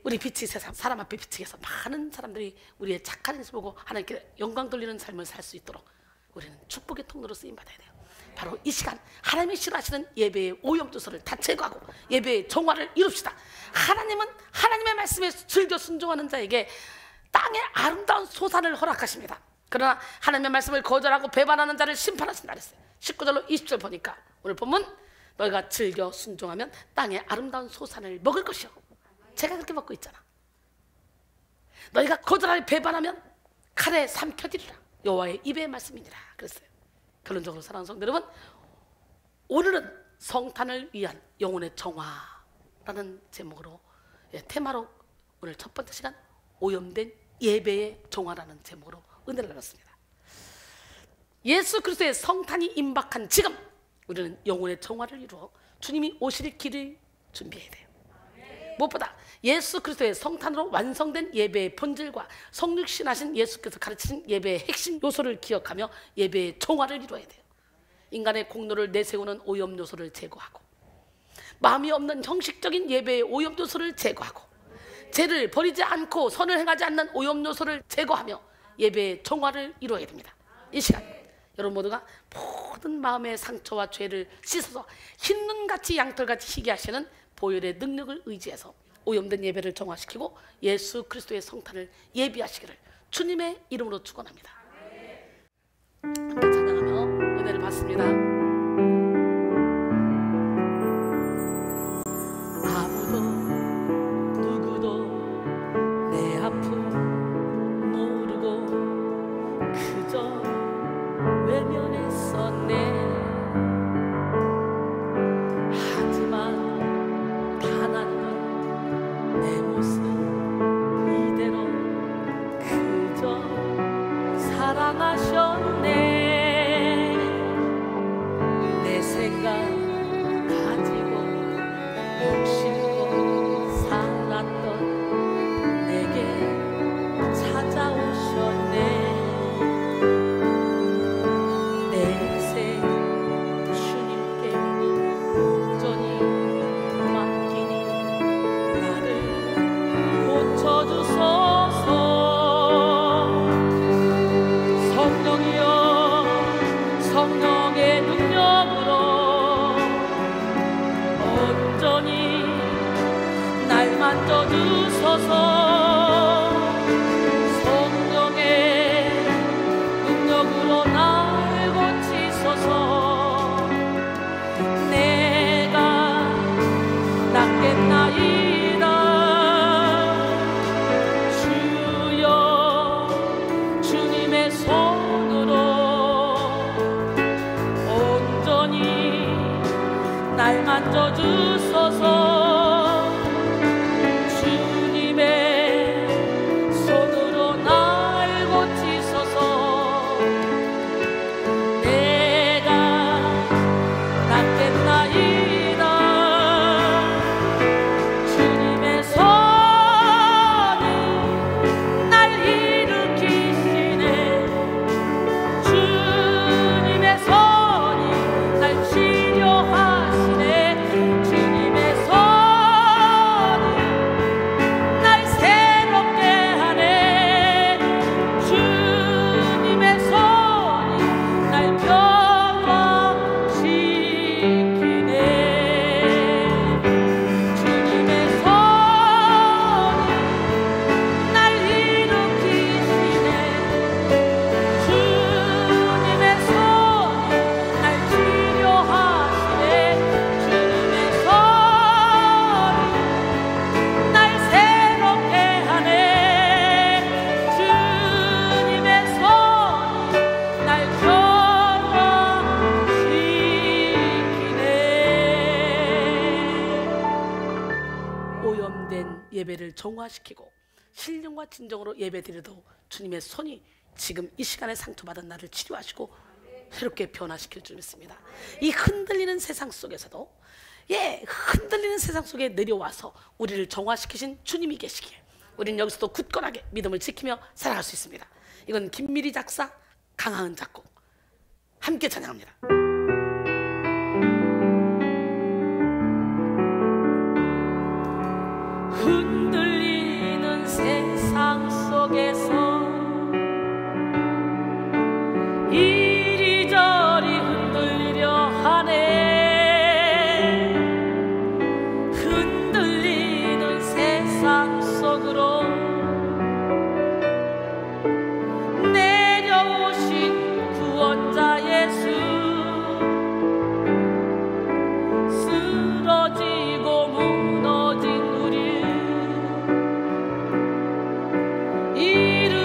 우리 빛이 세상 사람 앞에 비치게 해서 많은 사람들이 우리의 착한 모습을 보고 하나님께 영광 돌리는 삶을 살 수 있도록 우리는 축복의 통로로 쓰임받아야 돼요. 바로 이 시간 하나님이 싫어하시는 예배의 오염도서를 다 제거하고 예배의 정화를 이룹시다. 하나님은 하나님의 말씀에 즐겨 순종하는 자에게 땅의 아름다운 소산을 허락하십니다. 그러나 하나님의 말씀을 거절하고 배반하는 자를 심판하신다 그랬어요. 19절로 20절 보니까 오늘 본문 너희가 즐겨 순종하면 땅의 아름다운 소산을 먹을 것이요. 제가 그렇게 먹고 있잖아. 너희가 거절하고 배반하면 칼에 삼켜지리라. 여호와의 입의 말씀이니라 그랬어요. 결론적으로 사랑하는 성도 여러분, 오늘은 성탄을 위한 영혼의 정화라는 제목으로 테마로 오늘 첫 번째 시간 오염된 예배의 정화라는 제목으로 은혜를 나눴습니다. 예수 그리스도의 성탄이 임박한 지금 우리는 영혼의 정화를 이루어 주님이 오실 길을 준비해야 돼요. 무엇보다 예수 그리스도의 성탄으로 완성된 예배의 본질과 성육신하신 예수께서 가르치신 예배의 핵심 요소를 기억하며 예배의 정화를 이루어야 돼요. 인간의 공로를 내세우는 오염 요소를 제거하고 마음이 없는 형식적인 예배의 오염 요소를 제거하고 죄를 버리지 않고 선을 행하지 않는 오염 요소를 제거하며 예배의 정화를 이루어야 됩니다. 이 시간 여러분 모두가 모든 마음의 상처와 죄를 씻어서 흰눈같이 양털같이 희게 하시는 보혈의 능력을 의지해서 오염된 예배를 정화시키고 예수 그리스도의 성탄을 예비하시기를 주님의 이름으로 축원합니다. 함께 찬양하며 은혜를 받습니다. 아무도 누구도 내 아픔 모르고 그저 외면했었네. 하지만 단 한 번 내 모습 이대로 그저 사랑하셨네. 내 생각 가지고 욕심고 살았던 내게 찾아오셨네. 내 인생 주님께 온전히 맡기니 나를 고쳐주소서. 성령이여 성령의 능력으로 온전히 날 만져주소서. 성령의 능력으로 날 고치소서. 내가 낫겠나이다. 주여 주님의 손으로 온전히 날 만져주소서. 주님의 손으로 날 고치소서. 내가 낫겠나이다. 주님의 손이 날 일으키시네. 주님의 손이 날 치료하시네. 주님의 손이 날 새롭게 하네. 주님의 손이 날 변화시키네. 주님의 손이 날 일으키시네. 주님의 손이 날 치료하시네. 주님의 손이 날 새롭게 하네. 주님의 손이 날 변화시키네. 오염된 예배를 정화시키고 신령과 진정으로 예배드려도 주님의 손이 지금 이 시간에 상처받은 나를 치료하시고 새롭게 변화시킬 줄 믿습니다. 이 흔들리는 세상 속에서도 흔들리는 세상 속에 내려와서 우리를 정화시키신 주님이 계시기에 우리는 여기서도 굳건하게 믿음을 지키며 살아갈 수 있습니다. 이건 김미리 작사, 강하은 작곡, 함께 찬양합니다. 흔들리는 세상 속에서 이리저리 흔들리려 하네. 흔들리는 세상 속으로 내려오신 구원자 예수. 쓰러지고 무너진 우리 이름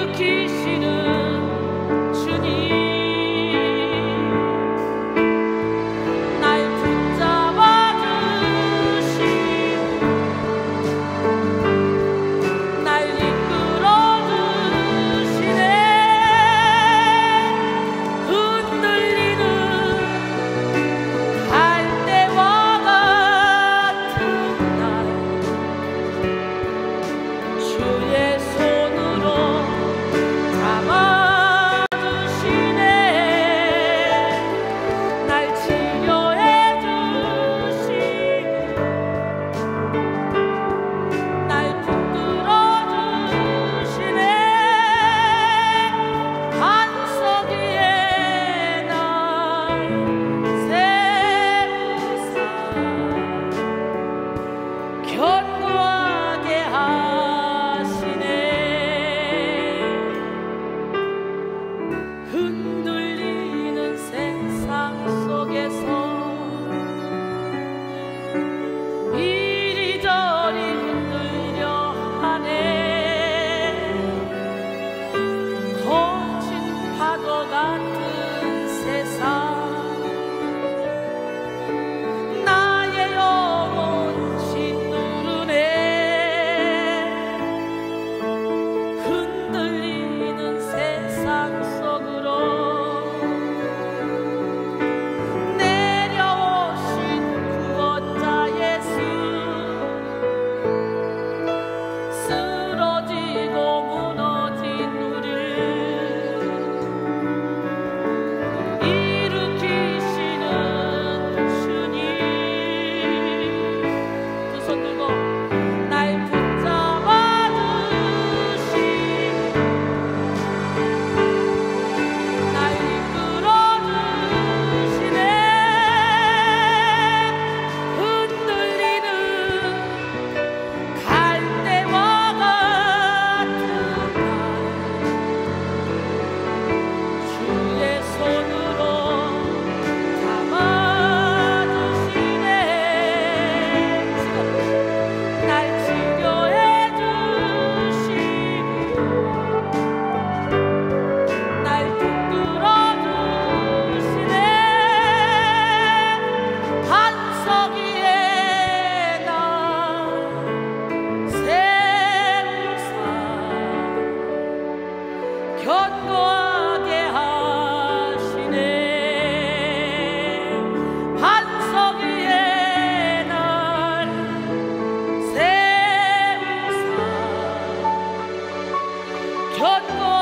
줬고